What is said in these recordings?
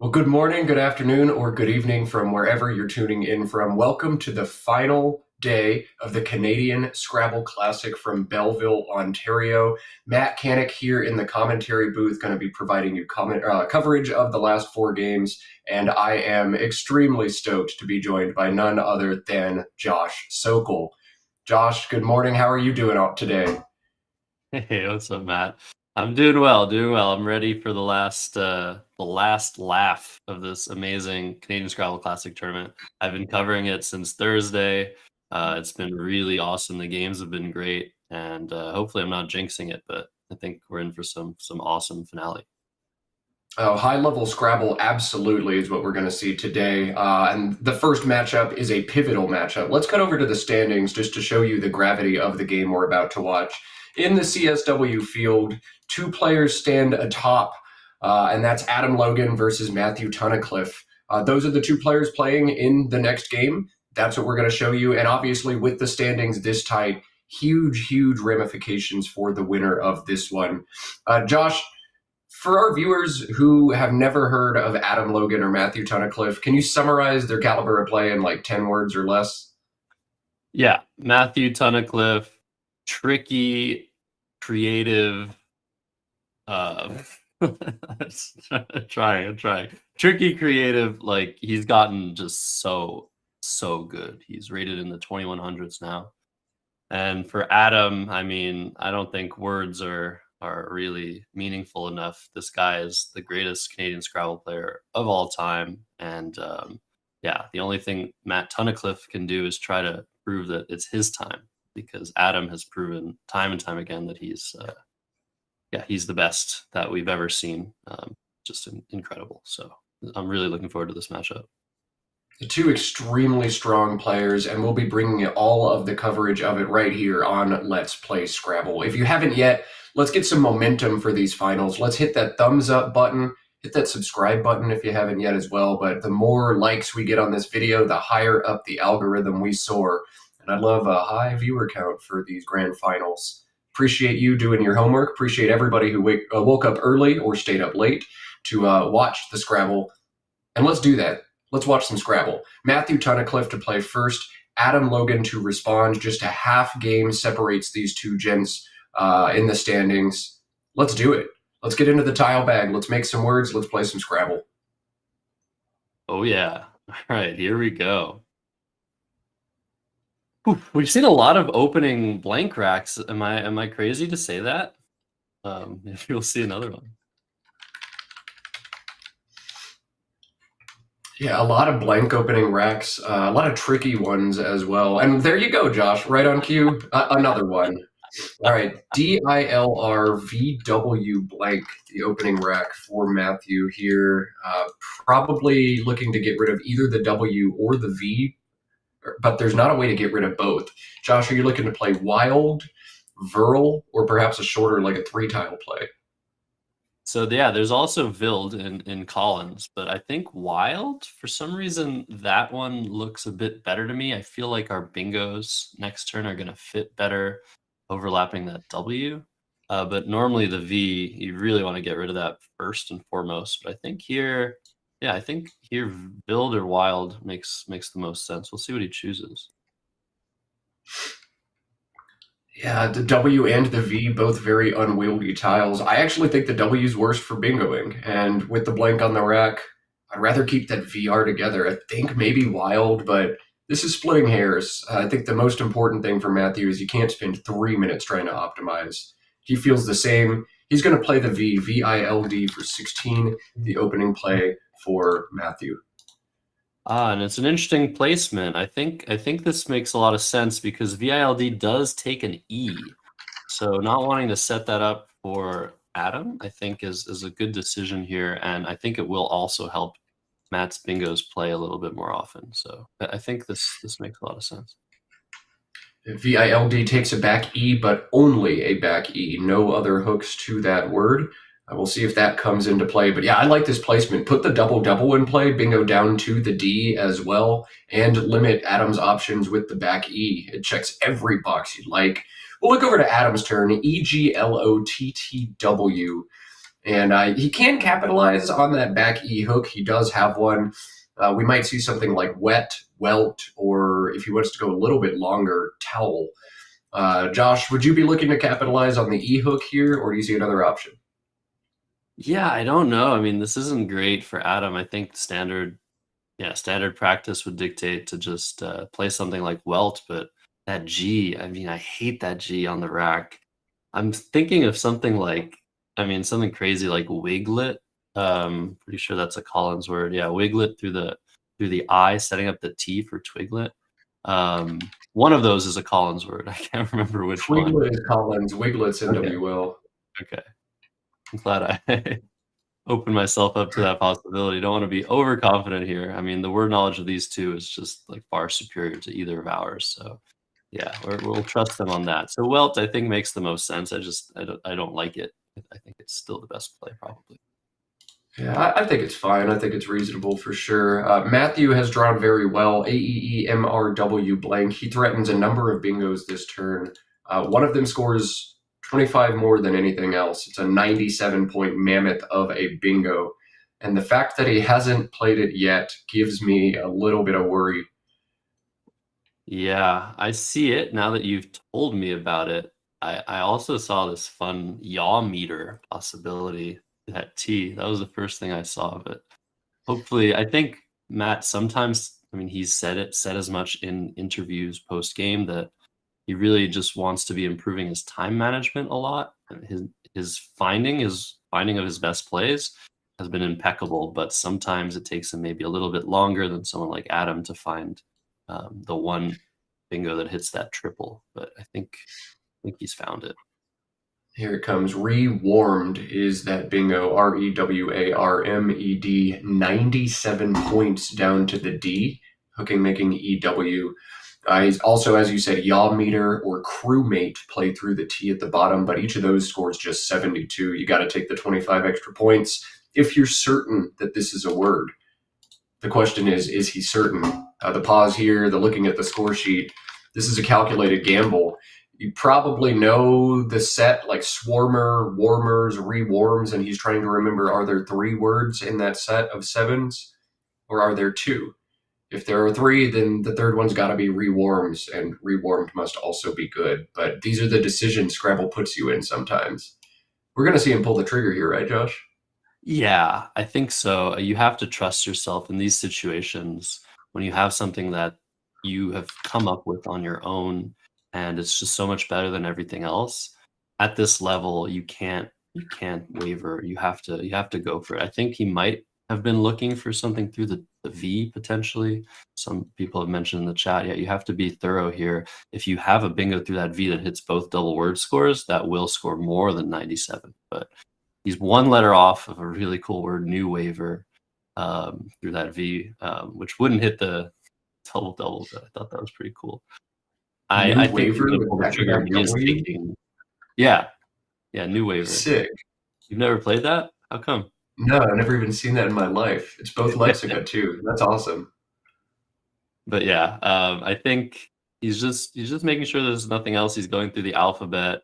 Well, good morning, good afternoon, or good evening from wherever you're tuning in from. Welcome to the final day of the Canadian Scrabble Classic from Belleville, Ontario. Matt Canik here in the commentary booth, going to be providing you coverage of the last four games, and I am extremely stoked to be joined by none other than Josh Sokol. Josh, good morning. How are you doing out today? Hey, what's up, Matt? I'm doing well, doing well. I'm ready for the last laugh of this amazing Canadian Scrabble Classic tournament. I've been covering it since Thursday. It's been really awesome. The games have been great, and hopefully, I'm not jinxing it, but I think we're in for some awesome finale. Oh, high level Scrabble absolutely is what we're going to see today. And the first matchup is a pivotal matchup. Let's cut over to the standings just to show you the gravity of the game we're about to watch. In the CSW field, two players stand atop, and that's Adam Logan versus Matthew Tunnicliffe. Those are the two players playing in the next game. That's what we're going to show you. And obviously, with the standings this tight, huge ramifications for the winner of this one. Josh, for our viewers who have never heard of Adam Logan or Matthew Tunnicliffe, can you summarize their caliber of play in like 10 words or less? Yeah, Matthew Tunnicliffe, tricky, creative. Uh, trying. Tricky, creative. Like he's gotten just so good. He's rated in the 2100s now. And for Adam, I mean, I don't think words are really meaningful enough. This guy is the greatest Canadian Scrabble player of all time, and yeah, the only thing Matt Tunnicliffe can do is try to prove that it's his time because Adam has proven time and time again that he's the best that we've ever seen. Just incredible. So I'm really looking forward to this matchup. Two extremely strong players, and we'll be bringing all of the coverage of it right here on Let's Play Scrabble. If you haven't yet, let's get some momentum for these finals. Let's hit that thumbs up button, hit that subscribe button if you haven't yet as well. But the more likes we get on this video, the higher up the algorithm we soar. And I'd love a high viewer count for these grand finals. Appreciate you doing your homework. Appreciate everybody who woke up early or stayed up late to watch the Scrabble. And let's do that. Let's watch some Scrabble. Matthew Tunnicliffe to play first, Adam Logan to respond. Just a half game separates these two gents in the standings. Let's do it. Let's get into the tile bag. Let's make some words. Let's play some Scrabble. Oh yeah. All right, here we go. We've seen a lot of opening blank racks. Am I crazy to say that? Maybe we'll see another one. Yeah, a lot of blank opening racks, a lot of tricky ones as well. And there you go, Josh, right on cue. Another one. All right, DILRVW blank, the opening rack for Matthew here. Probably looking to get rid of either the W or the V, but there's not a way to get rid of both. Josh, are you looking to play wild, Virl, or perhaps a shorter, like a three tile play? So yeah, there's also Vild in Collins, but I think Wild, for some reason, that one looks a bit better to me. I feel like our bingos next turn are gonna fit better, overlapping that W. But normally the V, you really want to get rid of that first and foremost. But I think here, yeah, I think here Vild or Wild makes the most sense. We'll see what he chooses. Yeah, the W and the V, both very unwieldy tiles. I actually think the W is worse for bingoing, and with the blank on the rack, I'd rather keep that VR together. I think maybe wild, but this is splitting hairs. I think the most important thing for Matthew is you can't spend 3 minutes trying to optimize. He feels the same. He's going to play the V, VILD for 16, the opening play for Matthew. And it's an interesting placement. I think this makes a lot of sense because VILD does take an E. So not wanting to set that up for Adam, I think is a good decision here. And I think it will also help Matt's bingos play a little bit more often. So I think this makes a lot of sense. VILD takes a back E, but only a back E. No other hooks to that word. We'll see if that comes into play. But yeah, I like this placement. Put the double in play, bingo down to the D as well, and limit Adam's options with the back E. It checks every box you'd like. We'll look over to Adam's turn. EGLOTTW. And he can capitalize on that back E hook. He does have one. We might see something like wet, welt, or if he wants to go a little bit longer, towel. Josh, would you be looking to capitalize on the E hook here, or do you see another option? Yeah, I don't know. I mean, this isn't great for Adam. I think standard practice would dictate to just play something like Welt, but that G, I mean, I hate that G on the rack. I'm thinking of something like, I mean, something crazy like Wiglet. Pretty sure that's a Collins word. Yeah, Wiglet through the I, setting up the T for Twiglet. One of those is a Collins word. I can't remember which one. Twiglet is Collins, Wiglet's Okay, NWL. okay. I'm glad I open myself up to that possibility. Don't want to be overconfident here. I mean, the word knowledge of these two is just like far superior to either of ours. So yeah, we'll trust them on that. So Welt, I think makes the most sense. I don't like it. I think it's still the best play probably. Yeah, I think it's fine. I think it's reasonable for sure. Matthew has drawn very well. AEEMRW blank. He threatens a number of bingos this turn. One of them scores 25 more than anything else. It's a 97-point mammoth of a bingo. And the fact that he hasn't played it yet gives me a little bit of worry. Yeah, I see it now that you've told me about it. I also saw this fun yaw meter possibility at T. That was the first thing I saw of it. Hopefully, I think Matt sometimes, I mean, said as much in interviews post game that he really just wants to be improving his time management a lot. And his finding of his best plays has been impeccable, but sometimes it takes him maybe a little bit longer than someone like Adam to find the one bingo that hits that triple. But I think he's found it. Here it comes. Rewarmed is that bingo. REWARMED. 97 points down to the D. Hooking, making EW. He's also, as you said, yaw meter or crewmate play through the T at the bottom, but each of those scores just 72. You got to take the 25 extra points if you're certain that this is a word. The question is he certain? The pause here, the looking at the score sheet. This is a calculated gamble. You probably know the set like swarmer, warmers, rewarms, and he's trying to remember, are there three words in that set of sevens or are there two? If there are three, then the third one's got to be rewarms, and rewarmed must also be good. But these are the decisions Scrabble puts you in sometimes. We're going to see him pull the trigger here, right, Josh? Yeah, I think so. You have to trust yourself in these situations when you have something that you have come up with on your own and it's just so much better than everything else. At this level, you can't waver. You have to go for it. I think he might have been looking for something through the V potentially. Some people have mentioned in the chat, yeah, you have to be thorough here. If you have a bingo through that V that hits both double word scores, that will score more than 97. But he's one letter off of a really cool word, new waiver, through that V, which wouldn't hit the double double, but I thought that was pretty cool. I New think he's waiver gonna with pull the back to trigger, back and he is W. taking. Yeah, yeah, new waiver. Sick. You've never played that? How come? No, I've never even seen that in my life. It's both Lexica too. That's awesome. But yeah, I think he's just making sure there's nothing else. He's going through the alphabet,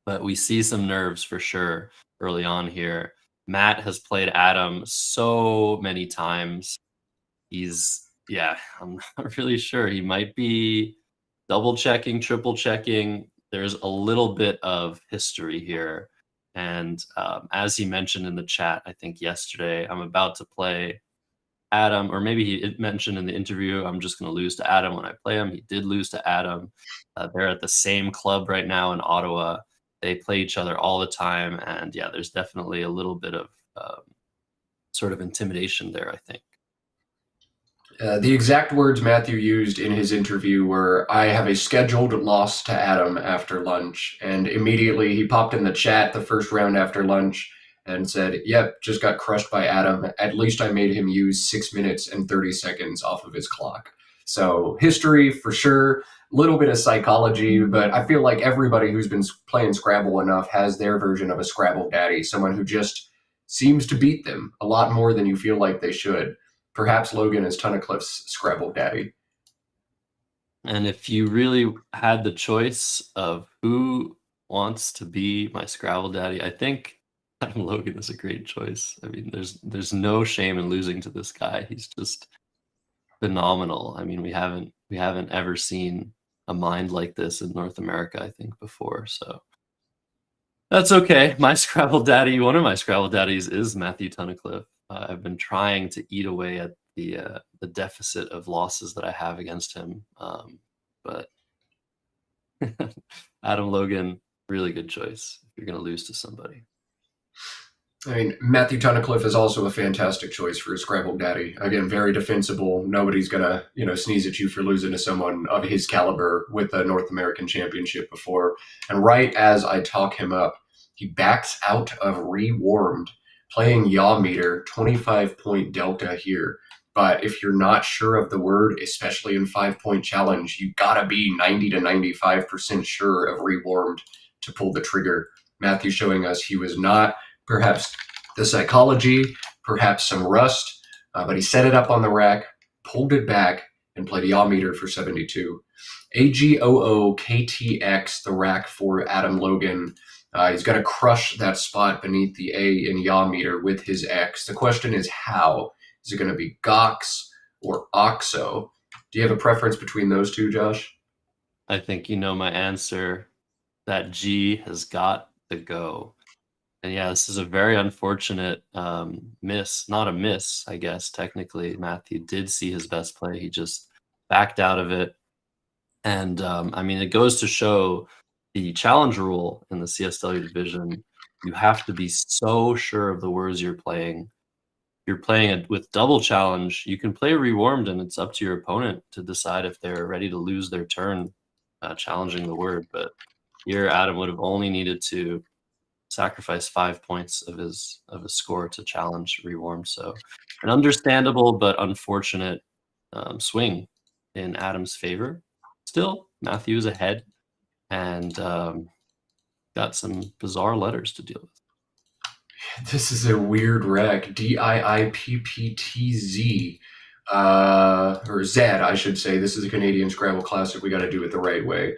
but we see some nerves for sure early on here. Matt has played Adam so many times. Yeah, I'm not really sure. He might be double checking, triple checking. There's a little bit of history here. And as he mentioned in the chat, I think yesterday, I'm about to play Adam, or maybe he mentioned in the interview, I'm just going to lose to Adam when I play him. He did lose to Adam. They're at the same club right now in Ottawa. They play each other all the time. And yeah, there's definitely a little bit of sort of intimidation there, I think. The exact words Matthew used in his interview were, I have a scheduled loss to Adam after lunch. And immediately he popped in the chat the first round after lunch and said, yep, just got crushed by Adam. At least I made him use 6 minutes and 30 seconds off of his clock. So history for sure, a little bit of psychology, but I feel like everybody who's been playing Scrabble enough has their version of a Scrabble daddy, someone who just seems to beat them a lot more than you feel like they should. Perhaps Logan is Tunnicliffe's Scrabble daddy. And if you really had the choice of who wants to be my Scrabble daddy, I think Adam Logan is a great choice. I mean, there's no shame in losing to this guy. He's just phenomenal. I mean, we haven't ever seen a mind like this in North America, I think, before. So that's okay. My Scrabble daddy, one of my Scrabble daddies, is Matthew Tunnicliffe. I've been trying to eat away at the deficit of losses that I have against him, but Adam Logan, really good choice if you're going to lose to somebody. I mean, Matthew Tunnicliffe is also a fantastic choice for a Scrabble daddy. Again, very defensible. Nobody's gonna, sneeze at you for losing to someone of his caliber with a North American Championship before. And right as I talk him up, he backs out of Rewarmed, playing Yaw Meter, 25-point delta here. But if you're not sure of the word, especially in 5-point challenge, you gotta be 90 to 95% sure of Rewarmed to pull the trigger. Matthew showing us he was not. Perhaps the psychology, perhaps some rust, but he set it up on the rack, pulled it back, and played Yaw Meter for 72. AGOOKTX, the rack for Adam Logan. He's got to crush that spot beneath the A in Yaw Meter with his X. The question is how? Is it going to be Gox or Oxo? Do you have a preference between those two, Josh? I think you know my answer. That G has got to go. And yeah, this is a very unfortunate miss. Not a miss, I guess, technically. Matthew did see his best play. He just backed out of it. And I mean, it goes to show the challenge rule in the CSW division. You have to be so sure of the words you're playing. You're playing it with double challenge. You can play rewarmed, and it's up to your opponent to decide if they're ready to lose their turn challenging the word. But here, Adam would have only needed to sacrifice 5 points of his score to challenge rewarmed. So an understandable but unfortunate swing in Adam's favor. Still, Matthew's ahead and got some bizarre letters to deal with. This is a weird rack. DIIPPTZ. Or Zed, I should say. This is a Canadian Scrabble Classic. We got to do it the right way.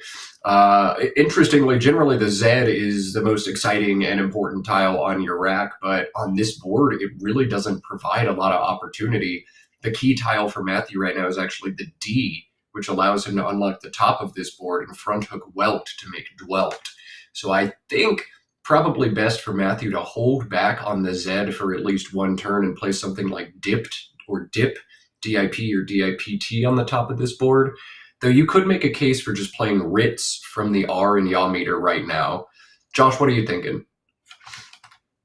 Interestingly, generally the Zed is the most exciting and important tile on your rack, but on this board, it really doesn't provide a lot of opportunity. The key tile for Matthew right now is actually the D, which allows him to unlock the top of this board and front hook Welt to make Dwelt. So I think probably best for Matthew to hold back on the Z for at least one turn and play something like Dipped or Dip, DIP or DIPT on the top of this board. Though you could make a case for just playing Ritz from the R in Yaw Meter right now. Josh, what are you thinking?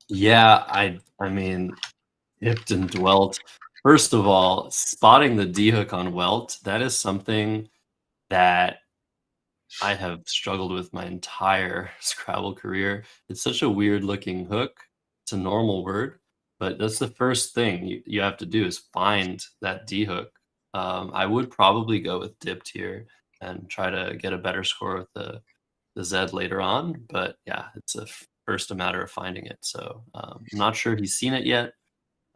Yeah, I mean, Dipped and Dwelt. First of all, spotting the D hook on Welt, that is something that I have struggled with my entire Scrabble career. It's such a weird looking hook. It's a normal word, but that's the first thing you have to do is find that D hook. I would probably go with Dipped here and try to get a better score with the Z later on. But yeah, it's first a matter of finding it. So I'm not sure he's seen it yet.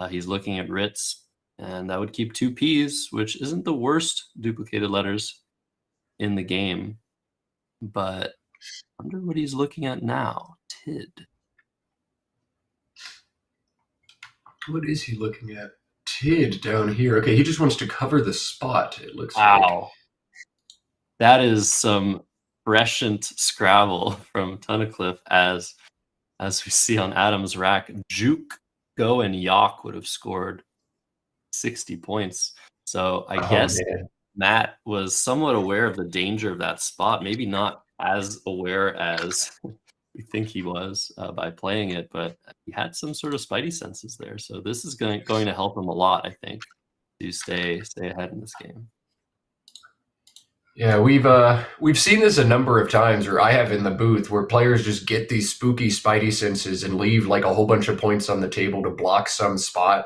He's looking at Ritz, and that would keep 2 P's, which isn't the worst duplicated letters in the game. But I wonder what he's looking at now. Tid. What is he looking at? Tid down here. Okay, he just wants to cover the spot, it looks like. Wow. That is some prescient Scrabble from Tunnicliffe as we see on Adam's rack. Juke, Go, and Yock would have scored 60 points. So I guess man. Matt was somewhat aware of the danger of that spot. Maybe not as aware as we think he was by playing it, but he had some sort of spidey senses there. So this is going to help him a lot, I think, to stay ahead in this game. Yeah, we've seen this a number of times, or I have in the booth, where players just get these spooky spidey senses and leave like a whole bunch of points on the table to block some spot.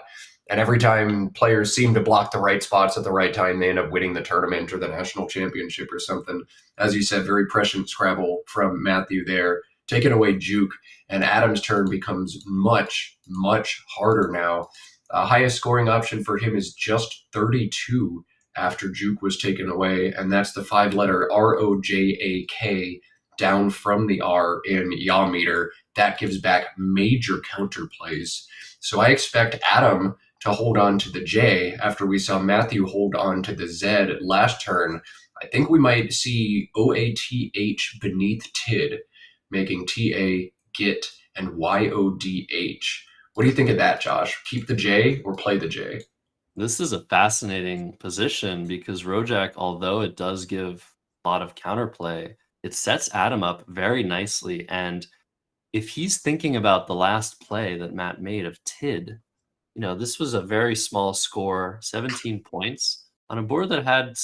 And every time players seem to block the right spots at the right time, they end up winning the tournament or the national championship or something. As you said, very prescient Scrabble from Matthew there. Taking away Juke, and Adam's turn becomes much, much harder now. Highest scoring option for him is just 32 after Juke was taken away, and that's the 5-letter ROJAK down from the R in yaw meter, that gives back major counterplays. So I expect Adam to hold on to the J after we saw Matthew hold on to the Z last turn. I think we might see OATH beneath TID, making TA get and YODH. What do you think of that, Josh? Keep the J or play the J? This is a fascinating position because Rojak, although it does give a lot of counterplay, it sets Adam up very nicely. And if he's thinking about the last play that Matt made of Tid, this was a very small score, 17 points on a board that had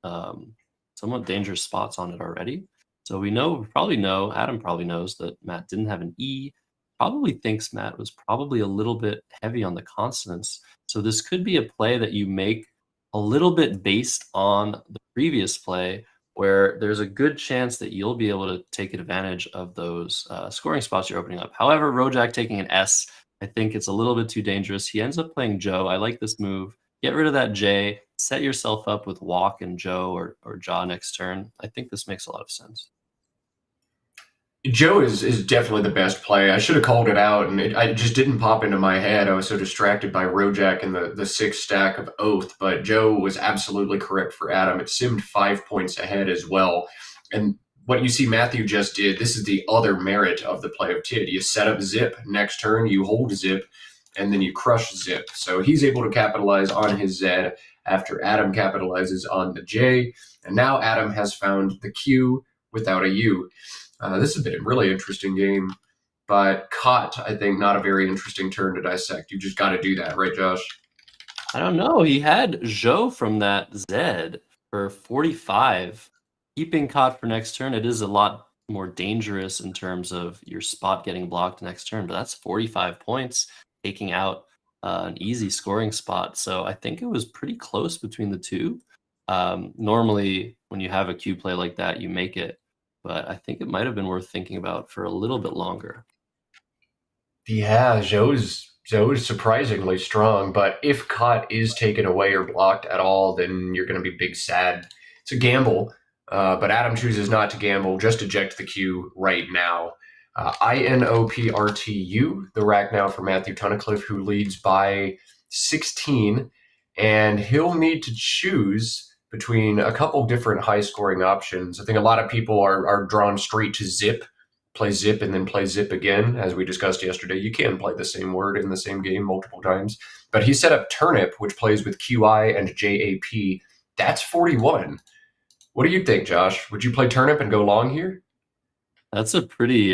um, somewhat dangerous spots on it already. So Adam probably knows that Matt didn't have an E, probably thinks Matt was probably a little bit heavy on the consonants. So this could be a play that you make a little bit based on the previous play, where there's a good chance that you'll be able to take advantage of those scoring spots you're opening up. However, Rojak taking an S, I think it's a little bit too dangerous. He ends up playing Joe. I like this move. Get rid of that J. Set yourself up with Walk and Joe or Jaw next turn. I think this makes a lot of sense. Joe is definitely the best play. I should have called it out, and I just didn't pop into my head. I was so distracted by Rojak and the six stack of Oath, but Joe was absolutely correct for Adam. It simmed 5 points ahead as well. And what you see Matthew just did, this is the other merit of the play of Tid. You set up Zip. Next turn, you hold Zip, and then you crush Zip. So he's able to capitalize on his Z after Adam capitalizes on the J. And now Adam has found the Q without a U. This has been a really interesting game, but caught, I think, not a very interesting turn to dissect. You just got to do that, right, Josh? I don't know. He had Joe from that Z for 45. Keeping caught for next turn, it is a lot more dangerous in terms of your spot getting blocked next turn, but that's 45 points, taking out an easy scoring spot. So I think it was pretty close between the two. Normally, when you have a Q play like that, you make it, but I think it might have been worth thinking about for a little bit longer. Yeah, Joe's surprisingly strong, but if caught is taken away or blocked at all, then you're going to be big sad. It's a gamble, but Adam chooses not to gamble. Just eject the queue right now. INOPRTU, the rack now for Matthew Tunnicliffe, who leads by 16, and he'll need to choose between a couple different high scoring options. I think a lot of people are drawn straight to Zip, play Zip and then play Zip again. As we discussed yesterday, you can play the same word in the same game multiple times. But he set up Turnip, which plays with QI and JAP. That's 41. What do you think, Josh? Would you play Turnip and go long here? That's a pretty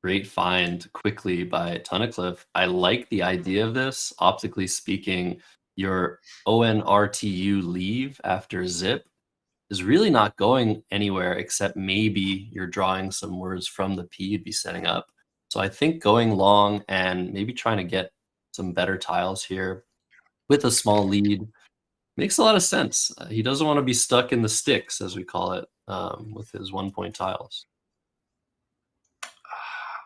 great find quickly by Tunnicliffe. I like the idea of this. Optically speaking, your ONRTU leave after Zip is really not going anywhere except maybe you're drawing some words from the P you'd be setting up. So I think going long and maybe trying to get some better tiles here with a small lead makes a lot of sense. He doesn't want to be stuck in the sticks, as we call it, with his 1 point tiles.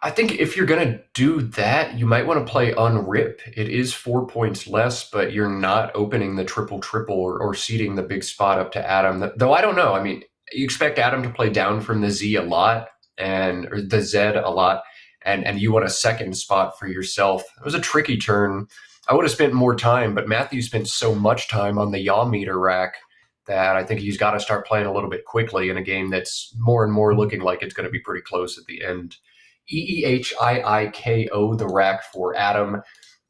I think if you're going to do that, you might want to play Unrip. It is 4 points less, but you're not opening the triple triple or seeding the big spot up to Adam. Though I don't know. I mean, you expect Adam to play down from the Z a lot or the Z a lot, and you want a second spot for yourself. It was a tricky turn. I would have spent more time, but Matthew spent so much time on the yaw meter rack that I think he's got to start playing a little bit quickly in a game that's more and more looking like it's going to be pretty close at the end. EEHIIKO, the rack for Adam.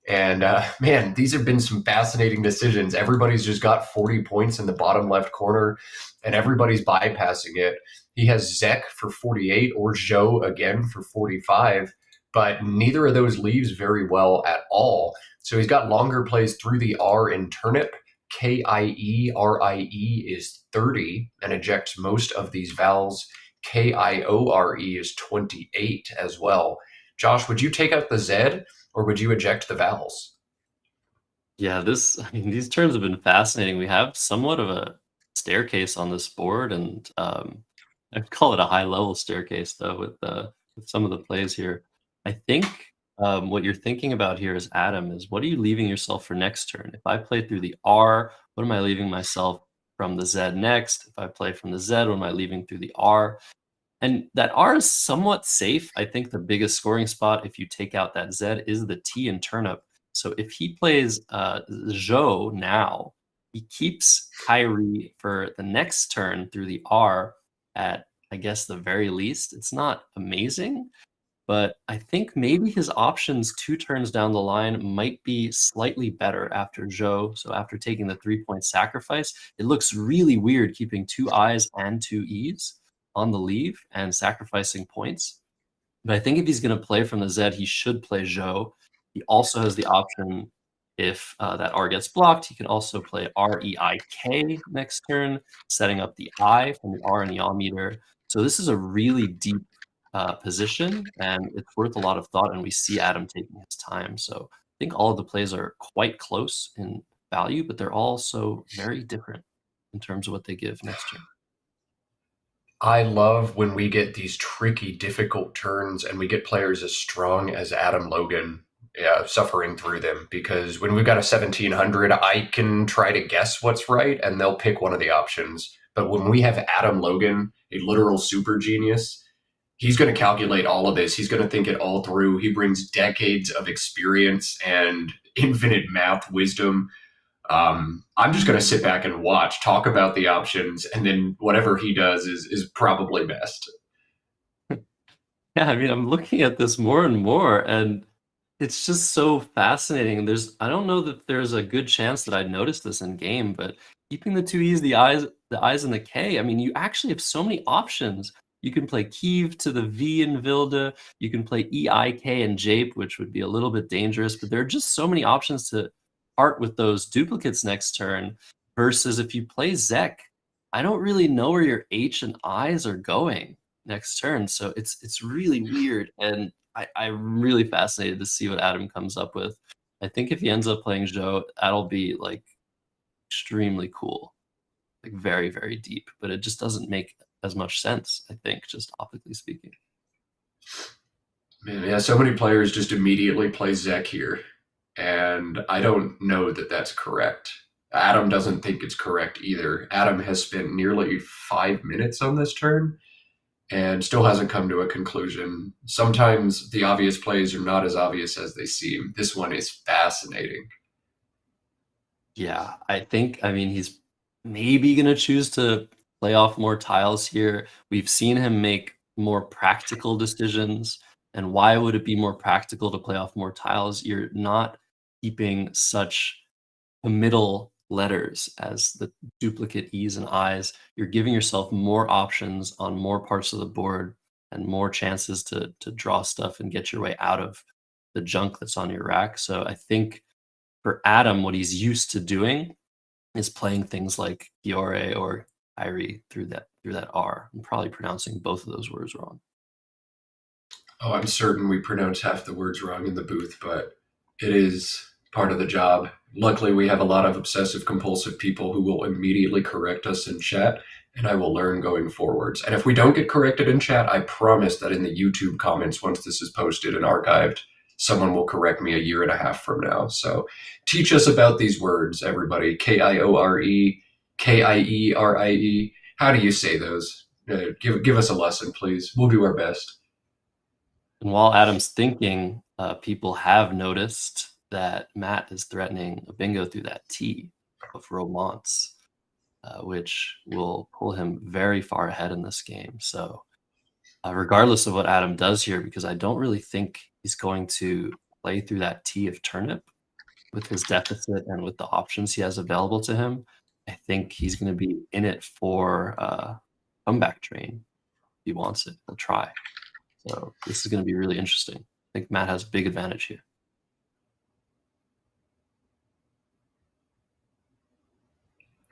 And man, these have been some fascinating decisions. Everybody's just got 40 points in the bottom left corner, and everybody's bypassing it. He has Zek for 48 or Joe again for 45, but neither of those leaves very well at all. So he's got longer plays through the R in Turnip. KIERIE is 30 and ejects most of these vowels. KIORE is 28 as well. Josh, would you take out the Z or would you eject the vowels? Yeah, these turns have been fascinating. We have somewhat of a staircase on this board, and I'd call it a high level staircase though with some of the plays here. I think what you're thinking about here is Adam is what are you leaving yourself for next turn? If I play through the R, what am I leaving myself from the Z next? If I play from the Z, what am I leaving through the R? And that R is somewhat safe. I think the biggest scoring spot, if you take out that Z, is the T in turnip. So if he plays Zhou now, he keeps Kyrie for the next turn through the R at, I guess, the very least. It's not amazing, but I think maybe his options 2 turns down the line might be slightly better after Zhou. So after taking the 3-point sacrifice, it looks really weird keeping 2 I's and 2 E's on the leave and sacrificing points. But I think if he's going to play from the Z, he should play Zhou. He also has the option, if that R gets blocked, he can also play REIK next turn, setting up the I from the R and the meter. So this is a really deep position, and it's worth a lot of thought, and we see Adam taking his time. So I think all of the plays are quite close in value, but they're also very different in terms of what they give next turn. I love when we get these tricky, difficult turns and we get players as strong as Adam Logan, suffering through them. Because when we've got a 1700, I can try to guess what's right and they'll pick one of the options. But when we have Adam Logan, a literal super genius, he's going to calculate all of this. He's going to think it all through. He brings decades of experience and infinite math wisdom. I'm just going to sit back and watch, talk about the options, and then whatever he does is probably best. Yeah, I mean, I'm looking at this more and more, and it's just so fascinating. I don't know that there's a good chance that I'd notice this in game, but keeping the 2 E's, the I's and the K, I mean, you actually have so many options. You can play Kiev to the V in Vilda. You can play EIK and Jape, which would be a little bit dangerous, but there are just so many options to part with those duplicates next turn. Versus if you play Zek, I don't really know where your H and I's are going next turn. So it's really weird, and I'm really fascinated to see what Adam comes up with. I think if he ends up playing Zhou, that'll be like extremely cool, like very, very deep. But it just doesn't make as much sense, I think, just optically speaking. Man, yeah, so many players just immediately play Zek here, and I don't know that that's correct. Adam doesn't think it's correct either. Adam has spent nearly 5 minutes on this turn and still hasn't come to a conclusion. Sometimes the obvious plays are not as obvious as they seem. This one is fascinating. Yeah, I mean, he's maybe gonna choose to play off more tiles here. We've seen him make more practical decisions, and why would it be more practical to play off more tiles? You're not keeping such middle letters as the duplicate E's and I's. You're giving yourself more options on more parts of the board and more chances to draw stuff and get your way out of the junk that's on your rack. So I think for Adam, what he's used to doing is playing things like Fiore or Irie through that R. I'm probably pronouncing both of those words wrong. Oh, I'm certain we pronounce half the words wrong in the booth, but it is part of the job. Luckily, we have a lot of obsessive compulsive people who will immediately correct us in chat, and I will learn going forwards. And if we don't get corrected in chat, I promise that in the YouTube comments, once this is posted and archived, someone will correct me a year and a half from now. So teach us about these words, everybody. Kiore, Kierie. How do you say those? Give us a lesson, please. We'll do our best. And while Adam's thinking, people have noticed that Matt is threatening a bingo through that T of Romance, which will pull him very far ahead in this game. So, regardless of what Adam does here, because I don't really think he's going to play through that T of turnip with his deficit and with the options he has available to him, I think he's going to be in it for comeback train. If he wants it, he'll try. So this is going to be really interesting. I think Matt has a big advantage here.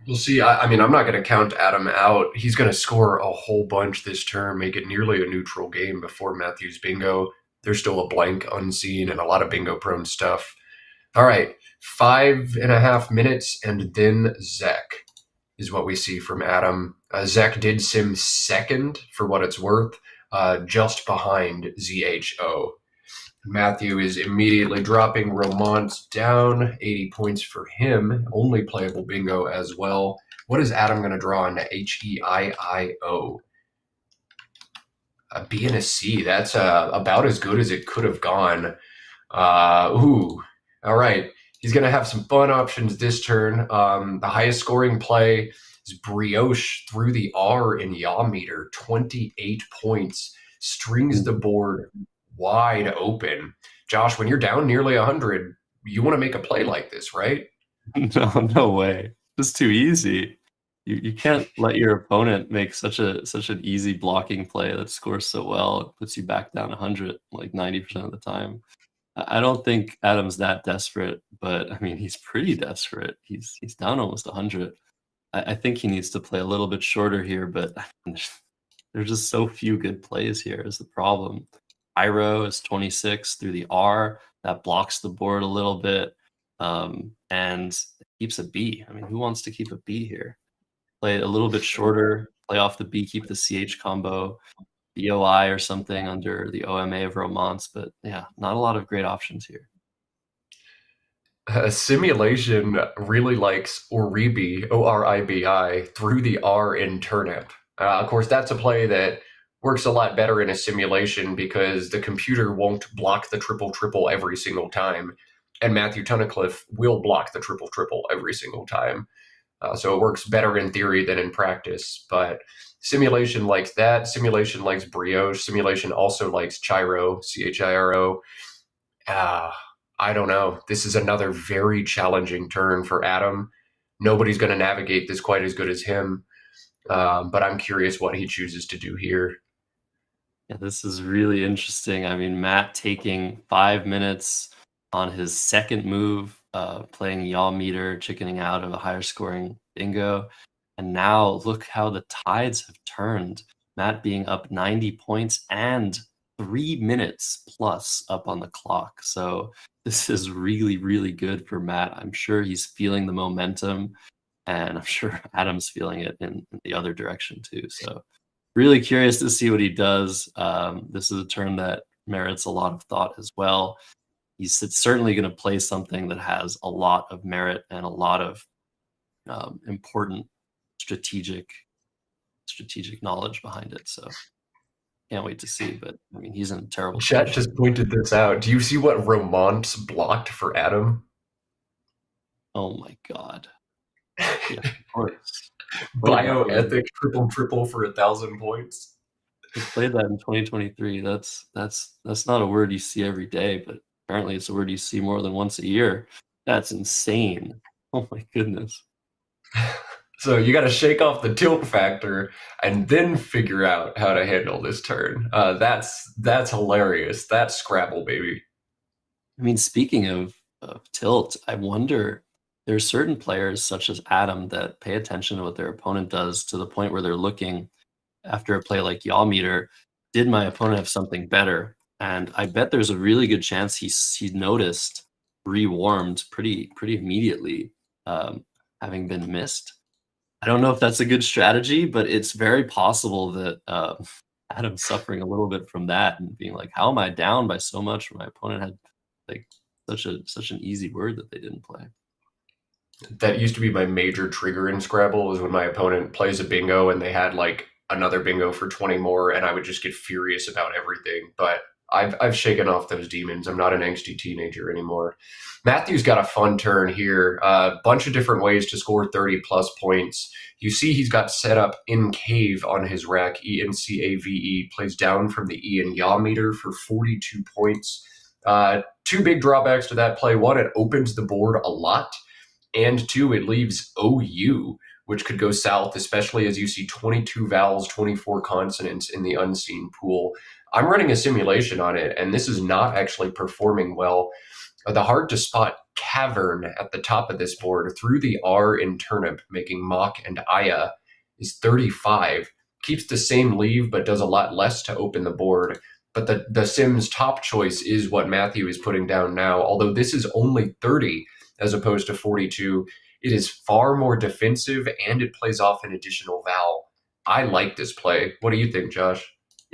We'll see. I mean, I'm not going to count Adam out. He's going to score a whole bunch this turn, make it nearly a neutral game before Matthew's bingo. There's still a blank unseen and a lot of bingo prone stuff. All right, 5.5 minutes, and then Zek is what we see from Adam. Zek did sim second for what it's worth, just behind ZHO. Matthew is immediately dropping Romance down, 80 points for him. Only playable bingo as well. What is Adam going to draw on Heio? A B and a C. That's about as good as it could have gone. All right. He's going to have some fun options this turn. The highest scoring play is Brioche through the R in Yaw Meter, 28 points, strings the board wide open. Josh, when you're down nearly 100, you want to make a play like this, right? No, no way. It's too easy. You can't let your opponent make such an easy blocking play that scores so well. It puts you back down 100 like 90% of the time. I don't think Adam's that desperate, but I mean he's pretty desperate. He's down almost 100. I think he needs to play a little bit shorter here, but there's just so few good plays here is the problem. Iro is 26 through the R. That blocks the board a little bit and keeps a B. I mean, who wants to keep a B here? Play it a little bit shorter, play off the B, keep the CH combo, BOI or something under the OMA of Romance. But yeah, not a lot of great options here. Simulation really likes Oribi, Oribi, through the R in turnip. Of course, that's a play that works a lot better in a simulation because the computer won't block the triple triple every single time, and Matthew Tunnicliffe will block the triple triple every single time. So it works better in theory than in practice. But simulation likes that. Simulation likes Brioche. Simulation also likes Chiro, Chiro. Ah, I don't know. This is another very challenging turn for Adam. Nobody's going to navigate this quite as good as him, but I'm curious what he chooses to do here. Yeah, this is really interesting. I mean, Matt taking 5 minutes on his second move, playing yaw meter, chickening out of a higher scoring bingo. And now look how the tides have turned. Matt being up 90 points and 3 minutes plus up on the clock. So this is really, really good for Matt. I'm sure he's feeling the momentum, and I'm sure Adam's feeling it in the other direction too. So really curious to see what he does. This is a turn that merits a lot of thought as well. He's certainly going to play something that has a lot of merit and a lot of important strategic knowledge behind it. So can't wait to see. But I mean, he's in a terrible Chat position. just pointed this out. Do you see what Romance blocked for Adam? Oh my god! Yeah, of course. Bioethic triple triple for 1,000 points. He played that in 2023. That's not a word you see every day, but apparently it's a word you see more than once a year. That's insane. Oh my goodness. So you got to shake off the tilt factor and then figure out how to handle this turn. That's hilarious. That's Scrabble, baby. I mean, speaking of tilt, I wonder there's certain players such as Adam that pay attention to what their opponent does to the point where they're looking after a play like Yaw Meter, did my opponent have something better? And I bet there's a really good chance he noticed rewarmed pretty immediately, having been missed. I don't know if that's a good strategy, but it's very possible that Adam's suffering a little bit from that and being like, "How am I down by so much when my opponent had like such an easy word that they didn't play?" That used to be my major trigger in Scrabble is when my opponent plays a bingo and they had like another bingo for 20 more, and I would just get furious about everything. But I've shaken off those demons. I'm not an angsty teenager anymore. Matthew's got a fun turn here. A bunch of different ways to score 30 plus points. You see he's got set up in cave on his rack. ENCAVE plays down from the E and Yaw meter for 42 points. Two big drawbacks to that play. One, it opens the board a lot. And two, it leaves OU, which could go south, especially as you see 22 vowels, 24 consonants in the unseen pool. I'm running a simulation on it, and this is not actually performing well. The hard to spot cavern at the top of this board through the R in turnip, making mock and Aya, is 35. Keeps the same leave, but does a lot less to open the board. But the Sim's top choice is what Matthew is putting down now, although this is only 30 as opposed to 42. It is far more defensive and it plays off an additional vowel. I like this play. What do you think, Josh?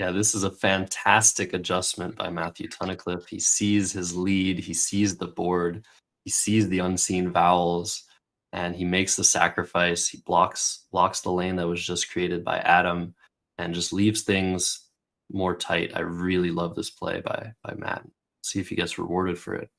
Yeah, this is a fantastic adjustment by Matthew Tunnicliffe. He sees his lead, he sees the board, he sees the unseen vowels, and he makes the sacrifice. He blocks the lane that was just created by Adam and just leaves things more tight. I really love this play by Matt. See if he gets rewarded for it.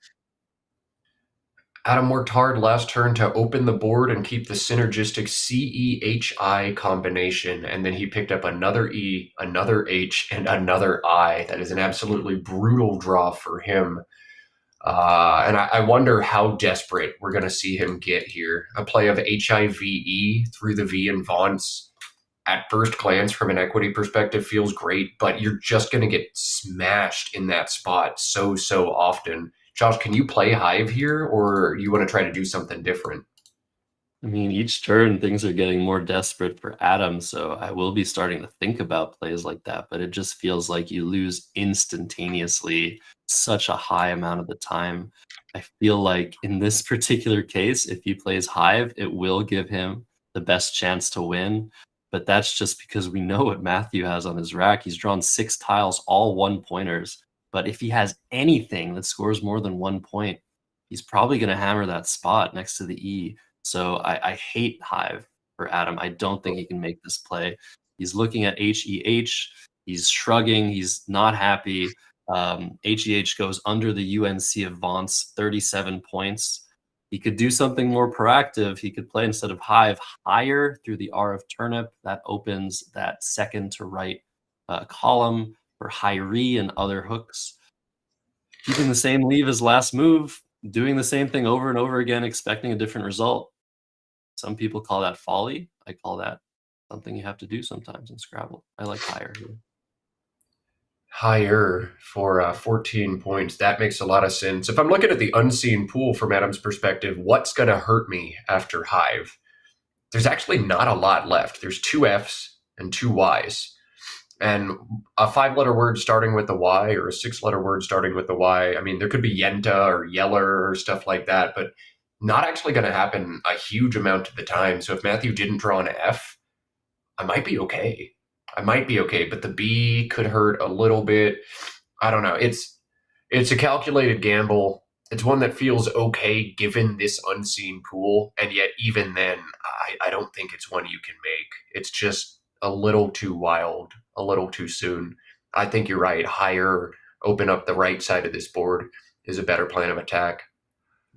Adam worked hard last turn to open the board and keep the synergistic CEHI combination, and then he picked up another E, another H, and another I. That is an absolutely brutal draw for him. And I wonder how desperate we're going to see him get here. A play of HIVE through the V in Vaughn's at first glance from an equity perspective feels great, but you're just going to get smashed in that spot so often. Josh, can you play Hive here, or you want to try to do something different? I mean, each turn things are getting more desperate for Adam, so I will be starting to think about plays like that, but it just feels like you lose instantaneously such a high amount of the time. I feel like in this particular case, if he plays Hive, it will give him the best chance to win, but that's just because we know what Matthew has on his rack. He's drawn 6 tiles, all 1-pointers, but if he has anything that scores more than 1 point, he's probably going to hammer that spot next to the E. So I hate Hive for Adam. I don't think he can make this play. He's looking at HEH. He's shrugging. He's not happy. HEH goes under the UNC of Vaughn's 37 points. He could do something more proactive. He could play, instead of Hive, higher through the R of Turnip. That opens that second to right column for Hyrie and other hooks. Keeping the same leave as last move, doing the same thing over and over again, expecting a different result. Some people call that folly. I call that something you have to do sometimes in Scrabble. I like higher here. Higher for 14 points. That makes a lot of sense. If I'm looking at the unseen pool from Adam's perspective, what's going to hurt me after Hive? There's actually not a lot left. There's 2 Fs and 2 Ys. And a 5-letter word starting with a Y or a 6-letter word starting with a Y. I mean, there could be Yenta or Yeller or stuff like that, but not actually going to happen a huge amount of the time. So if Matthew didn't draw an F, I might be okay. But the B could hurt a little bit. I don't know. It's a calculated gamble. It's one that feels okay given this unseen pool, and yet even then, I don't think it's one you can make. It's just a little too wild, a little too soon. I think you're right. Higher, open up the right side of this board is a better plan of attack.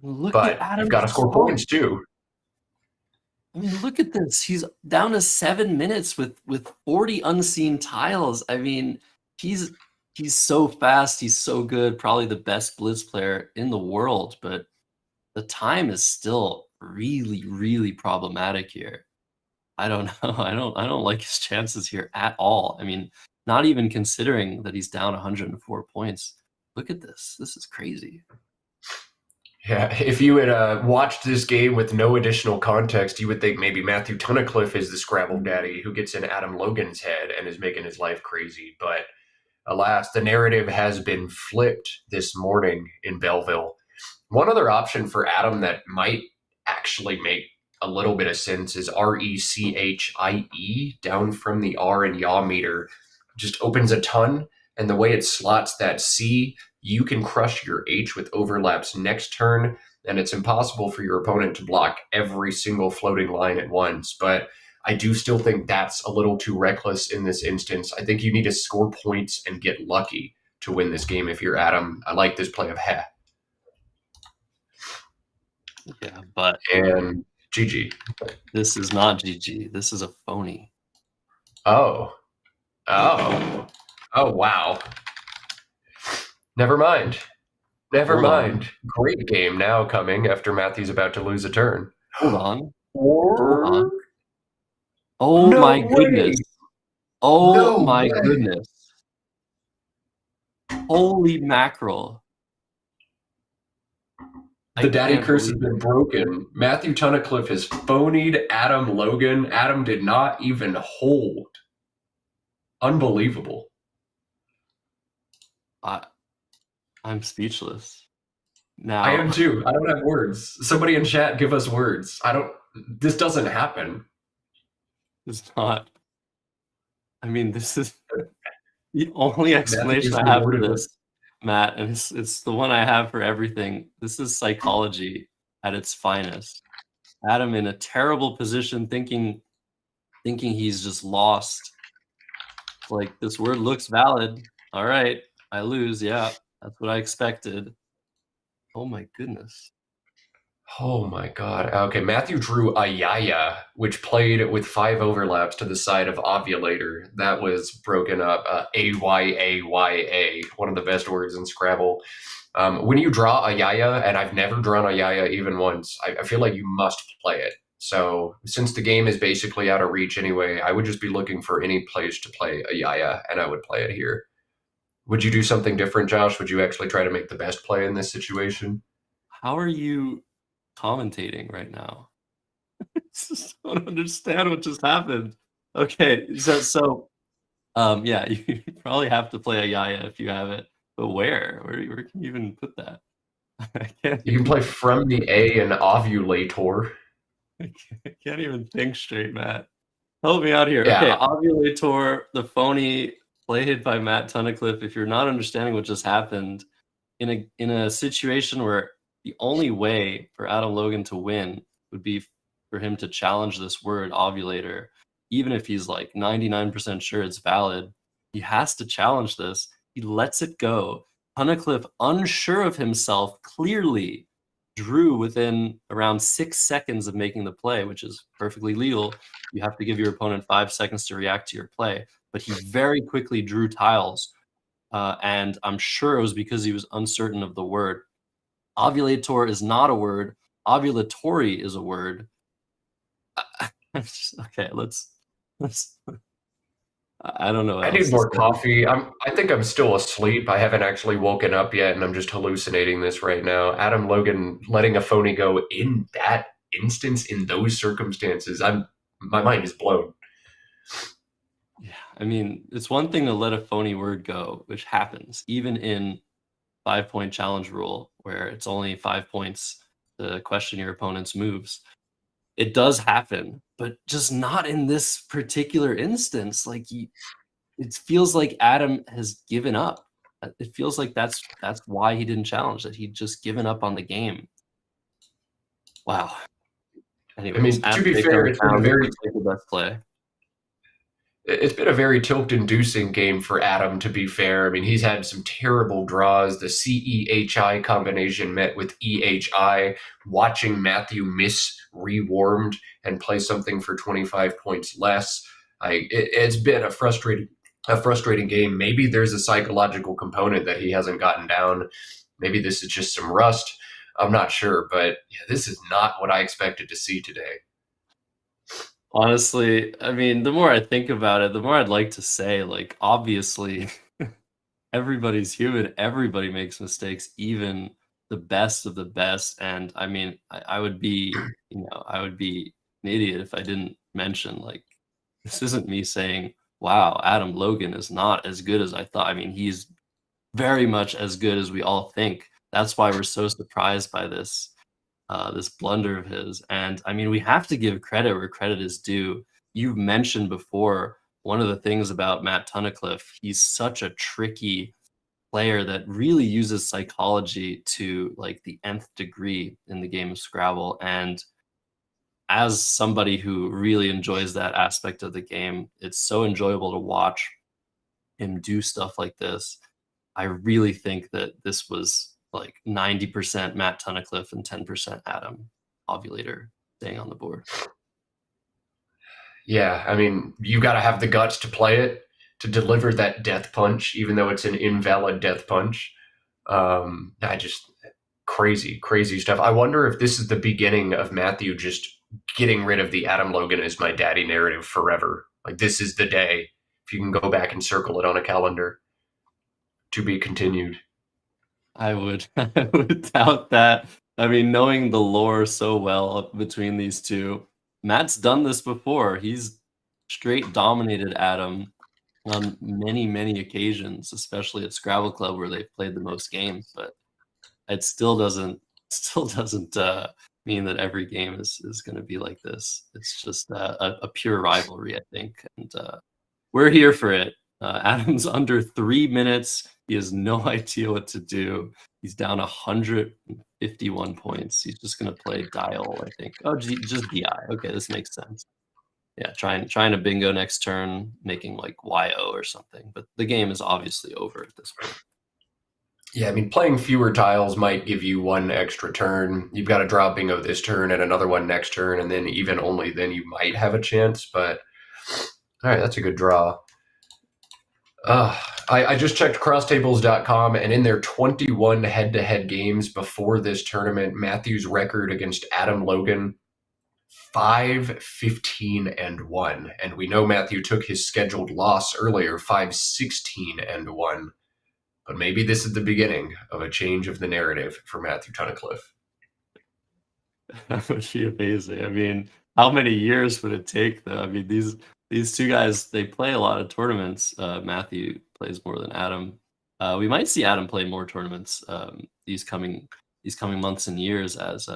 Look at But you've got to Adam's score clock. points too. I mean, look at this. He's down to 7 minutes with 40 unseen tiles. I mean, he's so fast. He's so good. Probably the best blitz player in the world, but the time is still really problematic here. I don't know. I don't like his chances here at all. I mean, not even considering that he's down 104 points. Look at this. This is crazy. Yeah, if you had watched this game with no additional context, you would think maybe Matthew Tunnicliffe is the Scrabble daddy who gets in Adam Logan's head and is making his life crazy. But alas, the narrative has been flipped this morning in Belleville. One other option for Adam that might actually make a little bit of sense is RECHIE down from the R and yaw meter. Just opens a ton, and the way it slots that C, you can crush your H with overlaps next turn, and it's impossible for your opponent to block every single floating line at once. But I do still think that's a little too reckless in this instance. I think you need to score points and get lucky to win this game if you're Adam. I like this play of Heh. Yeah, but And GG. this is not GG. This is a phony. Oh. Wow. Never mind. Never Hold on. mind. Great game now coming after Matthew's about to lose a turn. Hold on. Or... Hold on. Oh No my way. goodness. Oh No my way. goodness. Holy mackerel. The daddy can't curse has believe been broken. Matthew Tunnicliffe has phonied Adam Logan. Adam did not even hold. Unbelievable. I'm speechless. Now I am too. I don't have words. Somebody in chat give us words. This doesn't happen. it's not. I mean, this is The only Matthew explanation is I have for rewarded with. this, Matt, and it's the one I have for everything. This is psychology at its finest. Adam in a terrible position, thinking he's just lost. Like, this word looks valid. All right, I lose. Yeah, that's what I expected. Oh my goodness. Oh my god. Okay, Matthew drew Ayaya, which played with 5 overlaps to the side of ovulator. That was broken up. Ayaya, one of the best words in Scrabble. When you draw Ayaya, and I've never drawn Ayaya even once, I feel like you must play it. So since the game is basically out of reach anyway, I would just be looking for any place to play Ayaya, and I would play it here. Would you do something different, Josh? Would you actually try to make the best play in this situation? How are you commentating right now? I just don't understand what just happened. Okay, yeah, you probably have to play a Yaya if you have it, but where? Where can you even put that? I can't You can even play from the A and ovulator. I can't even think straight, Matt. Help me out here. Okay, Yeah, Ovulator, the phony played by Matt Tunnicliffe. If you're not understanding what just happened, in a situation where the only way for Adam Logan to win would be for him to challenge this word ovulator, even if he's like 99% sure it's valid, he has to challenge this. He lets it go. Tunnicliffe, unsure of himself, clearly drew within around 6 seconds of making the play, which is perfectly legal. You have to give your opponent 5 seconds to react to your play. But he very quickly drew tiles, and I'm sure it was because he was uncertain of the word. Ovulator is not a word. Ovulatory is a word. Okay, let's. I don't know what I need else to more say. coffee. I think I'm still asleep. I haven't actually woken up yet, and I'm just hallucinating this right now. Adam Logan letting a phony go in that instance, in those circumstances. My mind is blown. Yeah, I mean, it's one thing to let a phony word go, which happens even in 5 point challenge rule, where it's only 5 points to question your opponent's moves. It does happen, but just not in this particular instance. Like, it feels like Adam has given up. It feels like that's why he didn't challenge, that he'd just given up on the game. Wow. I Anyways, mean, to be after they fair, come down, it looks like the best play. it's been a very tilt-inducing game for Adam, to be fair. I mean, he's had some terrible draws. The CEHI combination met with EHI. Watching Matthew miss rewarmed and play something for 25 points less. It's been a frustrating game. Maybe there's a psychological component that he hasn't gotten down. Maybe this is just some rust. I'm not sure, but yeah, this is not what I expected to see today. Honestly, I mean, the more I think about it, the more I'd like to say, like, obviously, everybody's human. Everybody makes mistakes, even the best of the best. And I mean, I would be, I would be an idiot if I didn't mention, like, this isn't me saying, wow, Adam Logan is not as good as I thought. I mean, he's very much as good as we all think. That's why we're so surprised by this blunder of his. And I mean, we have to give credit where credit is due. You've mentioned before one of the things about Matt Tunnicliffe, he's such a tricky player that really uses psychology to like the nth degree in the game of Scrabble. And as somebody who really enjoys that aspect of the game, it's so enjoyable to watch him do stuff like this. I really think that this was like 90% Matt Tunnicliffe and 10% Adam Ovulator staying on the board. Yeah, I mean, you got to have the guts to play it, to deliver that death punch, even though it's an invalid death punch. I just crazy, crazy stuff. I wonder if this is the beginning of Matthew just getting rid of the Adam Logan is my daddy narrative forever. Like this is the day. If you can go back and circle it on a calendar, to be continued. I would I would doubt that. I mean, knowing the lore so well between these two, Matt's done this before. He's straight dominated Adam on many, many occasions, especially at Scrabble Club where they've played the most games, but it still doesn't mean that every game is going to be like this. It's just a pure rivalry, I think, and we're here for it. Adam's under 3 minutes. He has no idea what to do. He's down 151 points. He's just going to play dial, I think. Oh, just DI. Okay, this makes sense. Yeah, trying to bingo next turn, making like YO or something. But the game is obviously over at this point. Yeah, I mean, playing fewer tiles might give you one extra turn. You've got to draw bingo this turn and another one next turn, and then even only then you might have a chance. But all right, that's a good draw. I just checked crosstables.com, and in their 21 head-to-head games before this tournament, Matthew's record against Adam Logan 5-15-1, and we know Matthew took his scheduled loss earlier, 5-16-1. But maybe this is the beginning of a change of the narrative for Matthew Tunnicliffe. That would be amazing. I mean, how many years would it take, though? I mean, these two guys, they play a lot of tournaments. Matthew plays more than Adam. We might see Adam play more tournaments these coming months and years, as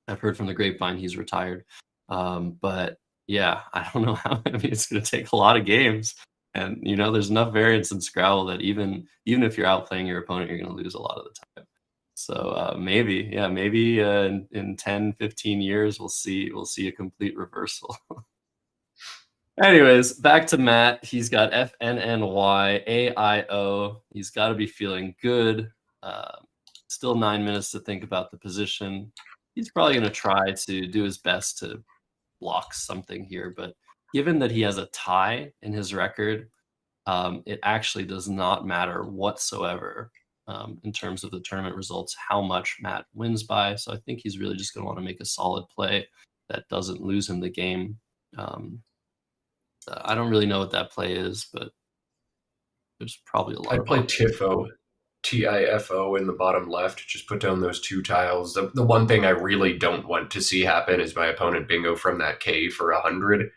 I've heard from the grapevine he's retired. But yeah, I don't know how. I mean, it's going to take a lot of games, and there's enough variance in Scrabble that even if you're outplaying your opponent, you're going to lose a lot of the time. So maybe in 10, 15 years, we'll see a complete reversal. Anyways, back to Matt. He's got FNNY He's got to be feeling good. Still 9 minutes to think about the position. He's probably going to try to do his best to block something here, but given that he has a tie in his record, it actually does not matter whatsoever in terms of the tournament results, how much Matt wins by. So I think he's really just going to want to make a solid play that doesn't lose him the game. I don't really know what that play is, but there's probably a lot I'd of play options. TIFO, TIFO in the bottom left. Just put down those two tiles. The one thing I really don't want to see happen is my opponent bingo from that K for 100.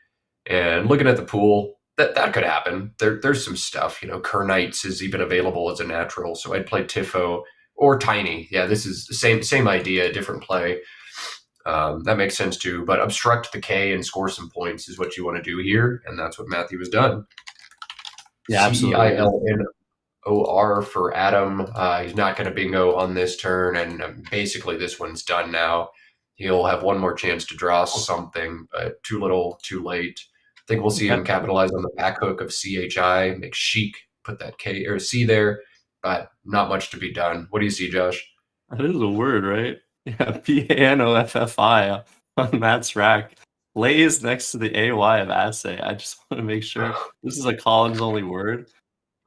And looking at the pool, that could happen. There's some stuff. Kernites is even available as a natural, so I'd play Tifo or Tiny. Yeah, this is the same idea, different play. That makes sense too. But obstruct the K and score some points is what you want to do here, and that's what Matthew has done. Yeah, absolutely. CEILNOR for Adam. He's not going to bingo on this turn, and basically this one's done now. He'll have one more chance to draw something, but too little, too late. I think we'll see him capitalize on the back hook of CHI, make chic, put that K or C there, but not much to be done. What do you see, Josh? That is a word, right? Yeah, PANOFFI on Matt's rack. Lays next to the AY of assay. I just want to make sure this is a Collins only word.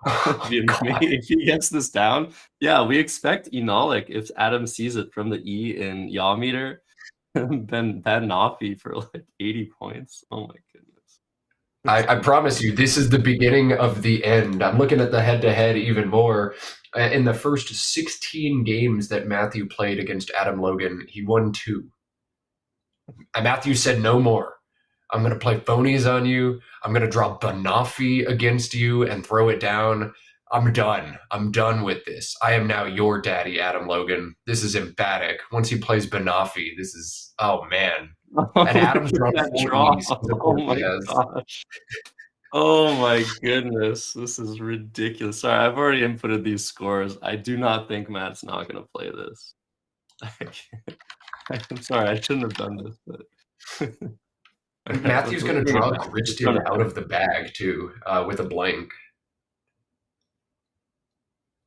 If he gets this down, yeah, we expect enolic if Adam sees it from the E in yaw meter. Ben Nafi for like 80 points. Oh my goodness. I promise you, this is the beginning of the end. I'm looking at the head-to-head even more. In the first 16 games that Matthew played against Adam Logan, he won 2. And Matthew said no more. I'm going to play phonies on you. I'm going to draw Banafi against you and throw it down. I'm done. I'm done with this. I am now your daddy, Adam Logan. This is emphatic. Once he plays Banafi, this is, oh man. And Adam's drawn that 4 draw. E's. Oh my gosh. Oh my goodness. This is ridiculous. Sorry, I've already inputted these scores. I do not think Matt's not going to play this. I'm sorry, I shouldn't have done this, but Matthew's going to draw Gristed out of the bag too, with a blank.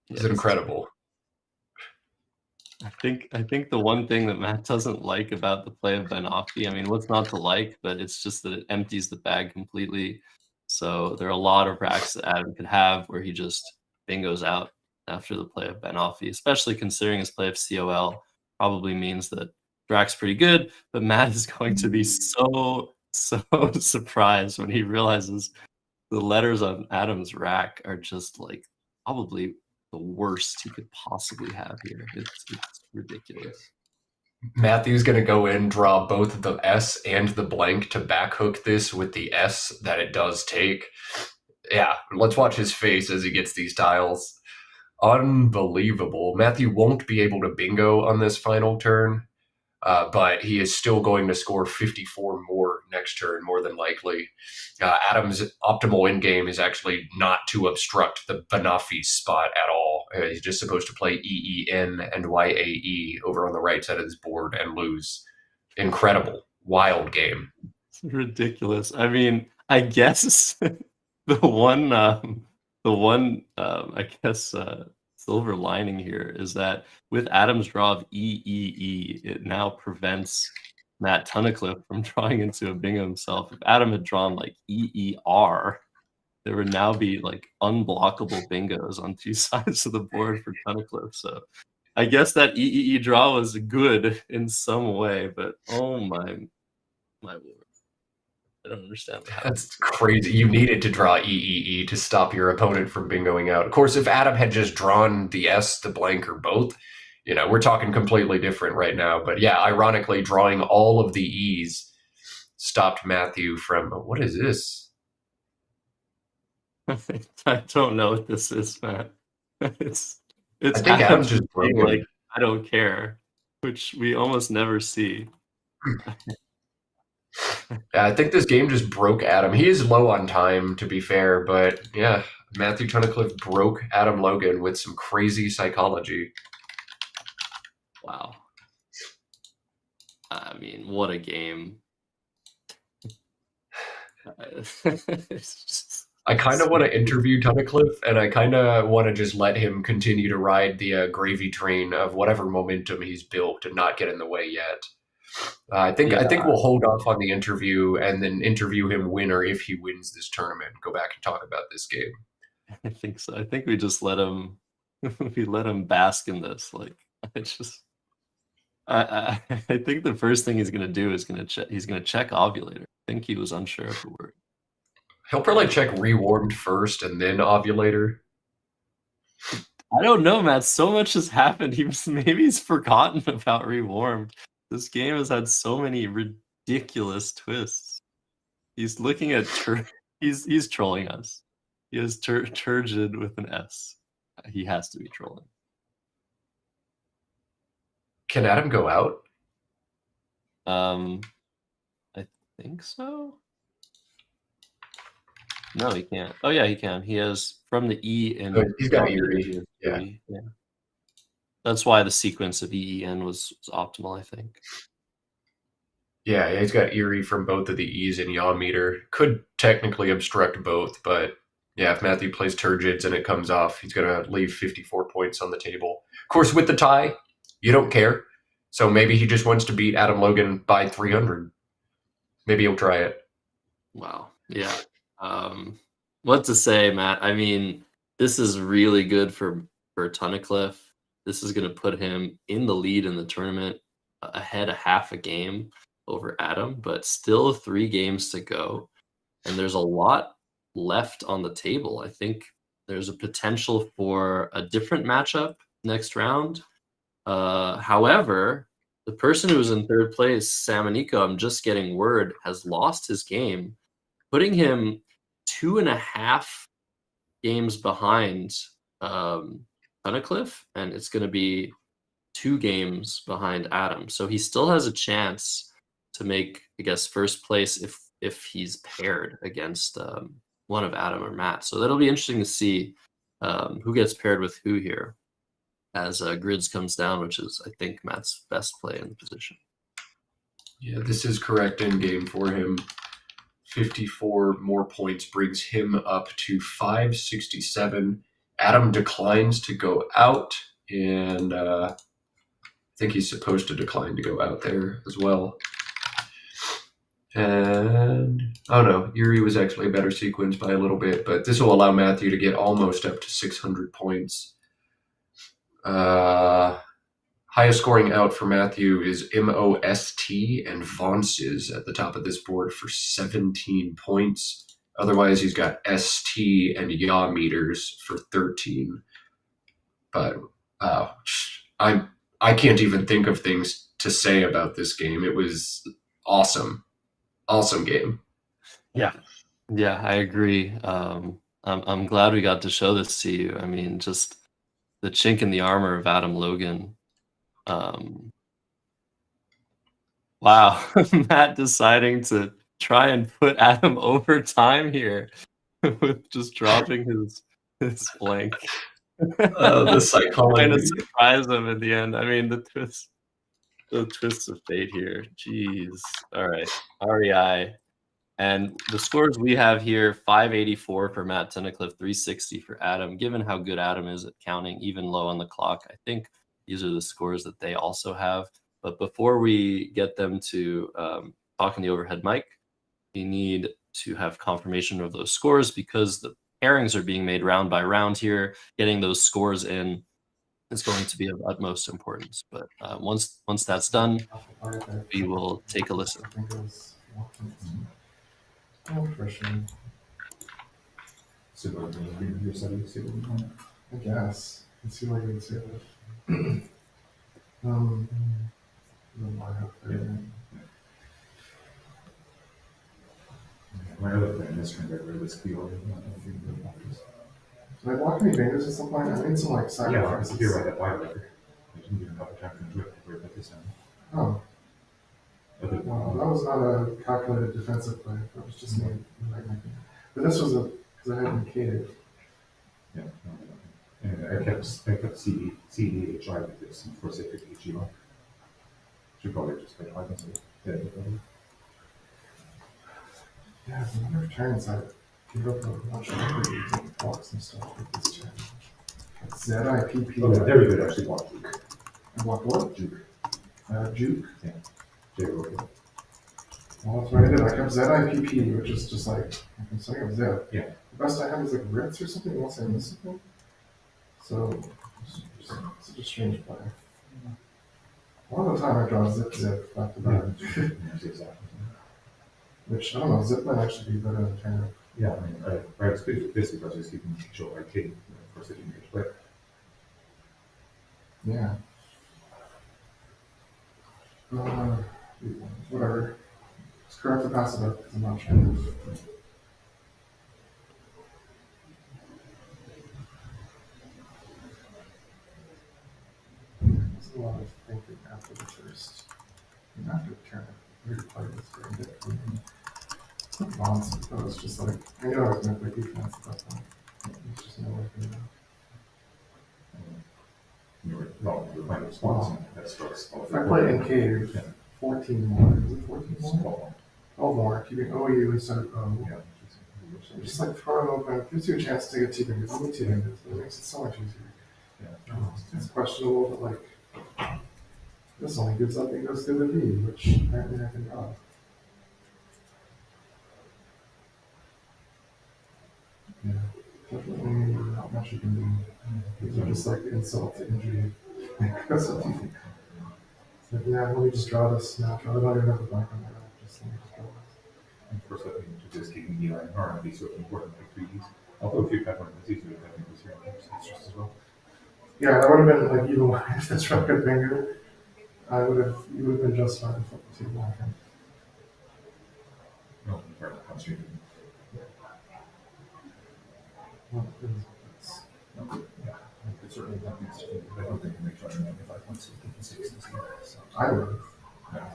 This is incredible. I think the one thing that Matt doesn't like about the play of Banafi, I mean, what's not to like, but it's just that it empties the bag completely. So there are a lot of racks that Adam could have where he just bingos out after the play of Banafi, especially considering his play of COL probably means that rack's pretty good, but Matt is going to be so surprised when he realizes the letters on Adam's rack are just like probably the worst he could possibly have here. It's ridiculous. Matthew's going to go in, draw both the S and the blank to backhook this with the S that it does take. Yeah, let's watch his face as he gets these tiles. Unbelievable. Matthew won't be able to bingo on this final turn. but he is still going to score 54 more next turn, more than likely. Adam's optimal endgame is actually not to obstruct the Banafi spot at all. He's just supposed to play EEN and YAE over on the right side of this board and lose. Incredible. Wild game. It's ridiculous. I mean, I guess I guess silver lining here is that with Adam's draw of EEE, it now prevents Matt Tunnicliffe from drawing into a bingo himself. If Adam had drawn like EER, there would now be like unblockable bingos on two sides of the board for Tunnicliffe. So I guess that EEE draw was good in some way, but oh my lord. I don't understand what happened. That's crazy. You needed to draw EEE to stop your opponent from bingoing out. Of course, if Adam had just drawn the S, the blank, or both, we're talking completely different right now. But yeah, ironically, drawing all of the E's stopped Matthew from what is this? I don't know what this is, Matt. It's I think Adam's just saying, broken. like, I don't care, which we almost never see. Yeah, I think this game just broke Adam. He is low on time, to be fair, but yeah, Matthew Tunnicliffe broke Adam Logan with some crazy psychology. Wow. I mean, what a game. I kind of want to interview Tunnicliffe, and I kind of want to just let him continue to ride the gravy train of whatever momentum he's built and not get in the way yet. I think we'll hold off on the interview and then interview him winner if he wins this tournament. Go back and talk about this game. I think so. I think we just let him bask in this. Like I think the first thing he's gonna do is he's gonna check ovulator. I think he was unsure of the word. He'll probably check rewarmed first and then ovulator. I don't know, Matt. So much has happened. Maybe he's forgotten about rewarmed. This game has had so many ridiculous twists. He's looking at he's trolling us. He has turgid with an S. He has to be trolling. Can Adam go out? I think so. No, he can't. Oh yeah, he can. He has from the E and he's got Erie. Yeah. That's why the sequence of EEN was optimal, I think. Yeah, he's got Erie from both of the E's and yaw meter. Could technically obstruct both, but yeah, if Matthew plays turgids and it comes off, he's going to leave 54 points on the table. Of course, with the tie, you don't care. So maybe he just wants to beat Adam Logan by 300. Maybe he'll try it. Wow. Yeah. What to say, Matt? I mean, this is really good for Tunnicliffe. This is going to put him in the lead in the tournament, ahead a half a game over Adam, but still 3 games to go. And there's a lot left on the table. I think there's a potential for a different matchup next round. However, the person who was in third place, Samanico, I'm just getting word, has lost his game, putting him 2.5 games behind Tunnicliffe, and it's going to be 2 games behind Adam. So he still has a chance to make, I guess, first place if he's paired against one of Adam or Matt. So that'll be interesting to see who gets paired with who here as grids comes down, which is, I think, Matt's best play in the position. Yeah, this is correct in game for him. 54 more points brings him up to 567. Adam declines to go out, and I think he's supposed to decline to go out there as well. And oh no, Erie was actually a better sequence by a little bit, but this will allow Matthew to get almost up to 600 points. Highest scoring out for Matthew is MOST and Vaunces at the top of this board for 17 points. Otherwise, he's got ST and yaw meters for 13. But I can't even think of things to say about this game. It was awesome. Awesome game. Yeah, I agree. I'm glad we got to show this to you. I mean, just the chink in the armor of Adam Logan. Wow, Matt deciding to try and put Adam over time here with just dropping his blank. The Trying to psychology. surprise him at the end. I mean, the twists of fate here. Jeez. All right, REI. And the scores we have here, 584 for Matt Tunnicliffe, 360 for Adam. Given how good Adam is at counting, even low on the clock, I think these are the scores that they also have. But before we get them to talk in the overhead mic, we need to have confirmation of those scores because the pairings are being made round by round here. Getting those scores in is going to be of utmost importance. But once that's done, we will take a listen. I guess. Let's see what I can say. My other plan is trying to get rid of this keyboard. Did I block any fingers at some point? I made some like Yeah, sacrifices. you're right, that wire record. I didn't even have time to do it before I put this down. Oh, Okay. well, that was not a calculated defensive play. That was just me. But this was because I had him catered. Yeah. And I kept CDHI with this, and of course I picked HEI. Should probably just pick Python. Yeah, it's another turns I give up a bunch of equity to take blocks and stuff with this turn. ZIPP. Oh, yeah, very good actually block Juke. I block what? Juke. Juke. J okay. Well, that's what I did. I kept ZIPP, which is just like, I'm saying it was Zip. Yeah. The best I have is like Ritz or something, unless I miss something. So, it's such a strange play. One of the time I draw Zip back to back. Which, I don't know, Zip might actually be better than Turner. Yeah, I mean, I was pleased with this because I was keeping show like K. Of course, I didn't get to play. Yeah. Whatever. It's correct to pass it up because I'm not sure. There's a lot of thinking after the first. And after the turn, I really played this very good. It's nonsense. It was just like, I knew I was going to play defense at that point. There's just no way for me to. You were wrong, you were playing response, and that starts. If I play in cave, 14 more. Is it 14 more? 12 more, keeping OU instead of O. Yeah. I'm just like throwing open, gives you a chance to get two fingers. Only two fingers, but it makes it so much easier. Yeah. It's questionable, but like, this only gives up and goes through the V, which apparently I can draw. Yeah, definitely not much you can do. These are just like insult to injury. Because of it's like, yeah, let me just draw this now. I don't even have the black on my own. Just let me just draw this. And of course, that means just keeping EI and R and be so important like 3Ds. Although if you have one of these, you would have these here, it's just as well. Yeah, that would have been like even if this struck a finger, you would have been just fine with the two black. No, part of the constraint. Well, Yeah, I could certainly have these, I don't think it makes 195 points, so we can 6 this year. So, I would. yeah.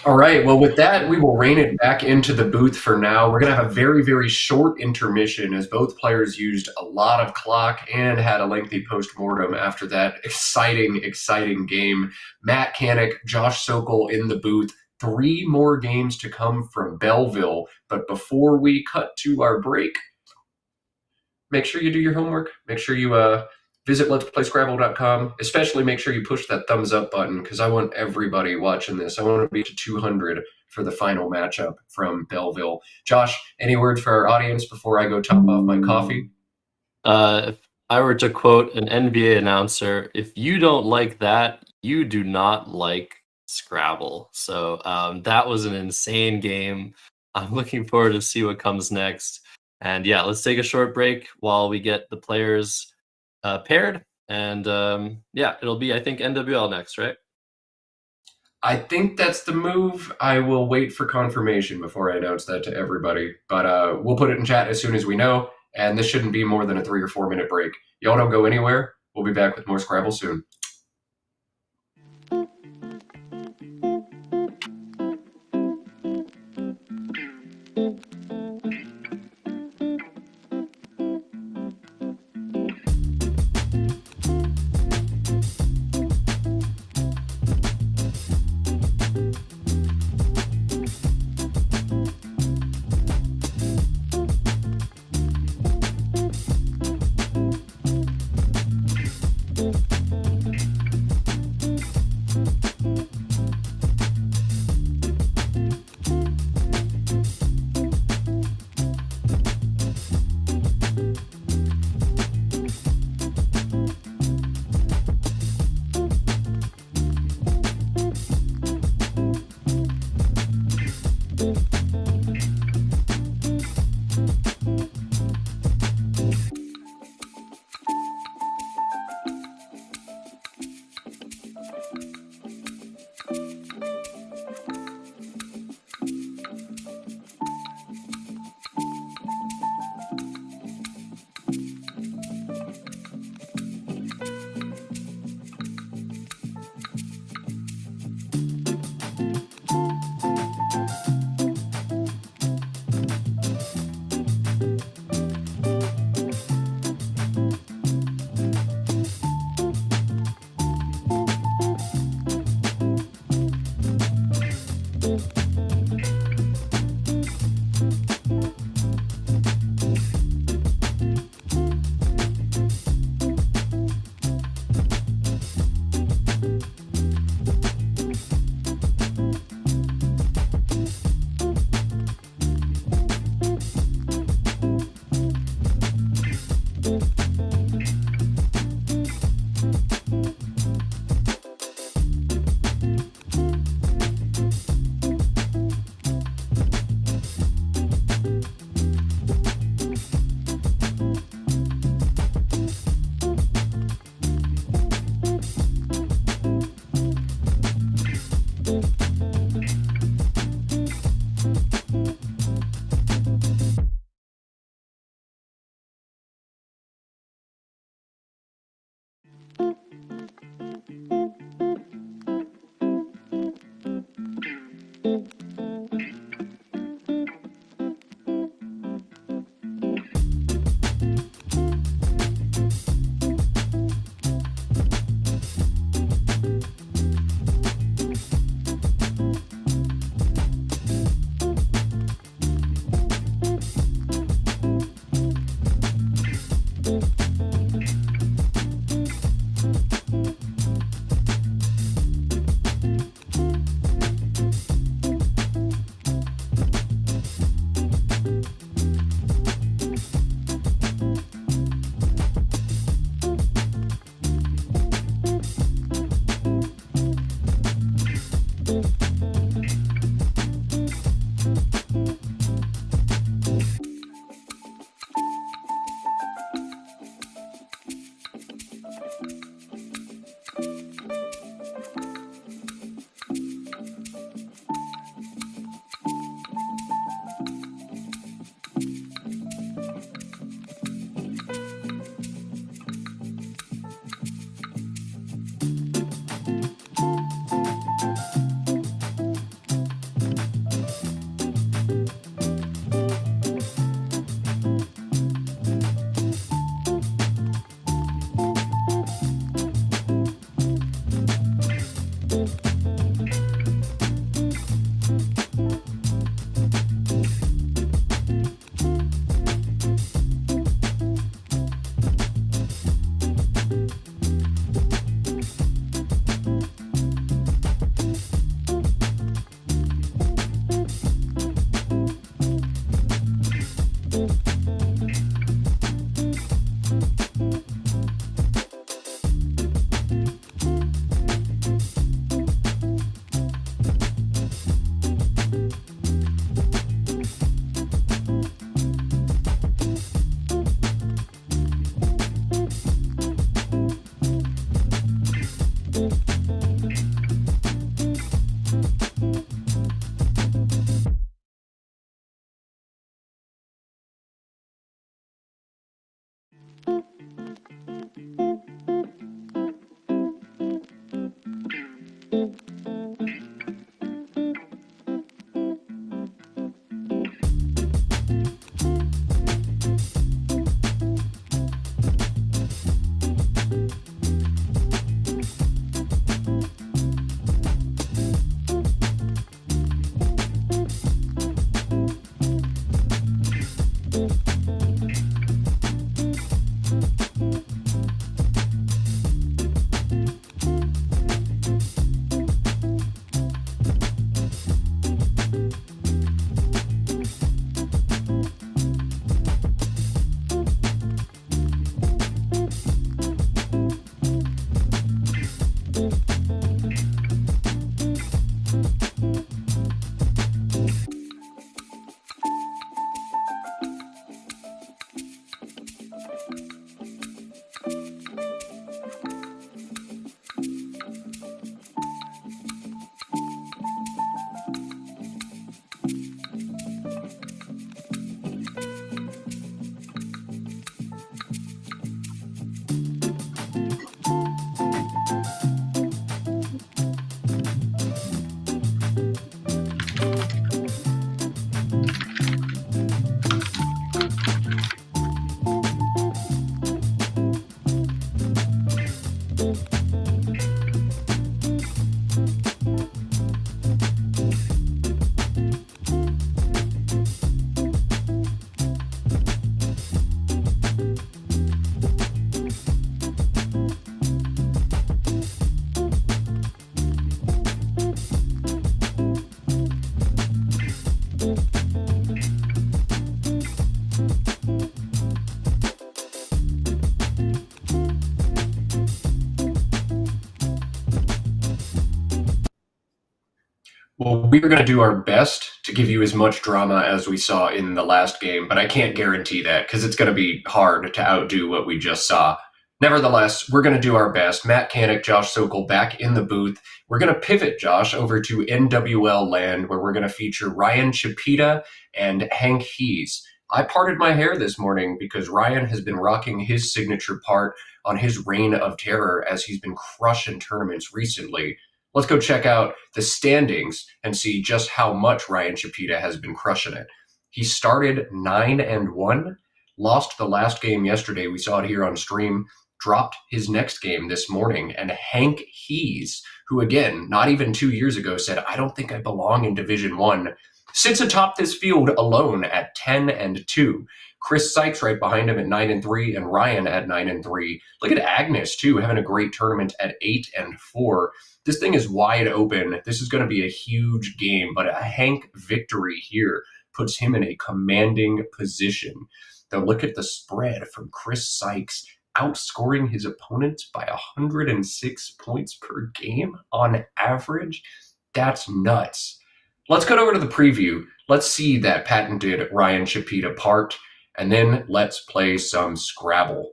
All right. Well, with that, we will rein it back into the booth for now. We're going to have a very, very short intermission as both players used a lot of clock and had a lengthy post-mortem after that exciting game. Matt Canik, Josh Sokol in the booth. 3 more games to come from Belleville. But before we cut to our break, make sure you do your homework. Make sure you visit letsplayscrabble.com. Especially make sure you push that thumbs up button because I want everybody watching this. I want to be to 200 for the final matchup from Belleville. Josh, any words for our audience before I go top off my coffee? If I were to quote an NBA announcer, if you don't like that, you do not like Scrabble. So that was an insane game. I'm looking forward to see what comes next. And yeah, let's take a short break while we get the players paired. And yeah, it'll be, I think, NWL next, right? I think that's the move. I will wait for confirmation before I announce that to everybody. But we'll put it in chat as soon as we know. And this shouldn't be more than a 3 or 4 minute break. Y'all don't go anywhere. We'll be back with more Scrabble soon. Well, we are going to do our best to give you as much drama as we saw in the last game, but I can't guarantee that because it's going to be hard to outdo what we just saw. Nevertheless, we're going to do our best. Matt Canik, Josh Sokol back in the booth. We're going to pivot, Josh, over to NWL land where we're going to feature Ryan Chapita and Hank Hees. I parted my hair this morning because Ryan has been rocking his signature part on his reign of terror as he's been crushing tournaments recently. Let's go check out the standings and see just how much Ryan Chapita has been crushing it. He started 9-1, lost the last game yesterday. We saw it here on stream, dropped his next game this morning. And Hank Hees, who again, not even 2 years ago said, I don't think I belong in Division 1, sits atop this field alone at 10-2. Chris Sykes right behind him at 9-3 and Ryan at 9-3. Look at Agnes too, having a great tournament at 8-4. This thing is wide open. This is going to be a huge game, but a Hank victory here puts him in a commanding position. Now look at the spread from Chris Sykes, outscoring his opponents by 106 points per game on average. That's nuts. Let's cut over to the preview. Let's see that patented Ryan Chapita part, and then let's play some Scrabble.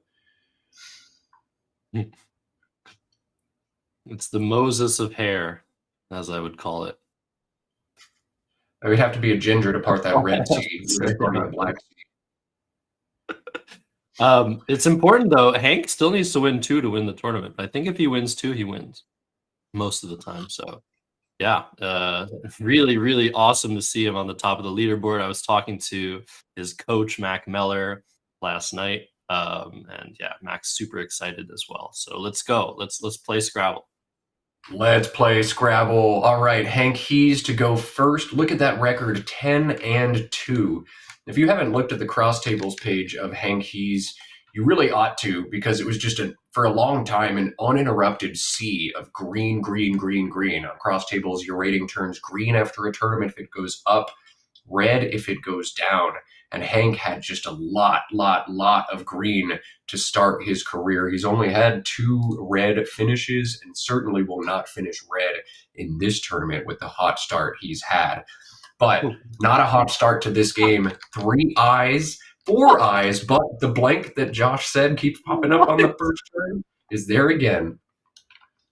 It's the Moses of hair, as I would call it. I would have to be a ginger to part that red sea. Parting the black sea. It's important, though. Hank still needs to win 2 to win the tournament. I think if he wins 2, he wins most of the time. So, yeah, really, really awesome to see him on the top of the leaderboard. I was talking to his coach, Mac Meller, last night. And yeah, Mac's super excited as well. So let's go. Let's play Scrabble. Let's play Scrabble. All right, Hank Hees to go first. Look at that record, 10-2. If you haven't looked at the cross tables page of Hank Hees, you really ought to, because it was just for a long time an uninterrupted sea of green, green, green, green. On cross tables, your rating turns green after a tournament if it goes up, red if it goes down. And Hank had just a lot of green to start his career. He's only had 2 red finishes and certainly will not finish red in this tournament with the hot start he's had. But not a hot start to this game. 3 eyes, 4 eyes, but the blank that Josh said keeps popping up on the first turn is there again.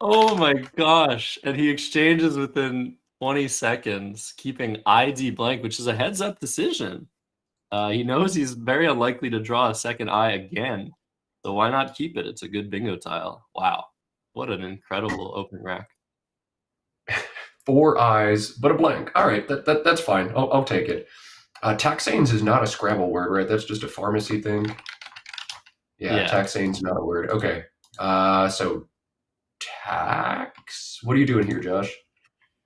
Oh my gosh. And he exchanges within 20 seconds, keeping ID blank, which is a heads-up decision. He knows he's very unlikely to draw a second eye again, so why not keep it? It's a good bingo tile. Wow, what an incredible open rack. 4 eyes, but a blank. All right, that's fine. I'll take it. Taxanes is not a Scrabble word, right? That's just a pharmacy thing. Yeah. Taxane's not a word. Okay. So tax. What are you doing here, Josh?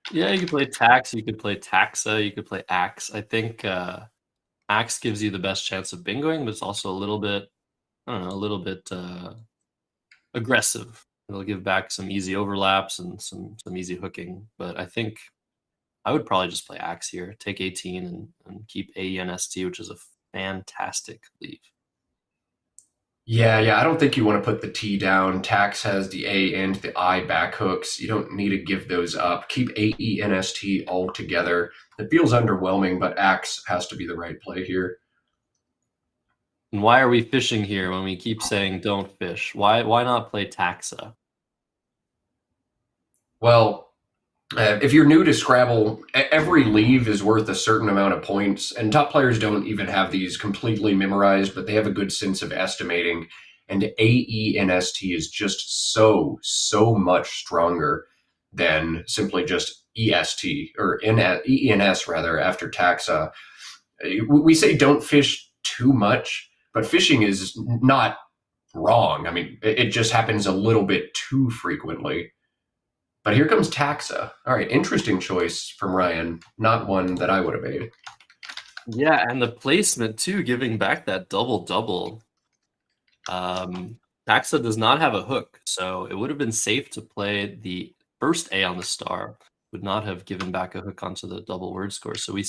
Yeah, you could play tax. You could play taxa. You could play axe. I think axe gives you the best chance of bingoing, but it's also a little bit, aggressive. It'll give back some easy overlaps and some easy hooking. But I think I would probably just play axe here. Take 18 and keep AENST, which is a fantastic leave. Yeah, I don't think you want to put the T down. Tax has the A and the I back hooks. You don't need to give those up. Keep AENST all together. It feels underwhelming, but axe has to be the right play here. And why are we fishing here when we keep saying don't fish? Why not play taxa? Well, if you're new to Scrabble, every leave is worth a certain amount of points, and top players don't even have these completely memorized, but they have a good sense of estimating. And AENST is just so much stronger than simply just EST or ENS rather after taxa. We say don't fish too much, but fishing is not wrong. I mean, it just happens a little bit too frequently. But here comes taxa. All right, interesting choice from Ryan. Not one that I would have made. Yeah, and the placement too, giving back that double. Taxa does not have a hook, so it would have been safe to play the first A on the star, would not have given back a hook onto the double word score. So we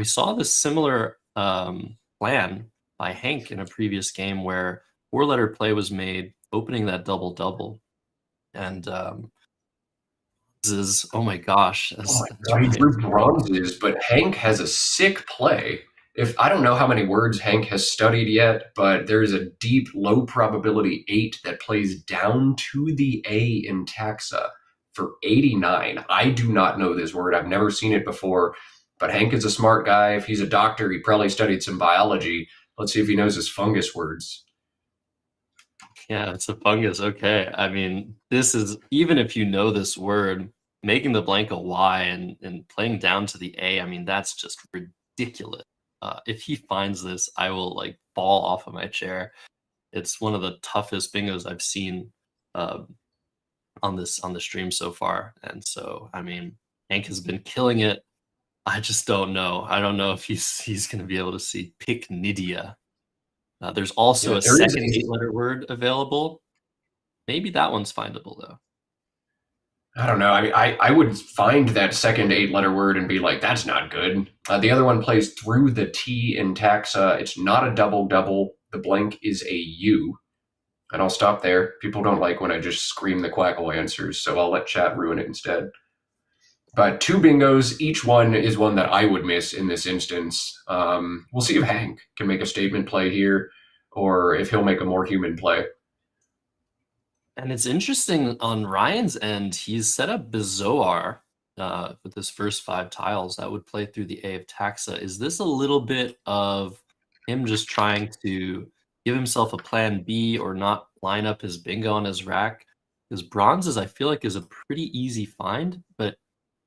saw this similar plan by Hank in a previous game where 4-letter play was made, opening that double. And oh my gosh. Oh my God, he drew bronzes, but Hank has a sick play. If I don't know how many words Hank has studied yet, but there's a deep, low probability 8 that plays down to the A in taxa for 89. I do not know this word. I've never seen it before, but Hank is a smart guy. If he's a doctor, he probably studied some biology. Let's see if he knows his fungus words. Yeah, it's a fungus. Okay. I mean, this is, even if you know this word, making the blank a Y and playing down to the A, I mean, that's just ridiculous. If he finds this, I will like fall off of my chair. It's one of the toughest bingos I've seen on the stream so far. And so, I mean, Hank has been killing it. I just don't know. I don't know if he's going to be able to see Picnidia. There's also a second 8-letter word available. Maybe that one's findable though. I don't know. I mean, I would find that second 8-letter word and be like, that's not good. The other one plays through the T in taxa. It's not a double. The blank is a U. And I'll stop there. People don't like when I just scream the quackle answers, so I'll let chat ruin it instead. But 2 bingos, each one is one that I would miss in this instance. We'll see if Hank can make a statement play here or if he'll make a more human play. And it's interesting on Ryan's end, he's set up Bezoar with his first 5 tiles that would play through the A of taxa. Is this a little bit of him just trying to give himself a plan B or not line up his bingo on his rack? Because bronzes, I feel like, is a pretty easy find, but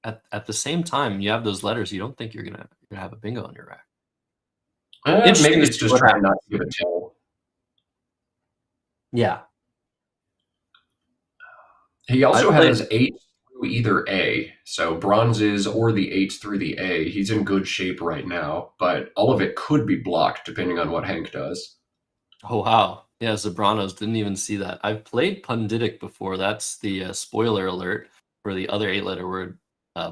at the same time, you have those letters, you don't think you're gonna have a bingo on your rack. Maybe it's just trying not to give a tell. Yeah. He also has 8 through either A, so bronzes or the 8s through the A. He's in good shape right now, but all of it could be blocked depending on what Hank does. Oh, wow. Yeah, Zabranos, didn't even see that. I've played Punditic before. That's the spoiler alert for the other 8-letter word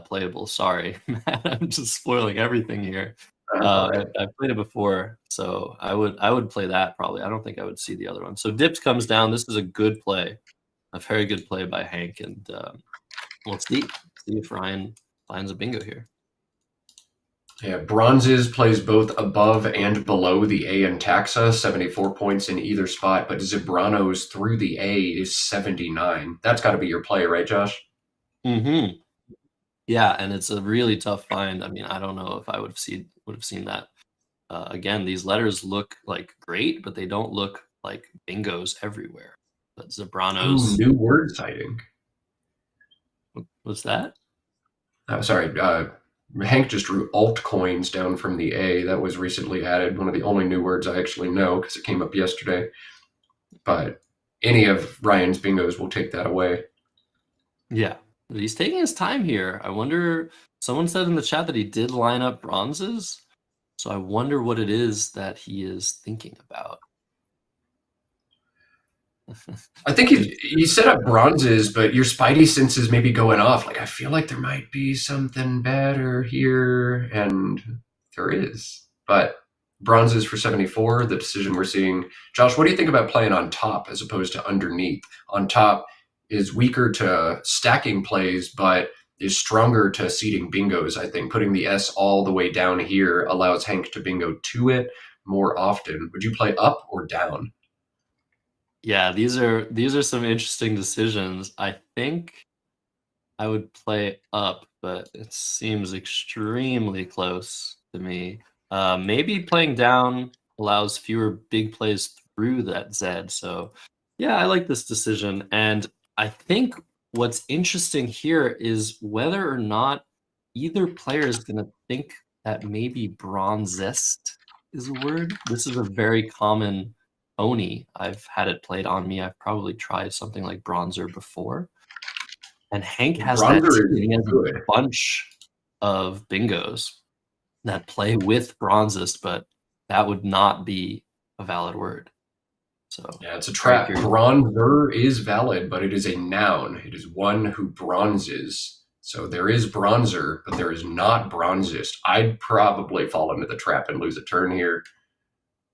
playable. Sorry, Matt, I'm just spoiling everything here. I've played it before, so I would play that probably. I don't think I would see the other one. So Dips comes down. This is a good play. A very good play by Hank, and let's see if Ryan finds a bingo here. Yeah, bronzes plays both above and below the A in taxa, 74 points in either spot, but Zebranos through the A is 79. That's got to be your play, right, Josh? Mm-hmm. Yeah, and it's a really tough find. I mean, I don't know if I would have seen that. Again, these letters look like great, but they don't look like bingos everywhere. But Zebranos. Ooh, new word citing. What's that? Sorry, Hank just drew altcoins down from the A. That was recently added. One of the only new words I actually know because it came up yesterday. But any of Ryan's bingos will take that away. Yeah, he's taking his time here. I wonder, someone said in the chat that he did line up bronzes. So I wonder what it is that he is thinking about. I think he set up bronzes, but your spidey senses may be going off. Like, I feel like there might be something better here, and there is. But bronzes for 74, the decision we're seeing. Josh, what do you think about playing on top as opposed to underneath? On top is weaker to stacking plays, but is stronger to seeding bingos, I think. Putting the S all the way down here allows Hank to bingo to it more often. Would you play up or down? Yeah, these are some interesting decisions. I think I would play up, but it seems extremely close to me. Maybe playing down allows fewer big plays through that Z. So yeah, I like this decision. And I think what's interesting here is whether or not either player is going to think that maybe bronzest is a word. This is a very common oni. I've had it played on me. I've probably tried something like bronzer before. And Hank has that Bronzer too. is He has good. a bunch of bingos that play with bronzest, but that would not be a valid word. So Yeah, it's a very trap. curious. Bronzer is valid, but it is a noun. It is one who bronzes. So there is bronzer, but there is not bronzest. I'd probably fall into the trap and lose a turn here.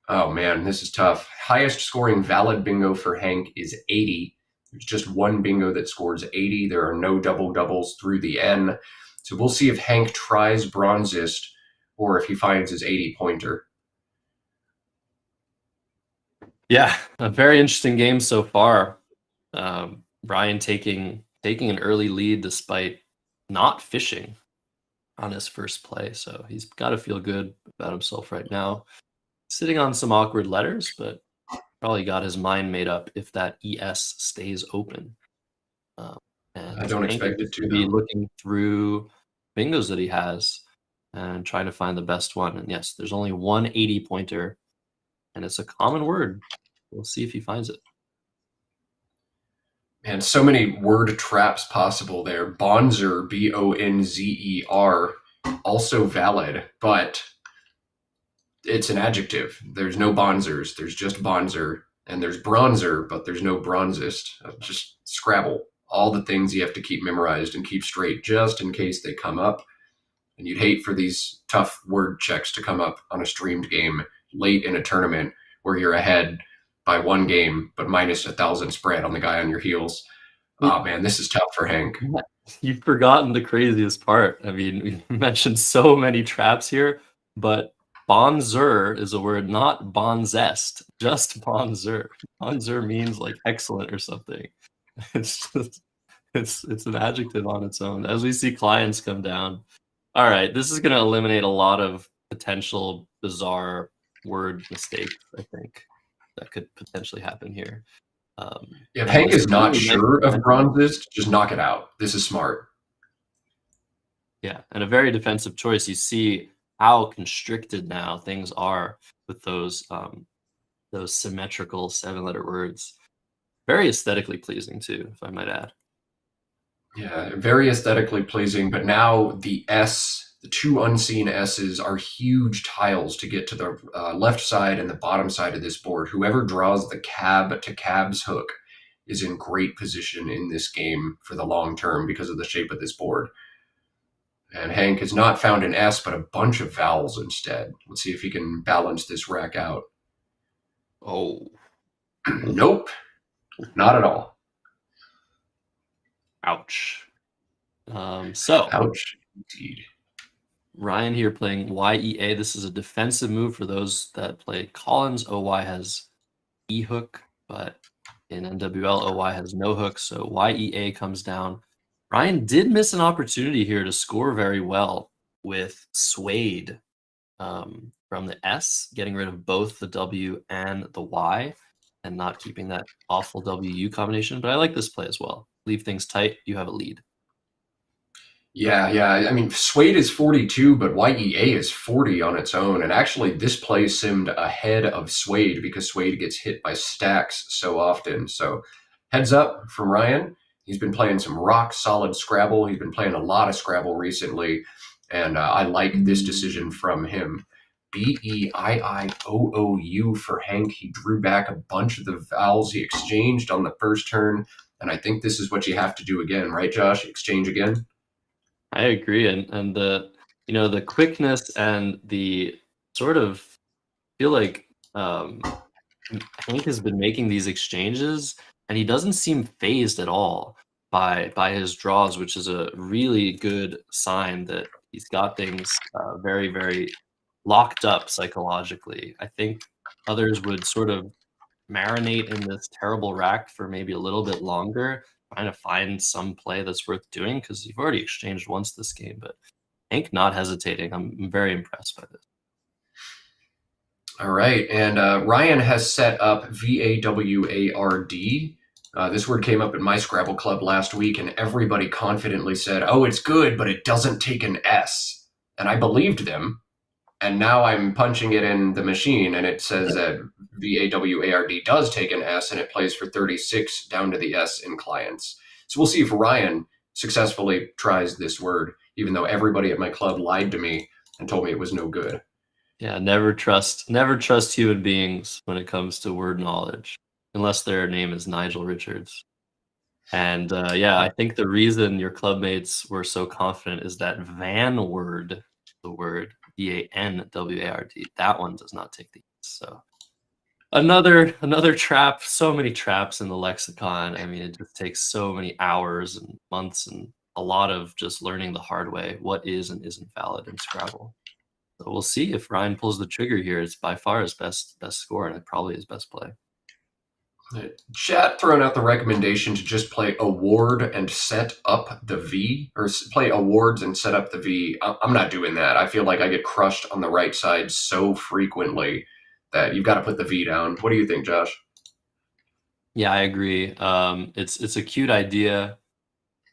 Oh man, this is tough. Highest scoring valid bingo for Hank is 80. There's just one bingo that scores 80. There are no double doubles through the N. So we'll see if Hank tries bronzest or if he finds his 80 pointer. Yeah, a very interesting game so far. Ryan taking an early lead despite not fishing on his first play, so he's got to feel good about himself right now. Sitting on some awkward letters, but probably got his mind made up if that ES stays open. And I don't Hank expect is it to, gonna be though. looking through bingos that he has and trying to find the best one. And yes, there's only one 80 pointer, and it's a common word. We'll see if he finds it. Man, so many word traps possible there. Bonzer, Bonzer, also valid, but it's an adjective. There's no bonzers. There's just bonzer. And there's bronzer, but there's no bronzest. Just Scrabble. All the things you have to keep memorized and keep straight just in case they come up. And you'd hate for these tough word checks to come up on a streamed game late in a tournament where you're ahead by one game, but minus 1,000 spread on the guy on your heels. Oh man, this is tough for Hank. You've forgotten the craziest part. I mean, we mentioned so many traps here, but bonzer is a word, not bonzest, just bonzer. Bonzer means like excellent or something. It's just, it's an adjective on its own. As we see clients come down. All right, this is going to eliminate a lot of potential bizarre word mistakes, I think, that could potentially happen here. If and Hank what's is not really nice sure to of mention- bronzest, just knock it out. This is smart. Yeah, and a very defensive choice. You see how constricted now things are with those symmetrical 7-letter words. Very aesthetically pleasing too, if I might add. Yeah, very aesthetically pleasing, but now the S, the two unseen S's are huge tiles to get to the left side and the bottom side of this board. Whoever draws the cab to cabs hook is in great position in this game for the long term because of the shape of this board. And Hank has not found an S, but a bunch of vowels instead. Let's see if he can balance this rack out. Oh, Nope, not at all. ouch. So Ouch, indeed. Ryan here playing YEA. This is a defensive move for those that play Collins. OY has E hook, but in NWL, OY has no hook. So YEA comes down. Ryan did miss an opportunity here to score very well with Suede from the S, getting rid of both the W and the Y and not keeping that awful WU combination. But I like this play as well. Leave things tight. You have a lead. Yeah. I mean, Suede is 42, but YEA is 40 on its own. And actually, this play simmed ahead of Suede because Suede gets hit by stacks so often. So, heads up from Ryan. He's been playing some rock solid Scrabble. He's been playing a lot of Scrabble recently. And I like this decision from him. Beiiou for Hank. He drew back a bunch of the vowels he exchanged on the first turn. And I think this is what you have to do again, right, Josh? Exchange again? I agree, and the quickness and the sort of feel like Hank has been making these exchanges, and he doesn't seem phased at all by his draws, which is a really good sign that he's got things very, very locked up psychologically. I think others would sort of marinate in this terrible rack for maybe a little bit longer, trying to find some play that's worth doing because you've already exchanged once this game. But Hank not hesitating. I'm very impressed by this. All right. And Ryan has set up VAWARD This word came up in my Scrabble club last week, and everybody confidently said, "Oh, it's good, but it doesn't take an S." And I believed them. And now I'm punching it in the machine, and it says that VAWARD does take an S, and it plays for 36 down to the S in clients. So we'll see if Ryan successfully tries this word, even though everybody at my club lied to me and told me it was no good. Yeah, never trust human beings when it comes to word knowledge, unless their name is Nigel Richards. And yeah, I think the reason your clubmates were so confident is that van word, the word VANWARD, that one does not take the S. So another trap. So many traps in the lexicon. I mean, it just takes so many hours and months and a lot of just learning the hard way what is and isn't valid in Scrabble. So we'll see if Ryan pulls the trigger here. It's by far his best score and probably his best play. Chat throwing out the recommendation to just play award and set up the V, or play awards and set up the V. I'm not doing that. I feel like I get crushed on the right side so frequently that you've got to put the V down. What do you think, Josh? Yeah, I agree. It's a cute idea.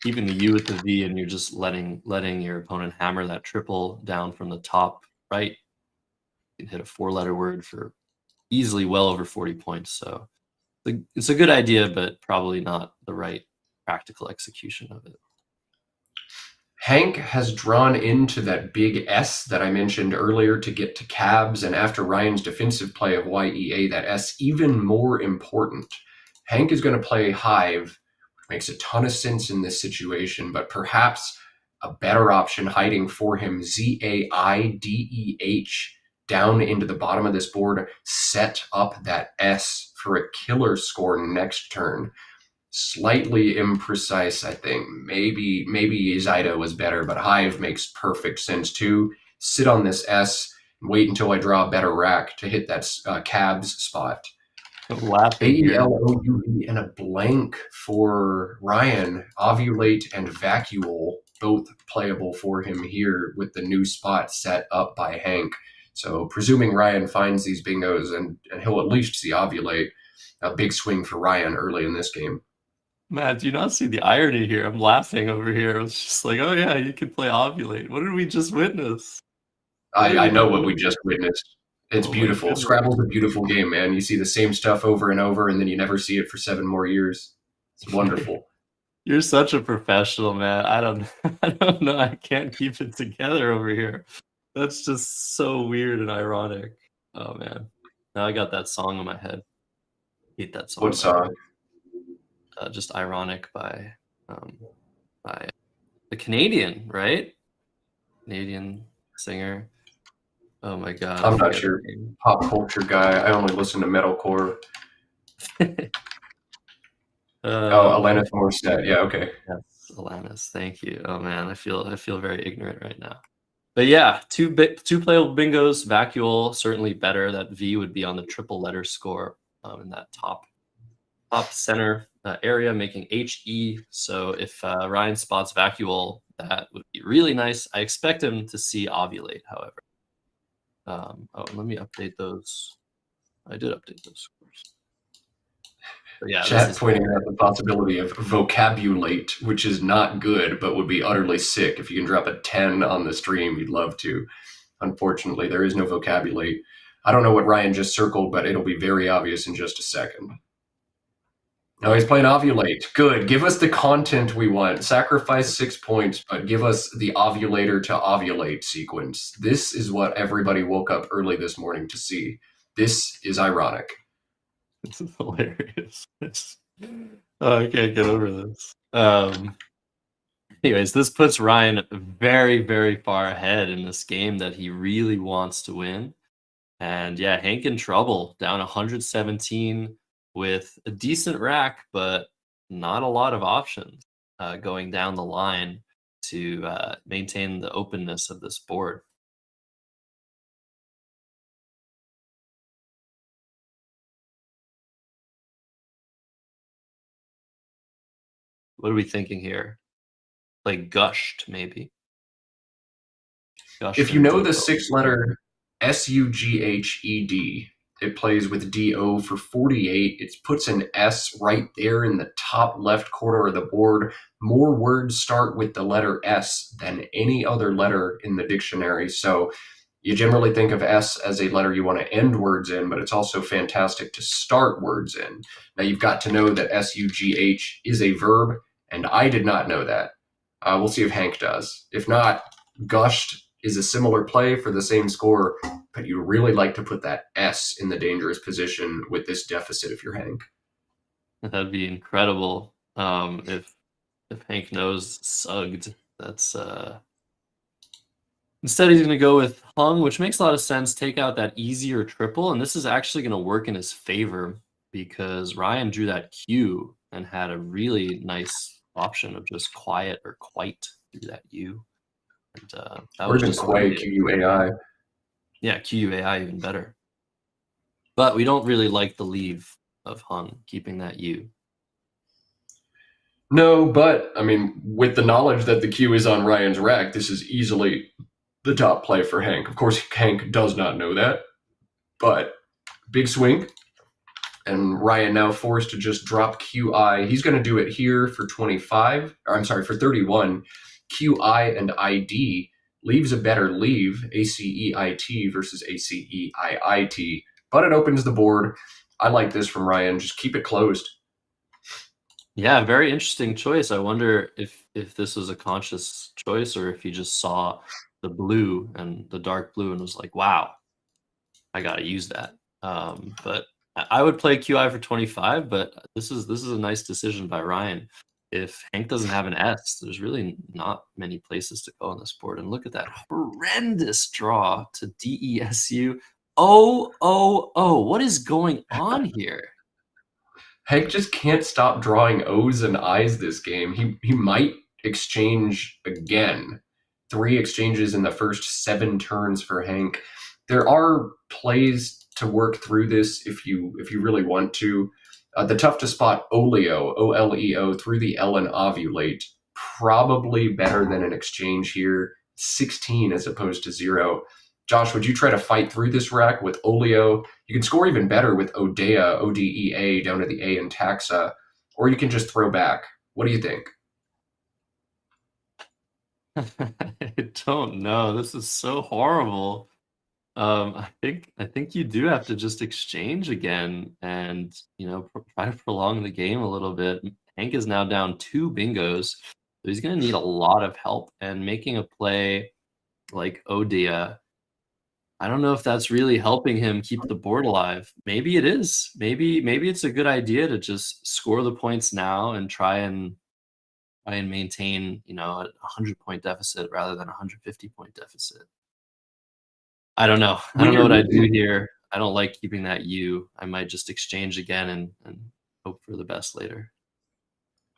Keeping the U with the V, and you're just letting your opponent hammer that triple down from the top right. You can hit a 4-letter word for easily well over 40 points. So it's a good idea, but probably not the right practical execution of it. Hank has drawn into that big S that I mentioned earlier to get to cabs, and after Ryan's defensive play of YEA, that S even more important. Hank is going to play Hive, which makes a ton of sense in this situation, but perhaps a better option hiding for him, ZAIDEH, down into the bottom of this board, set up that S for a killer score next turn. Slightly imprecise, I think. Maybe Zyda was better, but Hive makes perfect sense too. Sit on this S and wait until I draw a better rack to hit that cabs spot. AELOUV and a blank for Ryan. Ovulate and Vacuole, both playable for him here with the new spot set up by Hank. So presuming Ryan finds these bingos, and he'll at least see Ovulate. A big swing for Ryan early in this game. Matt, do you not see the irony here? I'm laughing over here. I was just like, oh yeah, you can play Ovulate. What did we just witness? I know what we just witnessed. It's beautiful. Scrabble's a beautiful game, man. You see the same stuff over and over, and then you never see it for 7 more years. It's wonderful. You're such a professional, man. I don't know. I can't keep it together over here. That's just so weird and ironic. Oh man. Now I got that song in my head. Hate that song. What song? Just ironic by the Canadian, right? Canadian singer. Oh my god. I'm not sure. Pop culture guy. I only listen to metalcore. Alanis Morissette. Yeah, okay. Yes, Alanis. Thank you. Oh man, I feel very ignorant right now. But yeah, two playable bingos. Vacuole certainly better. That V would be on the triple letter score in that top center area, making HE. So if Ryan spots Vacuole, that would be really nice. I expect him to see Ovulate, however. Let me update those. I did update those scores. But yeah, Chat pointing out the possibility of vocabulate, which is not good, but would be utterly sick. If you can drop a 10 on the stream, you'd love to. Unfortunately, there is no vocabulate. I don't know what Ryan just circled, but it'll be very obvious in just a second. No, he's playing Ovulate. Good. Give us the content we want. Sacrifice 6 points, but give us the ovulator to ovulate sequence. This is what everybody woke up early this morning to see. This is ironic. This is hilarious. Oh, I can't get over this. Anyways, this puts Ryan very, very far ahead in this game that he really wants to win. And yeah, Hank in trouble, down 117 with a decent rack, but not a lot of options going down the line to maintain the openness of this board. What are we thinking here? Like Gushed, maybe. If you know the 6-letter SUGHED, It plays with DO for 48. It puts an S right there in the top left corner of the board. More words start with the letter S than any other letter in the dictionary. So you generally think of S as a letter you want to end words in, but it's also fantastic to start words in. Now you've got to know that SUGH is a verb, and I did not know that. We'll see if Hank does. If not, gushed is a similar play for the same score, but you really like to put that S in the dangerous position with this deficit if you're Hank. That'd be incredible. If Hank knows sugged, that's instead he's gonna go with hung, which makes a lot of sense. Take out that easier triple, and this is actually gonna work in his favor because Ryan drew that Q and had a really nice option of just quiet or quite through that U. And that Or was even just Quay, QUAI. Yeah, QUAI even better. But we don't really like the leave of hung, keeping that U. No, but I mean, with the knowledge that the Q is on Ryan's rack, this is easily the top play for Hank. Of course, Hank does not know that, but big swing. And Ryan now forced to just drop QI. He's going to do it here for 25, or I'm sorry, for 31. QI and ID leaves a better leave, ACEIT versus ACEIIT, but it opens the board. I like this from Ryan. Just keep it closed. Yeah, very interesting choice. I wonder if this was a conscious choice or if he just saw the blue and the dark blue and was like, wow, I got to use that. But I would play QI for 25, but this is a nice decision by Ryan. If Hank doesn't have an S, there's really not many places to go on this board. And look at that horrendous draw to DESU. Oh, what is going on here? Hank just can't stop drawing O's and I's this game. He might exchange again. 3 exchanges in the first 7 turns for Hank. There are plays to work through this if you really want to. The tough to spot Oleo, OLEO, through the L and ovulate. Probably better than an exchange here. 16 as opposed to 0. Josh, would you try to fight through this rack with Oleo? You can score even better with Odea, ODEA, down to the A in taxa, or you can just throw back. What do you think? I don't know. This is so horrible. I think you do have to just exchange again and try to prolong the game a little bit. Hank is now down 2 bingos, so he's going to need a lot of help. And making a play like Odea, I don't know if that's really helping him keep the board alive. Maybe it is. Maybe it's a good idea to just score the points now and try and maintain a 100-point deficit rather than a 150-point deficit. I don't know. I don't know what I do here. I don't like keeping that U. I might just exchange again and hope for the best later.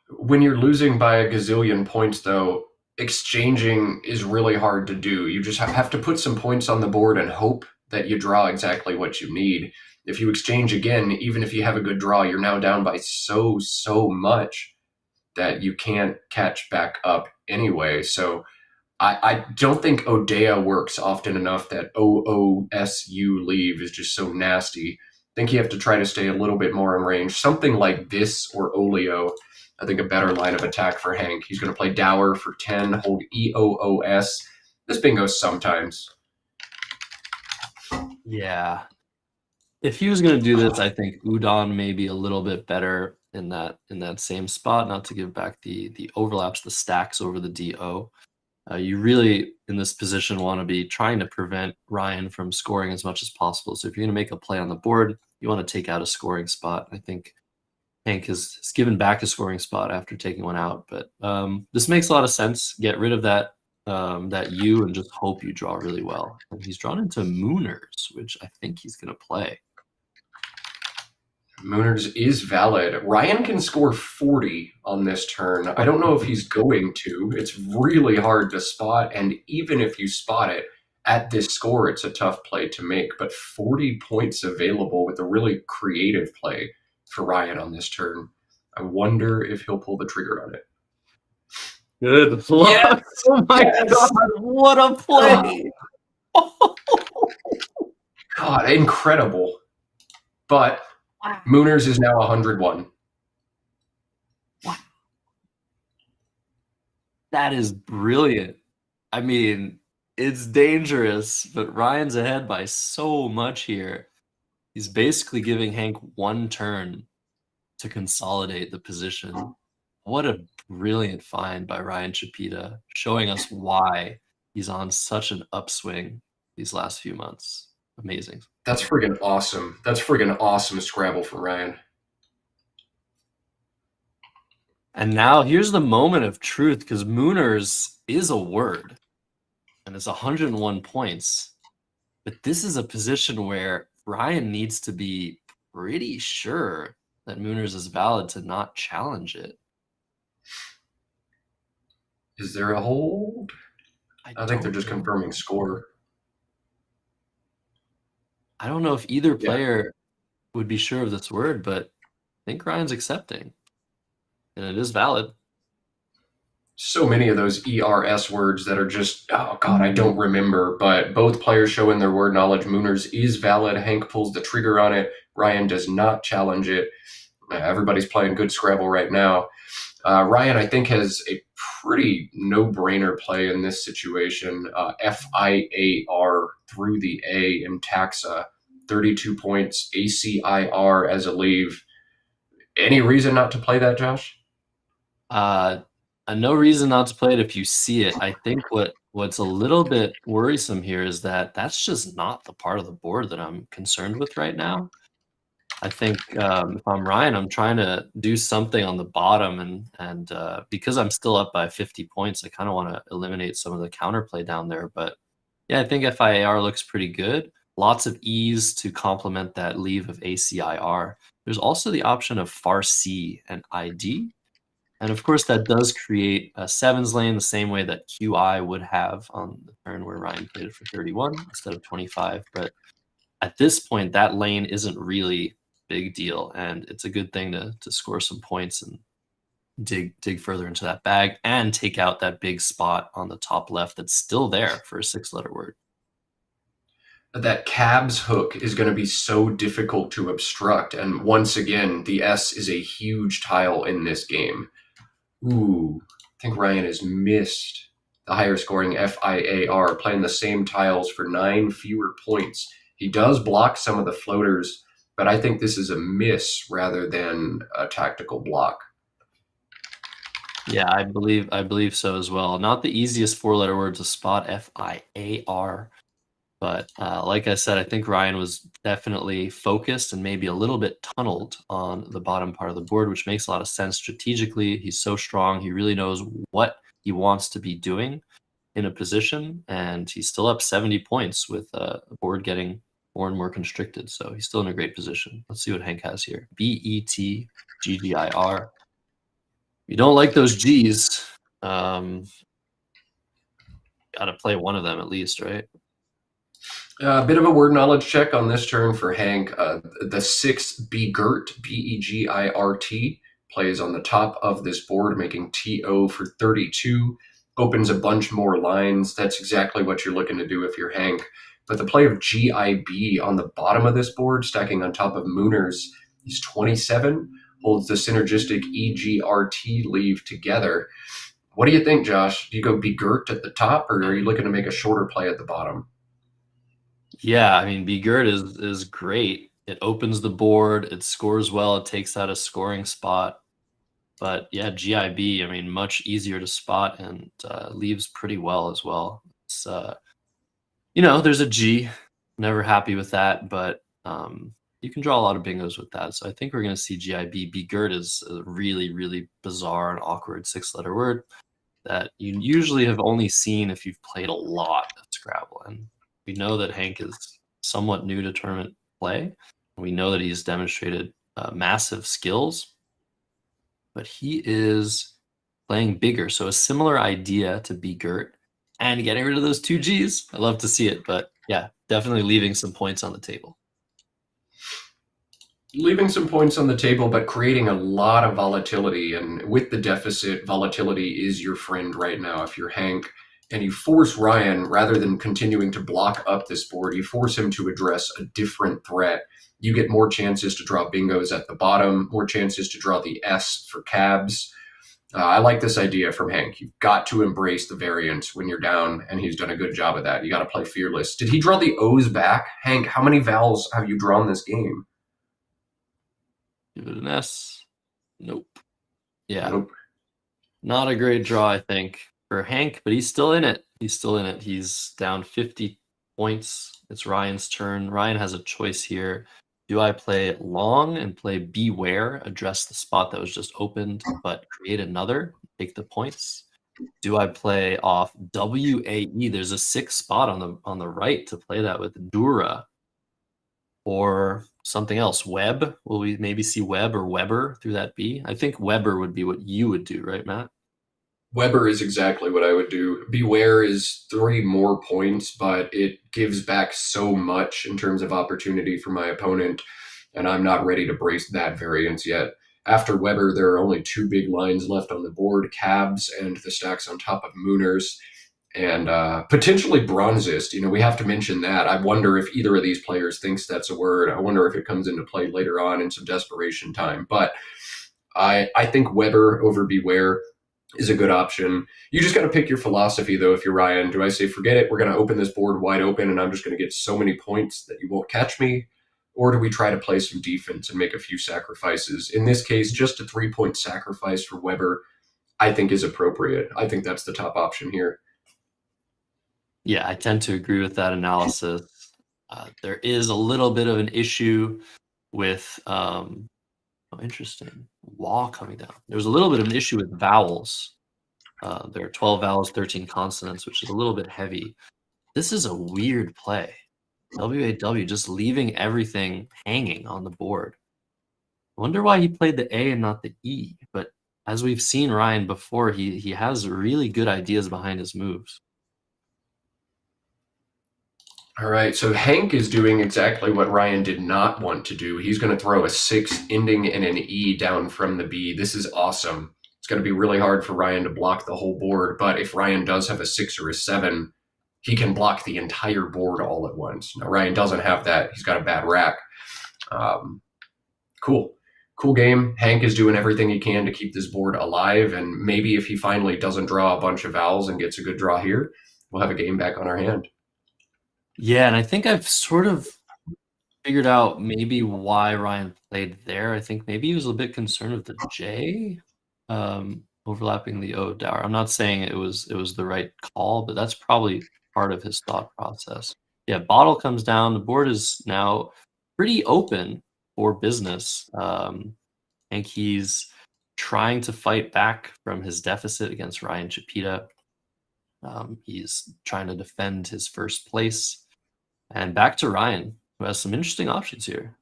When you're losing by a gazillion points, though, exchanging is really hard to do. You just have to put some points on the board and hope that you draw exactly what you need. If you exchange again, even if you have a good draw, you're now down by so much that you can't catch back up anyway. So I don't think Odea works often enough. That OOSU leave is just so nasty. I think you have to try to stay a little bit more in range. Something like this or Oleo, I think a better line of attack for Hank. He's going to play Dower for 10, hold EOOS. This bingo sometimes. Yeah. If he was going to do this, I think Udon may be a little bit better in that same spot, not to give back the overlaps, the stacks over the DO. You really, in this position, want to be trying to prevent Ryan from scoring as much as possible. So if you're going to make a play on the board, you want to take out a scoring spot. I think Hank has given back a scoring spot after taking one out. But this makes a lot of sense. Get rid of that U and just hope you draw really well. And he's drawn into Mooners, which I think he's going to play. Mooners is valid. Ryan can score 40 on this turn. I don't know if he's going to. It's really hard to spot, and even if you spot it at this score, it's a tough play to make. But 40 points available with a really creative play for Ryan on this turn. I wonder if he'll pull the trigger on it. Good luck. Yes! Oh my God, what a play. God, incredible. But Wow. Mooners is now 101. That is brilliant. I mean, it's dangerous, but Ryan's ahead by so much here. He's basically giving Hank one turn to consolidate the position. What a brilliant find by Ryan Chapita, showing us why he's on such an upswing these last few months. Amazing. That's friggin' awesome. That's friggin' awesome Scrabble from Ryan. And now here's the moment of truth, because Mooners is a word and it's 101 points. But this is a position where Ryan needs to be pretty sure that Mooners is valid to not challenge it. Is there a hold? I think they're just don't know. confirming score. I don't know if either Yeah. player would be sure of this word, but I think Ryan's accepting. And it is valid. So many of those ERS words that are just, oh God, I don't remember. But both players show in their word knowledge. Mooners is valid. Hank pulls the trigger on it. Ryan does not challenge it. Everybody's playing good Scrabble right now. Ryan, I think, has a pretty no-brainer play in this situation. FIAR through the A in taxa, 32 points, ACIR as a leave. Any reason not to play that, Josh? No reason not to play it if you see it. I think what's a little bit worrisome here is that that's just not the part of the board that I'm concerned with right now. I think if I'm Ryan, I'm trying to do something on the bottom, and because I'm still up by 50 points, I kind of want to eliminate some of the counterplay down there. But yeah, I think FIAR looks pretty good. Lots of ease to complement that leave of ACIR. There's also the option of Farsi and ID. And of course, that does create a sevens lane the same way that QI would have on the turn where Ryan played it for 31 instead of 25. But at this point, that lane isn't really big deal, and it's a good thing to score some points and dig further into that bag and take out that big spot on the top left that's still there for a 6-letter word. That cabs hook is going to be so difficult to obstruct. And once again, the S is a huge tile in this game. Ooh, I think Ryan has missed the higher scoring FIAR, playing the same tiles for 9 fewer points. He does block some of the floaters, but I think this is a miss rather than a tactical block. Yeah, I believe so as well. Not the easiest 4-letter word to spot, FIAR. But like I said, I think Ryan was definitely focused and maybe a little bit tunneled on the bottom part of the board, which makes a lot of sense strategically. He's so strong. He really knows what he wants to be doing in a position, and he's still up 70 points with the board getting more and more constricted. So he's still in a great position. Let's see what Hank has here. BETGGIR. You don't like those G's. Got to play one of them at least, right? A bit of a word knowledge check on this turn for Hank. The 6 Begirt, BEGIRT, plays on the top of this board, making TO for 32. Opens a bunch more lines. That's exactly what you're looking to do if you're Hank. But the play of GIB on the bottom of this board, stacking on top of Mooners, is 27. Holds the synergistic EGRT leave together. What do you think, Josh? Do you go Begirt at the top, or are you looking to make a shorter play at the bottom? Yeah, I mean, Begirt is great. It opens the board, it scores well, it takes out a scoring spot. But yeah, GIB, I mean, much easier to spot and leaves pretty well as well. It's, there's a G. Never happy with that, but you can draw a lot of bingos with that. So I think we're going to see GIB. Begirt is a really, really bizarre and awkward 6-letter word that you usually have only seen if you've played a lot of Scrabble. And we know that Hank is somewhat new to tournament play. We know that he's demonstrated massive skills, but he is playing bigger. So a similar idea to Begirt and getting rid of those 2 Gs. I love to see it, but yeah, definitely leaving some points on the table. Leaving some points on the table, but creating a lot of volatility. And with the deficit, volatility is your friend right now. If you're Hank and you force Ryan, rather than continuing to block up this board, you force him to address a different threat. You get more chances to draw bingos at the bottom, more chances to draw the S for cabs. I like this idea from Hank. You've got to embrace the variance when you're down, and he's done a good job of that. You got to play fearless. Did he draw the O's back? Hank, how many vowels have you drawn this game? Give it an S. Nope. Yeah. Nope. Not a great draw, I think, for Hank, but he's still in it. He's still in it. He's down 50 points. It's Ryan's turn. Ryan has a choice here. Do I play long and play Beware, address the spot that was just opened, but create another, take the points? Do I play off WAE? There's a 6 spot on the right to play that with Dura. Or something else. Web? Will we maybe see Web or Weber through that B? I think Weber would be what you would do, right, Matt? Weber is exactly what I would do. Beware is 3 more points, but it gives back so much in terms of opportunity for my opponent, and I'm not ready to brace that variance yet. After Weber, there are only 2 big lines left on the board, cabs and the stacks on top of Mooners, and potentially Bronzist. We have to mention that. I wonder if either of these players thinks that's a word. I wonder if it comes into play later on in some desperation time. But I think Weber over Beware is a good option. You just got to pick your philosophy, though, if you're Ryan. Do I say, forget it, we're going to open this board wide open, and I'm just going to get so many points that you won't catch me? Or do we try to play some defense and make a few sacrifices? In this case, just a 3-point sacrifice for Weber, I think, is appropriate. I think that's the top option here. Yeah, I tend to agree with that analysis. There is a little bit of an issue with, interesting, wall coming down. There's a little bit of an issue with vowels. There are 12 vowels, 13 consonants, which is a little bit heavy. This is a weird play. WAW, just leaving everything hanging on the board. I wonder why he played the A and not the E, but as we've seen Ryan before, he has really good ideas behind his moves. All right, so Hank is doing exactly what Ryan did not want to do. He's going to throw a 6 ending in an E down from the B. This is awesome. It's going to be really hard for Ryan to block the whole board, but if Ryan does have a 6 or a 7, he can block the entire board all at once. Now, Ryan doesn't have that. He's got a bad rack. Cool game. Hank is doing everything he can to keep this board alive, and maybe if he finally doesn't draw a bunch of vowels and gets a good draw here, we'll have a game back on our hand. Yeah, and I think I've sort of figured out maybe why Ryan played there. I think maybe he was a bit concerned with the J overlapping the O dower. I'm not saying it was the right call, but that's probably part of his thought process. Yeah, bottle comes down. The board is now pretty open for business. And he's trying to fight back from his deficit against Ryan Chapita. He's trying to defend his first place. And back to Ryan, who has some interesting options here.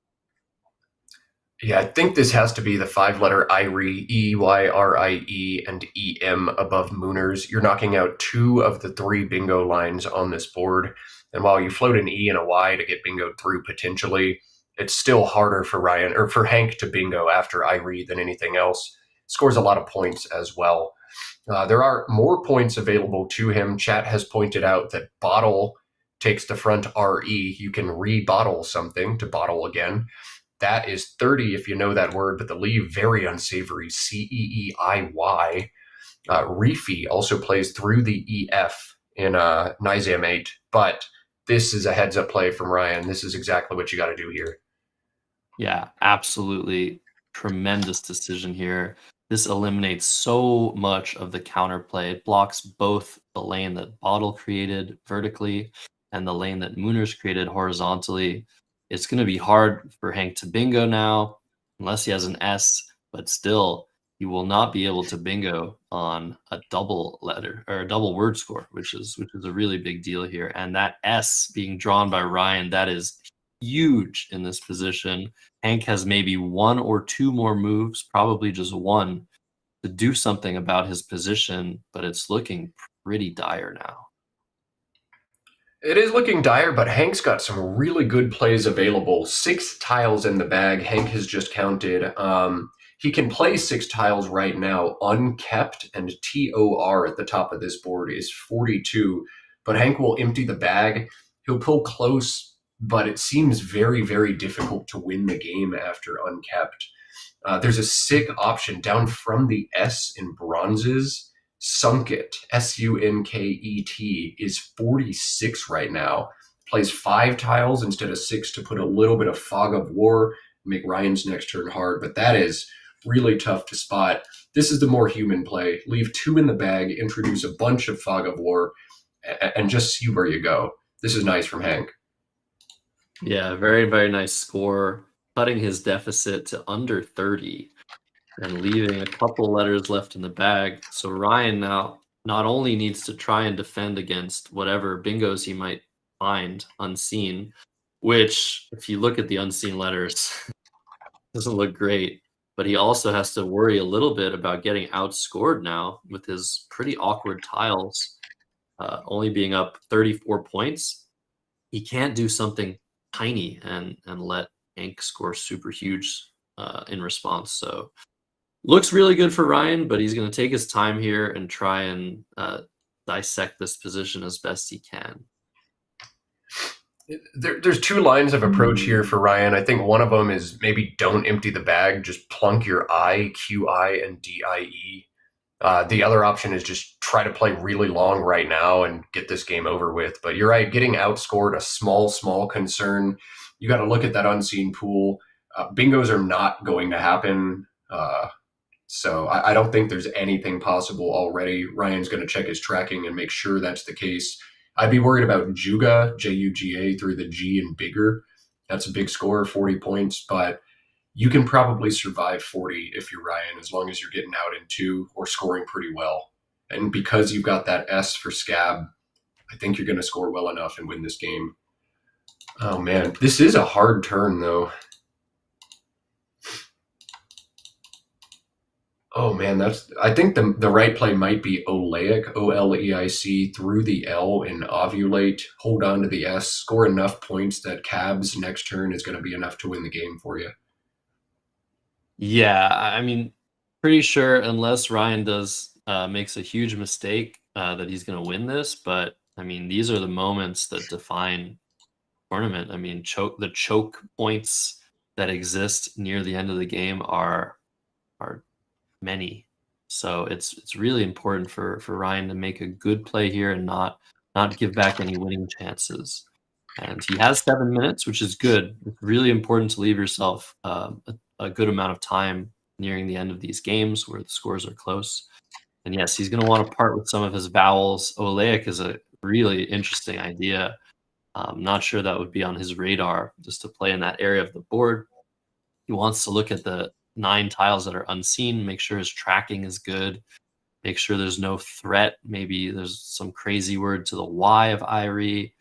Yeah, I think this has to be the 5-letter IRIE, EYRIE, and EM above Mooners. You're knocking out 2 of the 3 bingo lines on this board. And while you float an E and a Y to get bingo through potentially, it's still harder for Ryan or for Hank to bingo after IRIE than anything else. Scores a lot of points as well. There are more points available to him. Chat has pointed out that bottle takes the front RE. You can rebottle something to bottle again. That is 30 if you know that word, but the leave, very unsavory, CEEIY. Reefy also plays through the EF in Nizam 8, but this is a heads-up play from Ryan. This is exactly what you got to do here. Yeah, absolutely. Tremendous decision here. This eliminates so much of the counterplay. It blocks both the lane that Bottle created vertically and the lane that Mooners created horizontally. It's going to be hard for Hank to bingo now, unless he has an S, but still, he will not be able to bingo on a double letter or a double word score, which is a really big deal here. And that S being drawn by Ryan, that is huge in this position. Hank has maybe 1 or 2 more moves, probably just 1, to do something about his position, but it's looking pretty dire now. It is looking dire, but Hank's got some really good plays available. 6 tiles in the bag. Hank has just counted. He can play 6 tiles right now, unkept, and TOR at the top of this board is 42. But Hank will empty the bag. He'll pull close but it seems very, very difficult to win the game after unkept. There's a sick option down from the S in bronzes. Sunket, Sunket, is 46 right now. Plays 5 tiles instead of 6 to put a little bit of fog of war, make Ryan's next turn hard, but that is really tough to spot. This is the more human play. Leave 2 in the bag, introduce a bunch of fog of war, and just see where you go. This is nice from Hank. Yeah, very, very nice score, cutting his deficit to under 30 and leaving a couple letters left in the bag. So Ryan now not only needs to try and defend against whatever bingos he might find unseen, which, if you look at the unseen letters, doesn't look great, but he also has to worry a little bit about getting outscored now with his pretty awkward tiles, only being up 34 points. He can't do something tiny and let Hank score super huge in response. So looks really good for Ryan, but he's going to take his time here and try and dissect this position as best he can. There's 2 lines of approach here for Ryan. I think one of them is maybe don't empty the bag, just plunk your I, QI, and DIE. The other option is just try to play really long right now and get this game over with. But you're right, getting outscored, a small concern. You got to look at that unseen pool. Bingos are not going to happen. So I don't think there's anything possible already. Ryan's going to check his tracking and make sure that's the case. I'd be worried about Juga, Juga, through the G and bigger. That's a big score, 40 points, but you can probably survive 40 if you're Ryan, as long as you're getting out in 2 or scoring pretty well. And because you've got that S for Scab, I think you're going to score well enough and win this game. Oh, man. This is a hard turn, though. Oh, man. I think the right play might be Oleic, Oleic, through the L and ovulate, hold on to the S, score enough points that Cab's next turn is going to be enough to win the game for you. Yeah, I mean, pretty sure unless Ryan makes a huge mistake that he's going to win this. But I mean, these are the moments that define tournament. I mean, the choke points that exist near the end of the game are many. So it's really important for Ryan to make a good play here and not give back any winning chances. And he has 7 minutes, which is good. It's really important to leave yourself a good amount of time nearing the end of these games where the scores are close. And yes, he's going to want to part with some of his vowels. Oleic is a really interesting idea. I'm not sure that would be on his radar just to play in that area of the board. He wants to look at the 9 tiles that are unseen, make sure his tracking is good, make sure there's no threat. Maybe there's some crazy word to the Y of Irie.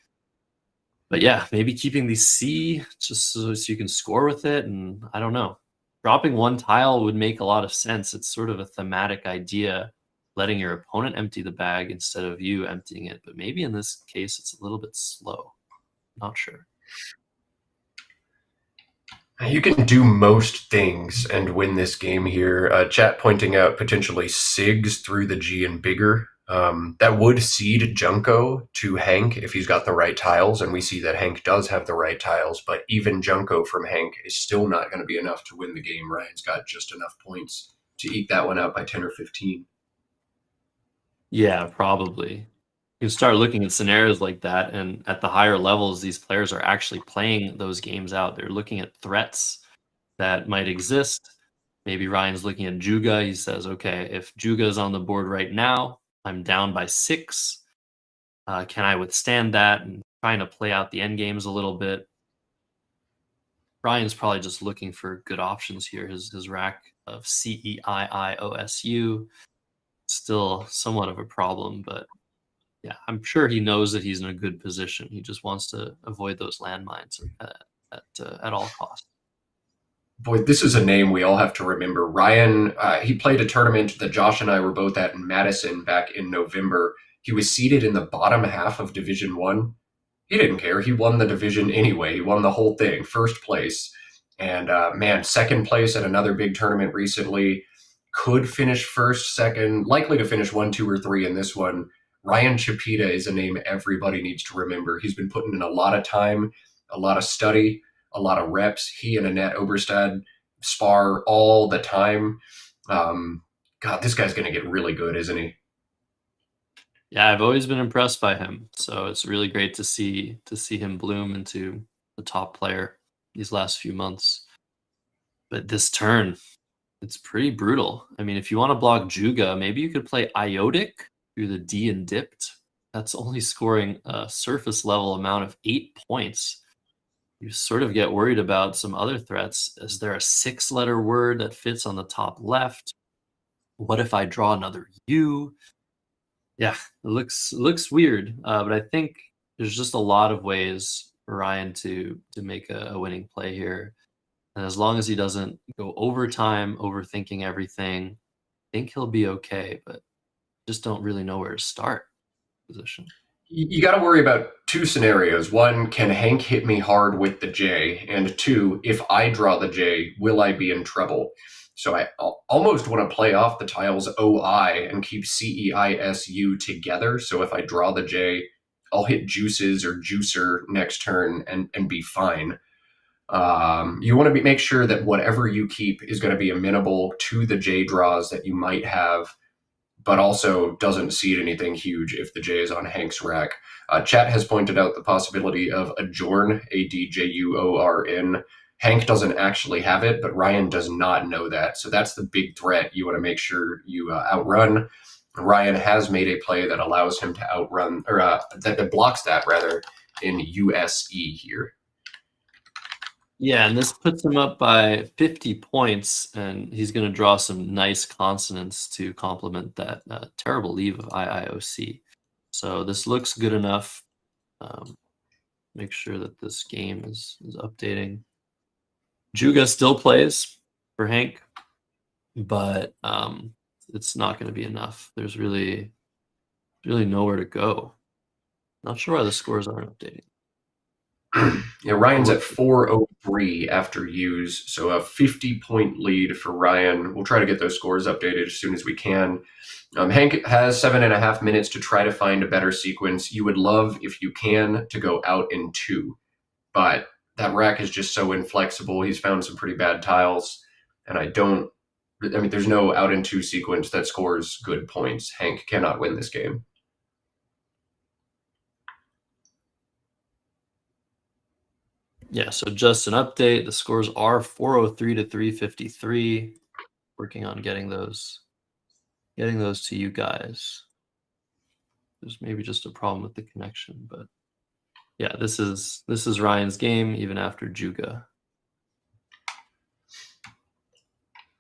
But yeah, maybe keeping the C just so you can score with it. And I don't know. Dropping 1 tile would make a lot of sense. It's sort of a thematic idea, letting your opponent empty the bag instead of you emptying it. But maybe in this case, it's a little bit slow. Not sure. You can do most things and win this game here. Chat pointing out potentially Sigs through the G and bigger. That would seed Junko to Hank if he's got the right tiles, and we see that Hank does have the right tiles, but even Junko from Hank is still not going to be enough to win the game. Ryan's got just enough points to eke that one out by 10 or 15. Yeah, probably. You can start looking at scenarios like that, and at the higher levels, these players are actually playing those games out. They're looking at threats that might exist. Maybe Ryan's looking at Juga. He says, okay, if Juga is on the board right now, I'm down by 6. Can I withstand that? And trying to play out the end games a little bit. Ryan's probably just looking for good options here. His rack of CEIIOSU still somewhat of a problem, but yeah, I'm sure he knows that he's in a good position. He just wants to avoid those landmines at all costs. Boy, this is a name we all have to remember. Ryan, he played a tournament that Josh and I were both at in Madison back in November. He was seated in the bottom half of Division 1. He didn't care. He won the division anyway. He won the whole thing, first place. And man, second place at another big tournament recently. Could finish first, second, likely to finish 1, 2, or 3 in this one. Ryan Chapita is a name everybody needs to remember. He's been putting in a lot of time. a lot of study, a lot of reps. He and Annette Oberstad spar all the time. God, this guy's going to get really good, isn't he? Yeah, I've always been impressed by him. So it's really great to see him bloom into the top player these last few months. But this turn, it's pretty brutal. I mean, if you want to block Juga, maybe you could play Iotic through the D and dipped. That's only scoring a surface level amount of 8 points. You sort of get worried about some other threats. Is there a 6-letter word that fits on the top left? What if I draw another U? Yeah, it looks weird, but I think there's just a lot of ways for Ryan to make a winning play here. And as long as he doesn't go overtime, overthinking everything, I think he'll be okay, but just don't really know where to start position. You got to worry about two scenarios. One, can Hank hit me hard with the J? And two, if I draw the J, will I be in trouble? So I almost want to play off the tiles OI and keep CEISU together. So if I draw the J, I'll hit juices or juicer next turn and be fine. You want to make sure that whatever you keep is going to be amenable to the J draws that you might have, but also doesn't seed anything huge if the J is on Hank's rack. Chat has pointed out the possibility of Adjourn, ADJUORN. Hank doesn't actually have it, but Ryan does not know that. So that's the big threat you want to make sure you outrun. Ryan has made a play that allows him to outrun, or that blocks that rather, in USE here. Yeah, and this puts him up by 50 points, and he's going to draw some nice consonants to complement that terrible leave of IIOC. So this looks good enough. Make sure that this game is updating. Juga still plays for Hank, but it's not going to be enough. There's really nowhere to go. Not sure why the scores aren't updating. Yeah, Ryan's at 403 after use, so a 50-point lead for Ryan. We'll try to get those scores updated as soon as we can. Hank has 7.5 minutes to try to find a better sequence. You would love, if you can, to go out in 2, but that rack is just so inflexible. He's found some pretty bad tiles, and there's no out in 2 sequence that scores good points. Hank cannot win this game. Yeah, so just an update. The scores are 403 to 353. Working on getting those to you guys. There's maybe just a problem with the connection, but yeah, this is Ryan's game even after Juga.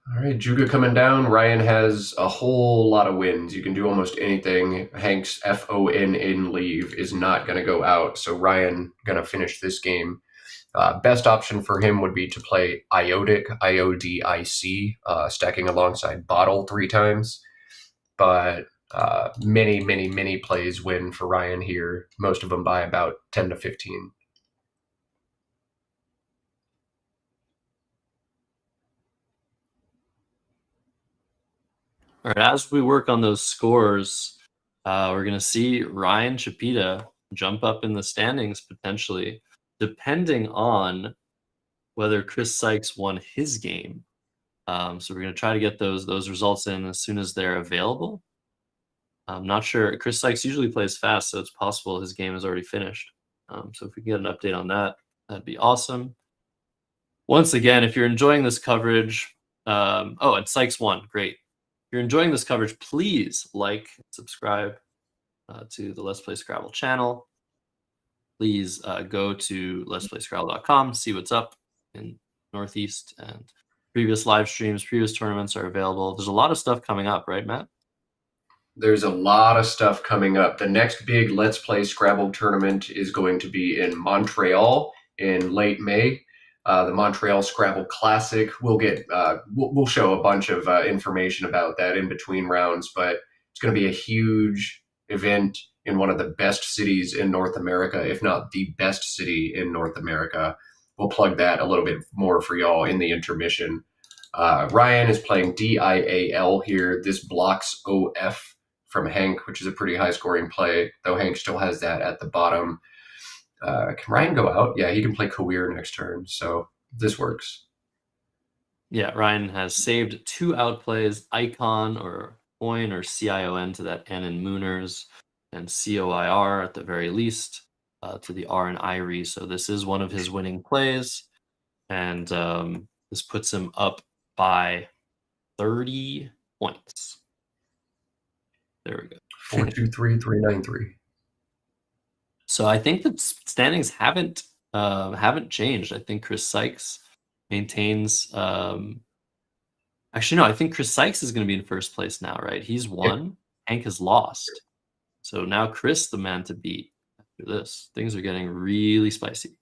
All right, Juga coming down. Ryan has a whole lot of wins. You can do almost anything. Hank's FON in leave is not going to go out, so Ryan going to finish this game. Best option for him would be to play Iotic, IODIC, stacking alongside Bottle 3 times. But many plays win for Ryan here, most of them by about 10 to 15. All right, as we work on those scores, we're going to see Ryan Chapita jump up in the standings potentially, depending on whether Chris Sykes won his game. So we're going to try to get those results in as soon as they're available. I'm not sure. Chris Sykes usually plays fast, so it's possible his game is already finished. So if we can get an update on that, that'd be awesome. Once again, if you're enjoying this coverage, and Sykes won, great. If you're enjoying this coverage, please like, subscribe to the Let's Play Scrabble channel. Please go to letsplayscrabble.com, see what's up in Northeast, and previous live streams, previous tournaments are available. There's a lot of stuff coming up, right, Matt? There's a lot of stuff coming up. The next big Let's Play Scrabble tournament is going to be in Montreal in late May. The Montreal Scrabble Classic. We'll show a bunch of information about that in between rounds, but it's going to be a huge event in one of the best cities in North America, if not the best city in North America. We'll plug that a little bit more for y'all in the intermission. Ryan is playing DIAL here. This blocks OF from Hank, which is a pretty high-scoring play, though Hank still has that at the bottom. Can Ryan go out? Yeah, he can play Kawir next turn, so this works. Yeah, Ryan has saved 2 outplays, Icon or Coin or CION to that N in Mooners, and COIR at the very least to the R in Irie. So this is one of his winning plays, and this puts him up by 30 points. There we go. 4-2-3-3-9-3. So I think the standings haven't changed. I think Chris Sykes maintains. Actually, no. I think Chris Sykes is going to be in first place now, right? He's won. Hank has lost. So now Chris, the man to beat. After this, things are getting really spicy.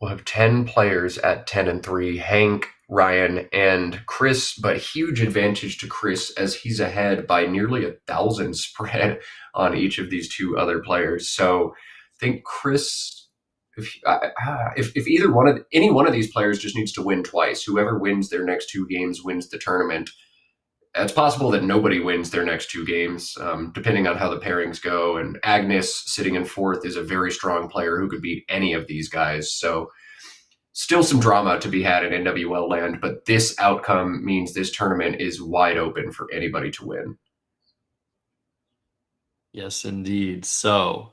We'll have 10 players at 10-3. Hank, Ryan, and Chris, but huge advantage to Chris as he's ahead by nearly 1,000 spread on each of these 2 other players. So I think Chris, if any one of these players just needs to win twice, whoever wins their next 2 games wins the tournament. It's possible that nobody wins their next 2 games, depending on how the pairings go. And Agnes, sitting in 4th, is a very strong player who could beat any of these guys. So still some drama to be had in NWL land, but this outcome means this tournament is wide open for anybody to win. Yes, indeed. So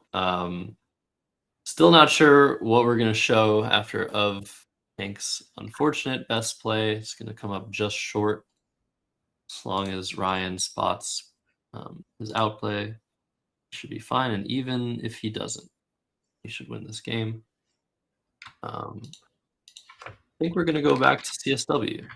still not sure what we're going to show after of Hank's unfortunate best play. It's going to come up just short. As long as Ryan spots his outplay, he should be fine. And even if he doesn't, he should win this game. I think we're going to go back to CSW.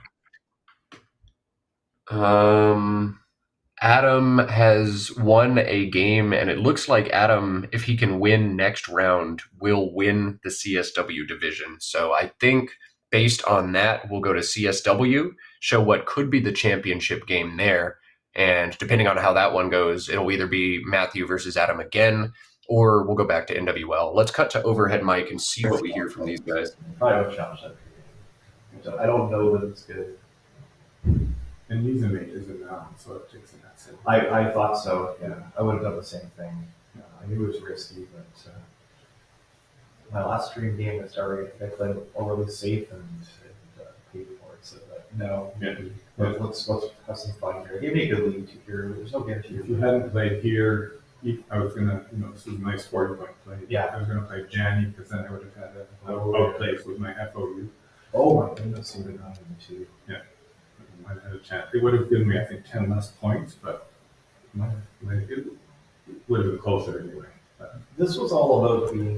Adam has won a game, and it looks like Adam, if he can win next round, will win the CSW division. So I think based on that, we'll go to CSW, show what could be the championship game there. And depending on how that one goes, it'll either be Matthew versus Adam again, or we'll go back to NWL. Let's cut to Overhead Mike and see what we hear from these guys. Probably don't challenge that. I don't know that it's good. And he's a mate, isn't now, so it takes an accent. I thought so, yeah. I would have done the same thing. I knew it was risky, but my last stream game I started, I played overly safe and paid for it. So no, let's have some fun here. Give me a good lead to here. There's no guarantee. If you hadn't played here, I was gonna, this is a nice 40-point play. Yeah. I was gonna play Janny because then I would have had a outplays with my FOU. Oh my goodness, even on too. Yeah. I might have had a chance. It would have given me, I think, 10 less points, but it would have been closer anyway. But This was all about being.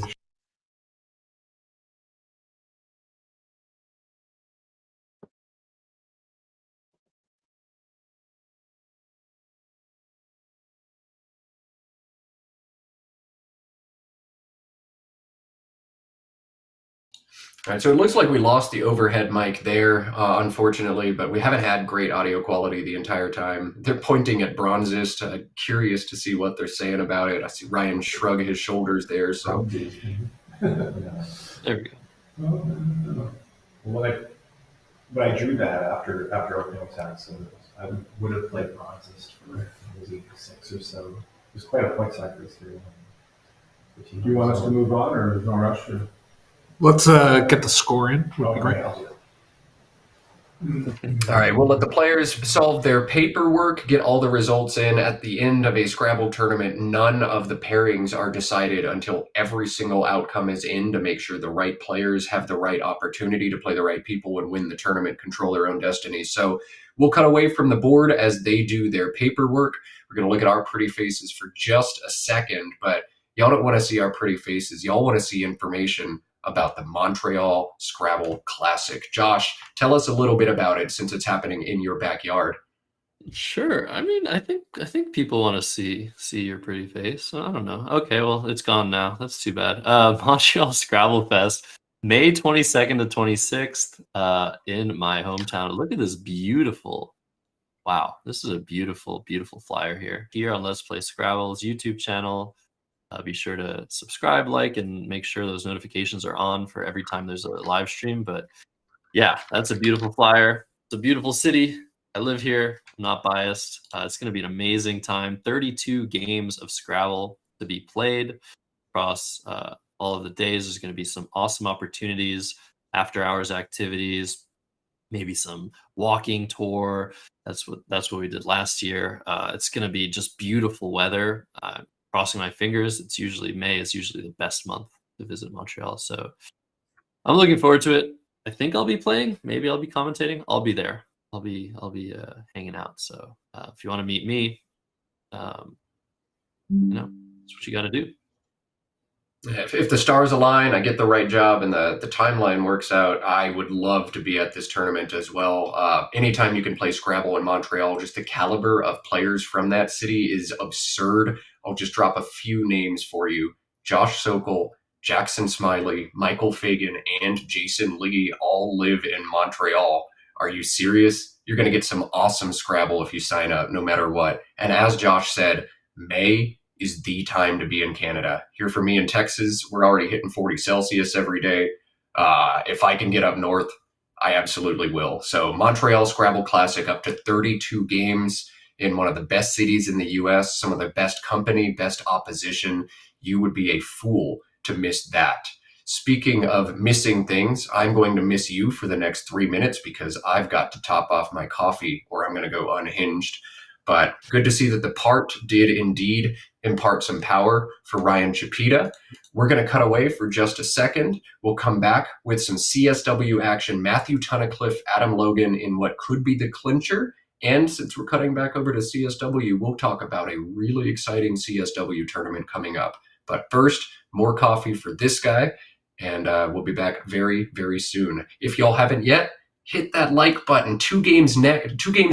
All right, so it looks like we lost the overhead mic there, unfortunately, but we haven't had great audio quality the entire time. They're pointing at Bronzist. Curious to see what they're saying about it. I see Ryan shrug his shoulders there. So There we go. When I drew that after opening attack, so I would have played Bronzist for 86 or so. It was quite a point sacrifice here. do you want us to move on, or there's no rush? Or? Let's get the score in. Would be great. I'll do it. all right, we'll let the players solve their paperwork, get all the results in. At the end of a Scrabble tournament, none of the pairings are decided until every single outcome is in to make sure the right players have the right opportunity to play the right people and win the tournament, control their own destiny. So we'll cut away from the board as they do their paperwork. We're going to look at our pretty faces for just a second, but y'all don't want to see our pretty faces. Y'all want to see information about the Montreal Scrabble Classic. Josh, tell us a little bit about it since it's happening in your backyard. Sure. I mean, I think people want to see your pretty face. I don't know. Okay, well, it's gone now. That's too bad. Montreal Scrabble Fest, May 22nd to 26th, in my hometown. Look at this beautiful. Wow, this is a beautiful, beautiful flyer here. Here on Let's Play Scrabble's YouTube channel. Be sure to subscribe, like, and make sure those notifications are on for every time there's a live stream. But yeah, that's a beautiful flyer. It's a beautiful city. I live here. I'm not biased. It's going to be an amazing time. 32 games of Scrabble to be played across all of the days. There's going to be some awesome opportunities, after hours activities, maybe some walking tour. That's what we did last year. It's going to be just beautiful weather. Crossing my fingers. It's usually May is usually the best month to visit Montreal. So I'm looking forward to it. I think I'll be playing. Maybe I'll be commentating. I'll be there. I'll be hanging out. So if you want to meet me, that's what you got to do. If the stars align, I get the right job, and the timeline works out, I would love to be at this tournament as well. Anytime you can play Scrabble in Montreal, just the caliber of players from that city is absurd. I'll just drop a few names for you. Josh Sokol, Jackson Smiley, Michael Fagan, and Jason Lee all live in Montreal. Are you serious? You're going to get some awesome Scrabble if you sign up, no matter what. And as Josh said, May is the time to be in Canada. Here for me in Texas, we're already hitting 40 Celsius every day. If I can get up north, I absolutely will. So Montreal Scrabble Classic, up to 32 games in one of the best cities in the US, some of the best company, best opposition. You would be a fool to miss that. Speaking of missing things, I'm going to miss you for the next 3 minutes because I've got to top off my coffee or I'm going to go unhinged. But good to see that the part did indeed impart some power for Ryan Chapita. We're going to cut away for just a second. We'll come back with some CSW action. Matthew Tunnicliffe, Adam Logan in what could be the clincher. And since we're cutting back over to CSW, we'll talk about a really exciting CSW tournament coming up. But first, more coffee for this guy. And we'll be back very, very soon. If y'all haven't yet, hit that like button. 2 games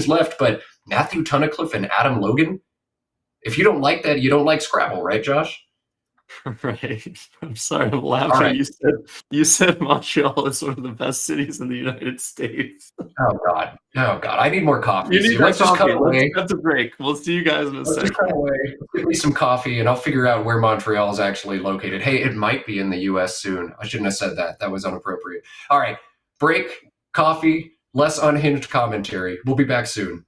left, but Matthew Tunnicliffe and Adam Logan. If you don't like that, you don't like Scrabble, right, Josh? Right. I'm sorry, I'm laughing. Right. You said Montreal is one of the best cities in the United States. Oh God. I need more coffee. You need Let's just cut away. Let's cut the break. We'll see you guys in a Let's second. just cut away. Give me some coffee, and I'll figure out where Montreal is actually located. Hey, it might be in the U.S. soon. I shouldn't have said that. That was inappropriate. All right. Break, coffee, less unhinged commentary. We'll be back soon.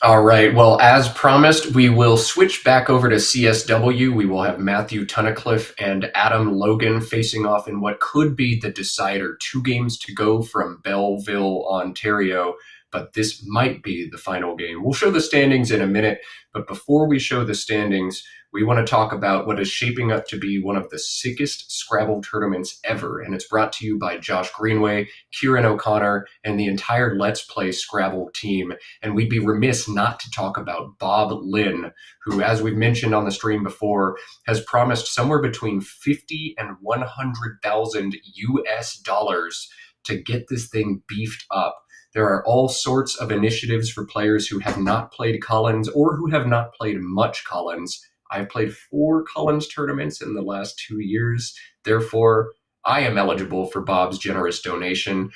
All right. Well, as promised, we will switch back over to CSW. We will have Matthew Tunnicliffe and Adam Logan facing off in what could be the decider. 2 games to go from Belleville, Ontario, but this might be the final game. We'll show the standings in a minute, but before we show the standings, we want to talk about what is shaping up to be one of the sickest Scrabble tournaments ever, and it's brought to you by Josh Greenway, Kieran O'Connor, and the entire Let's Play Scrabble team. And we'd be remiss not to talk about Bob Lynn, who, as we've mentioned on the stream before, has promised somewhere between 50 and 100,000 US dollars to get this thing beefed up. There are all sorts of initiatives for players who have not played Collins or who have not played much Collins. I've played 4 Collins tournaments in the last 2 years. Therefore, I am eligible for Bob's generous donation.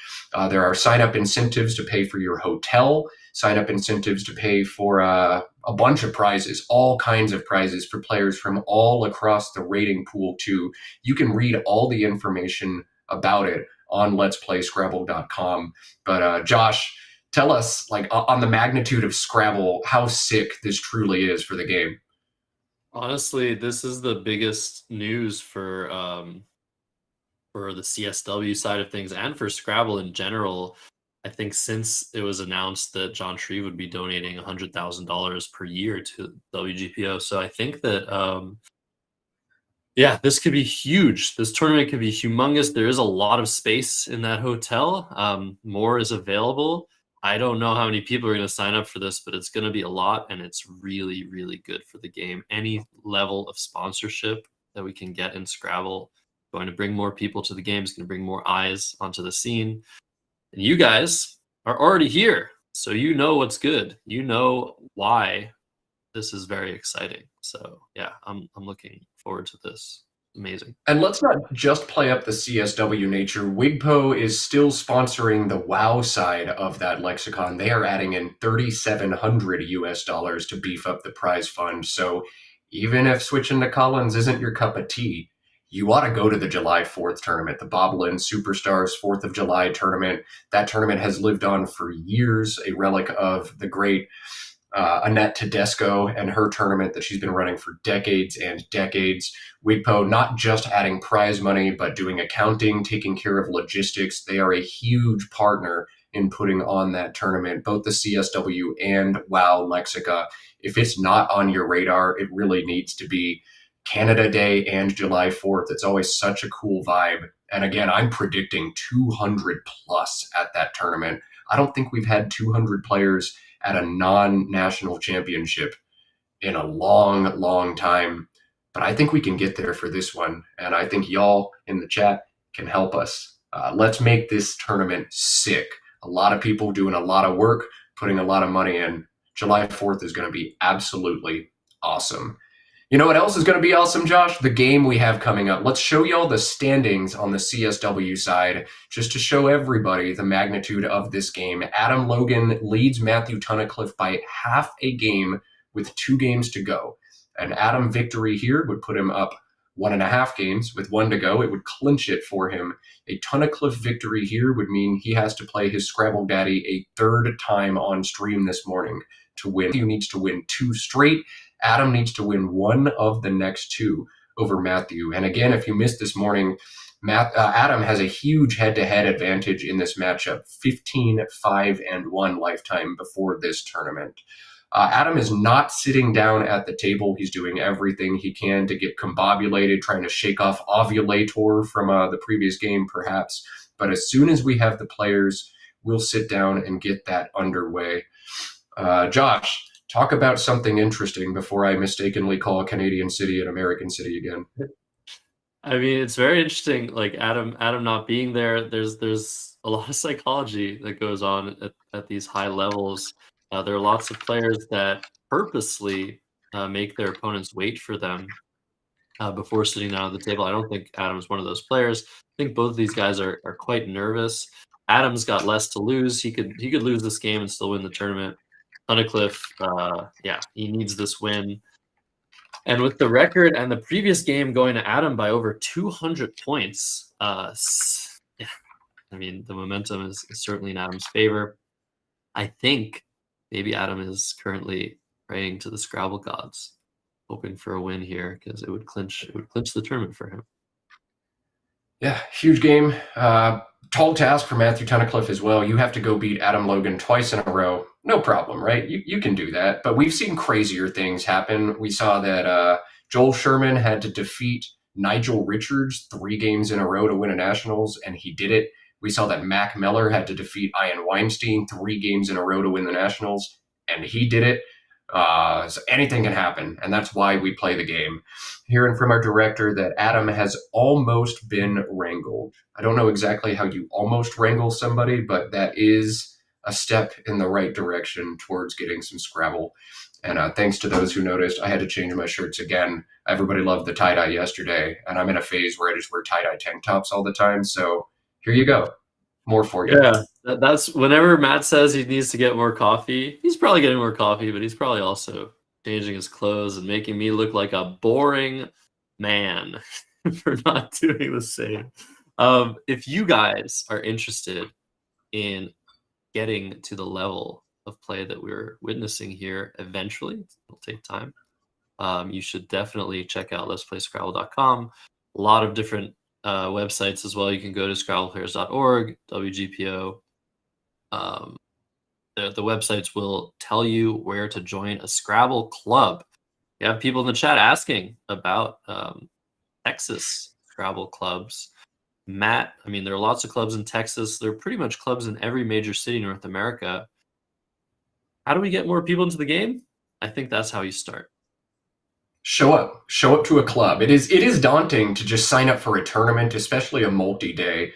There are sign-up incentives to pay for your hotel, sign-up incentives to pay for a bunch of prizes, all kinds of prizes for players from all across the rating pool too. You can read all the information about it on letsplayscrabble.com. But Josh, tell us, like, on the magnitude of Scrabble, how sick this truly is for the game. Honestly, this is the biggest news for the CSW side of things and for Scrabble in general. I think since it was announced that John Shreve would be donating $100,000 per year to WGPO. So I think that, yeah, this could be huge. This tournament could be humongous. There is a lot of space in that hotel. More is available. I don't know how many people are going to sign up for this, but it's going to be a lot, and it's really, really good for the game. Any level of sponsorship that we can get in Scrabble going to bring more people to the game. It's going to bring more eyes onto the scene. And you guys are already here, so you know what's good. You know why this is very exciting. So yeah, I'm looking forward to this. Amazing. And let's not just play up the CSW nature. Wigpo is still sponsoring the WoW side of that lexicon. They are adding in 3,700 US dollars to beef up the prize fund. So even if switching to Collins isn't your cup of tea, you ought to go to the July 4th tournament, the Bob Lynn Superstars 4th of July tournament. That tournament has lived on for years, a relic of the great Annette Tedesco and her tournament that she's been running for decades and decades. Wigpo not just adding prize money, but doing accounting, taking care of logistics. They are a huge partner in putting on that tournament, both the CSW and WoW Lexica. If it's not on your radar, it really needs to be. Canada Day and July 4th. It's always such a cool vibe. And again, I'm predicting 200 plus at that tournament. I don't think we've had 200 players at a non-national championship in a long, long time. But I think we can get there for this one. And I think y'all in the chat can help us. Let's make this tournament sick. A lot of people doing a lot of work, putting a lot of money in. July 4th is going to be absolutely awesome. You know what else is going to be awesome, Josh? The game we have coming up. Let's show y'all the standings on the CSW side, just to show everybody the magnitude of this game. Adam Logan leads Matthew Tunnicliffe by half a game with 2 games to go. An Adam victory here would put him up 1.5 games with 1 to go. It would clinch it for him. A Tunnicliffe victory here would mean he has to play his Scrabble Daddy a 3rd time on stream this morning to win. He needs to win 2 straight. Adam needs to win 1 of the next 2 over Matthew. And again, if you missed this morning, Adam has a huge head-to-head advantage in this matchup, 15-5-1 lifetime before this tournament. Adam is not sitting down at the table. He's doing everything he can to get combobulated, trying to shake off Ovulator from the previous game, perhaps. But as soon as we have the players, we'll sit down and get that underway. Josh, talk about something interesting before I mistakenly call a Canadian city an American city again. I mean, it's very interesting. Like Adam not being there. There's a lot of psychology that goes on at these high levels. There are lots of players that purposely make their opponents wait for them before sitting down at the table. I don't think Adam's one of those players. I think both of these guys are quite nervous. Adam's got less to lose. He could lose this game and still win the tournament. Tunnicliffe, yeah, he needs this win. And with the record and the previous game going to Adam by over 200 points, yeah, I mean, the momentum is certainly in Adam's favor. I think maybe Adam is currently praying to the Scrabble gods, hoping for a win here because it would clinch the tournament for him. Yeah, huge game. Tall task for Matthew Tunnicliffe as well. You have to go beat Adam Logan twice in a row. No problem, right? You can do that. But we've seen crazier things happen. We saw that Joel Sherman had to defeat Nigel Richards 3 games in a row to win a Nationals, and he did it. We saw that Mac Miller had to defeat Ian Weinstein 3 games in a row to win the Nationals, and he did it. So anything can happen, and that's why we play the game. Hearing from our director that Adam has almost been wrangled. I don't know exactly how you almost wrangle somebody, but that is a step in the right direction towards getting some Scrabble. And thanks to those who noticed, I had to change my shirts again. Everybody loved the tie-dye yesterday, and I'm in a phase where I just wear tie-dye tank tops all the time. So here you go. More for you. Yeah, that's whenever Matt says he needs to get more coffee, he's probably getting more coffee, but he's probably also changing his clothes and making me look like a boring man for not doing the same. If you guys are interested in getting to the level of play that we're witnessing here eventually, it'll take time. You should definitely check out letsplayscrabble.com. A lot of different websites as well. You can go to scrabbleplayers.org, WGPO. The websites will tell you where to join a Scrabble club. You have people in the chat asking about Texas Scrabble clubs. Matt, I mean, there are lots of clubs in Texas. There are pretty much clubs in every major city in North America. How do we get more people into the game? I think that's how you start. Show up to a club. It is daunting to just sign up for a tournament, especially a multi-day.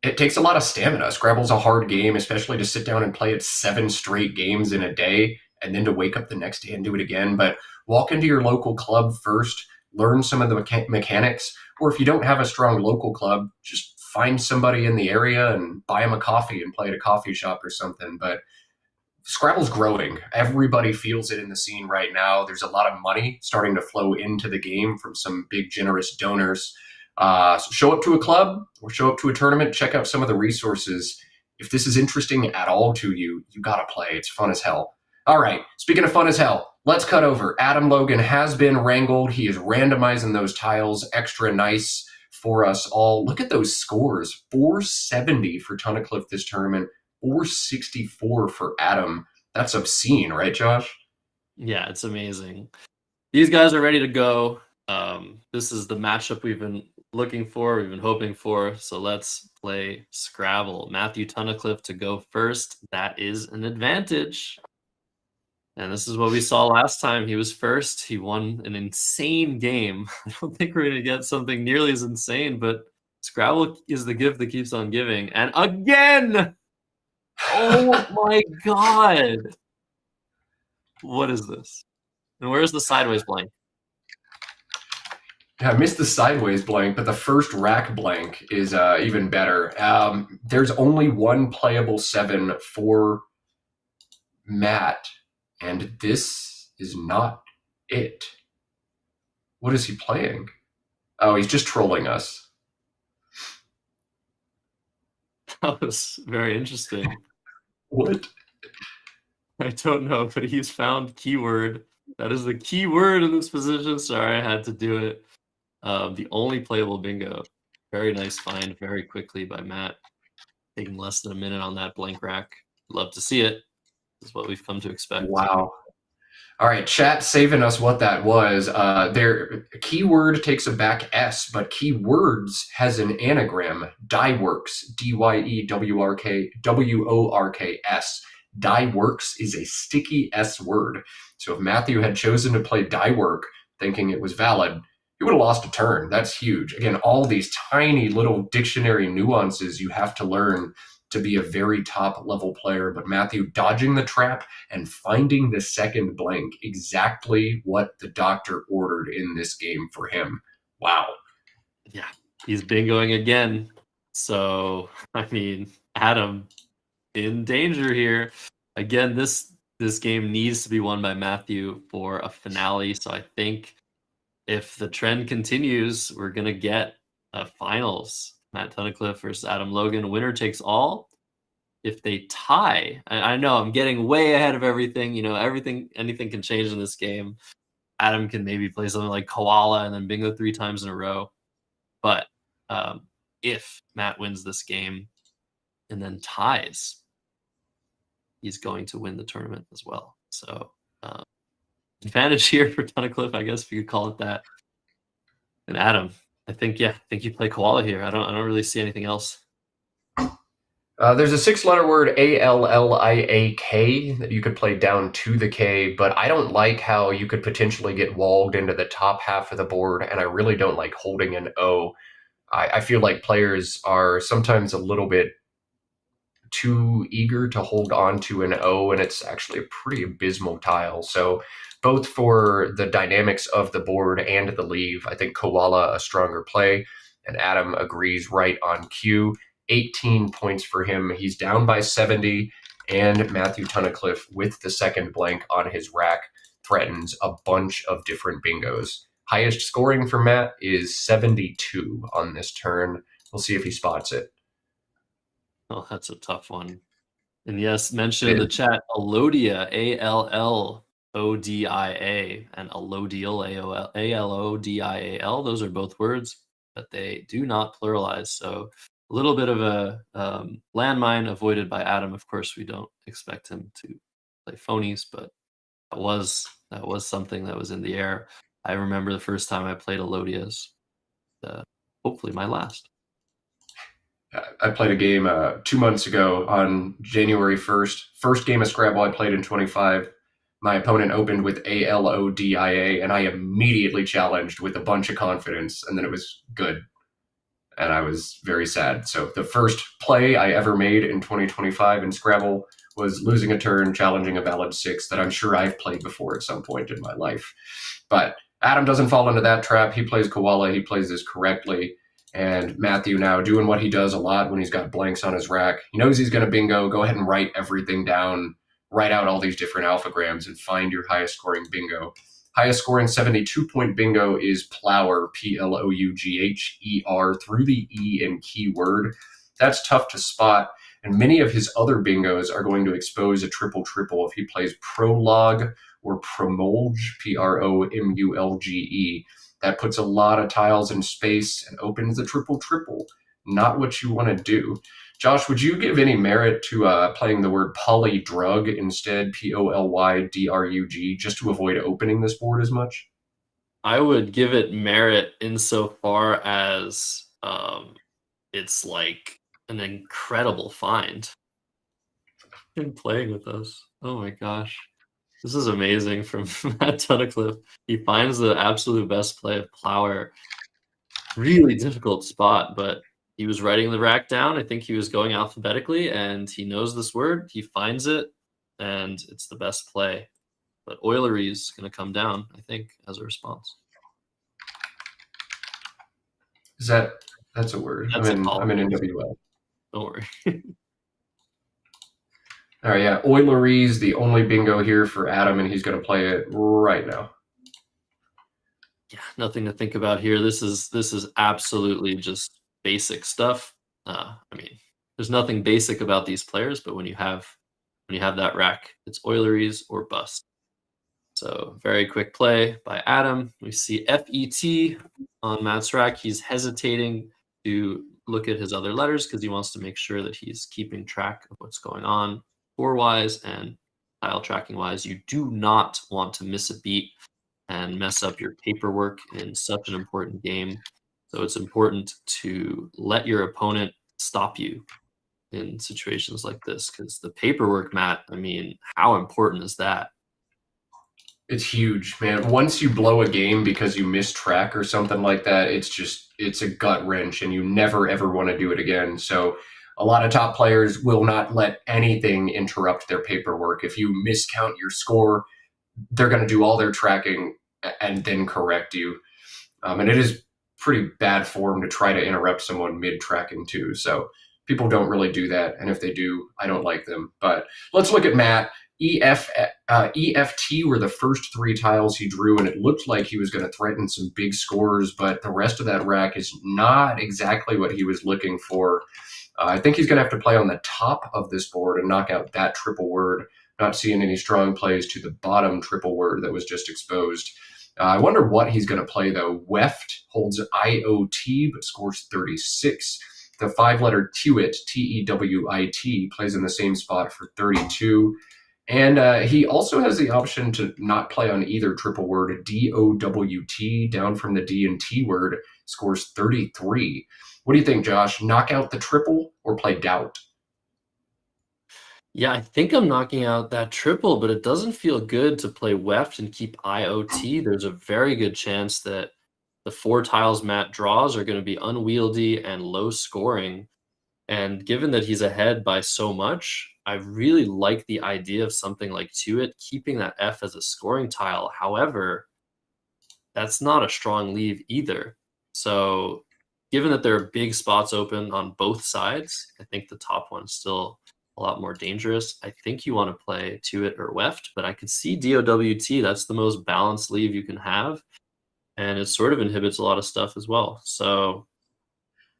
It takes a lot of stamina. Scrabble's a hard game, especially to sit down and play it 7 straight games in a day and then to wake up the next day and do it again. But walk into your local club first, learn some of the mechanics, or if you don't have a strong local club, just find somebody in the area and buy them a coffee and play at a coffee shop or something. But Scrabble's growing. Everybody feels it in the scene right now. There's a lot of money starting to flow into the game from some big, generous donors. So show up to a club or show up to a tournament. Check out some of the resources. If this is interesting at all to you, you got to play. It's fun as hell. All right. Speaking of fun as hell, let's cut over. Adam Logan has been wrangled. He is randomizing those tiles extra nice for us all. Look at those scores. 470 for Tunnicliffe this tournament. 464 for Adam. That's obscene, right, Josh? Yeah, it's amazing. These guys are ready to go. This is the matchup we've been looking for, we've been hoping for. So let's play Scrabble. Matthew Tunnicliffe to go first. That is an advantage. And this is what we saw last time. He was first. He won an insane game. I don't think we're going to get something nearly as insane, but Scrabble is the gift that keeps on giving. And again! Oh my god! What is this? And where's the sideways blank? Yeah, I missed the sideways blank, but the first rack blank is even better. There's only one playable 7 for Matt, and this is not it. What is he playing? Oh, he's just trolling us. That was very interesting. What? I don't know, but he's found keyword. That is the key word in this position. Sorry, I had to do it. The only playable bingo. Very nice find very quickly by Matt. Taking less than a minute on that blank rack. Love to see it. This is what we've come to expect. Wow. All right, chat saving us what that was. Their keyword takes a back S, but keywords has an anagram. Dieworks, DYEWORKS. Dieworks is a sticky S word. So if Matthew had chosen to play diework, thinking it was valid, he would have lost a turn. That's huge. Again, all these tiny little dictionary nuances you have to learn to be a very top level player. But Matthew dodging the trap and finding the second blank, exactly what the doctor ordered in this game for him. Wow. Yeah, he's bingoing again. So, I mean, Adam in danger here. Again, this game needs to be won by Matthew for a finale. So I think if the trend continues, we're going to get finals. Matt Tunnicliffe versus Adam Logan. Winner takes all. if they tie, I know I'm getting way ahead of everything. Anything can change in this game. Adam can maybe play something like Koala and then bingo 3 times in a row. But if Matt wins this game and then ties, he's going to win the tournament as well. So advantage here for Tunnicliffe, I guess if you could call it that. And Adam, I think you play Koala here. I don't really see anything else. There's a 6-letter word, Alliak, that you could play down to the K, but I don't like how you could potentially get walled into the top half of the board, and I really don't like holding an O. I feel like players are sometimes a little bit too eager to hold on to an O, and it's actually a pretty abysmal tile. So both for the dynamics of the board and the leave, I think Koala a stronger play, and Adam agrees right on cue. 18 points for him. He's down by 70, and Matthew Tunnicliffe, with the second blank on his rack, threatens a bunch of different bingos. Highest scoring for Matt is 72 on this turn. We'll see if he spots it. Oh, that's a tough one. And yes, mention in the chat Alodia, Allodia, and Allodial, Alodial. Those are both words, but they do not pluralize. So a little bit of a landmine avoided by Adam. Of course, we don't expect him to play phonies, but that was something that was in the air. I remember the first time I played Alodias. Hopefully my last. I played a game 2 months ago on January 1st. First game of Scrabble I played in 25. My opponent opened with Alodia, and I immediately challenged with a bunch of confidence, and then it was good. And I was very sad. So the first play I ever made in 2025 in Scrabble was losing a turn, challenging a valid 6 that I'm sure I've played before at some point in my life. But Adam doesn't fall into that trap. He plays Koala. He plays this correctly. And Matthew now doing what he does a lot when he's got blanks on his rack. He knows he's going to bingo. Go ahead and write everything down. Write out all these different alphagrams and find your highest scoring bingo. Highest scoring 72-point bingo is Plougher, Plougher, through the E in keyword. That's tough to spot. And many of his other bingos are going to expose a triple-triple if he plays Prologue or Promulge, Promulge. That puts a lot of tiles in space and opens the triple-triple. Not what you want to do. Josh, would you give any merit to playing the word polydrug instead, Polydrug, just to avoid opening this board as much? I would give it merit insofar as it's like an incredible find in playing with us. Oh my gosh. This is amazing from Matt Tunnicliffe. He finds the absolute best play of Plougher. Really difficult spot, but he was writing the rack down. I think he was going alphabetically, and he knows this word. He finds it, and it's the best play. But Oilery is going to come down, I think, as a response. That's a word? I'm in NWL. Don't worry. All right, yeah. Oilery's the only bingo here for Adam, and he's going to play it right now. Yeah, nothing to think about here. This is absolutely just basic stuff. I mean, there's nothing basic about these players, but when you have that rack, it's Oilery's or bust. So very quick play by Adam. We see FET on Matt's rack. He's hesitating to look at his other letters because he wants to make sure that he's keeping track of what's going on score-wise and tile tracking-wise. You do not want to miss a beat and mess up your paperwork in such an important game. So it's important to let your opponent stop you in situations like this because the paperwork, Matt, I mean, how important is that? It's huge, man. Once you blow a game because you miss track or something like that, it's a gut wrench and you never, ever want to do it again. So a lot of top players will not let anything interrupt their paperwork. If you miscount your score, they're going to do all their tracking and then correct you. And it is pretty bad form to try to interrupt someone mid-tracking too. So people don't really do that. And if they do, I don't like them. But let's look at Matt. EFT were the first 3 tiles he drew, and it looked like he was going to threaten some big scores, but the rest of that rack is not exactly what he was looking for. I think he's going to have to play on the top of this board and knock out that triple word. Not seeing any strong plays to the bottom triple word that was just exposed. I wonder what he's going to play, though. Weft holds IOT but scores 36. The 5-letter Tewit, Tewit, plays in the same spot for 32. And he also has the option to not play on either triple word. DOWT, down from the D and T word, scores 33. What do you think, Josh? Knock out the triple or play doubt? Yeah, I think I'm knocking out that triple, but it doesn't feel good to play Weft and keep IOT. There's a very good chance that the 4 tiles Matt draws are going to be unwieldy and low scoring. And given that he's ahead by so much, I really like the idea of something like Tuit keeping that F as a scoring tile. However, that's not a strong leave either. So given that there are big spots open on both sides, I think the top one's still a lot more dangerous. I think you want to play Tuit or Weft, but I could see DOWT. That's the most balanced leave you can have. And it sort of inhibits a lot of stuff as well. So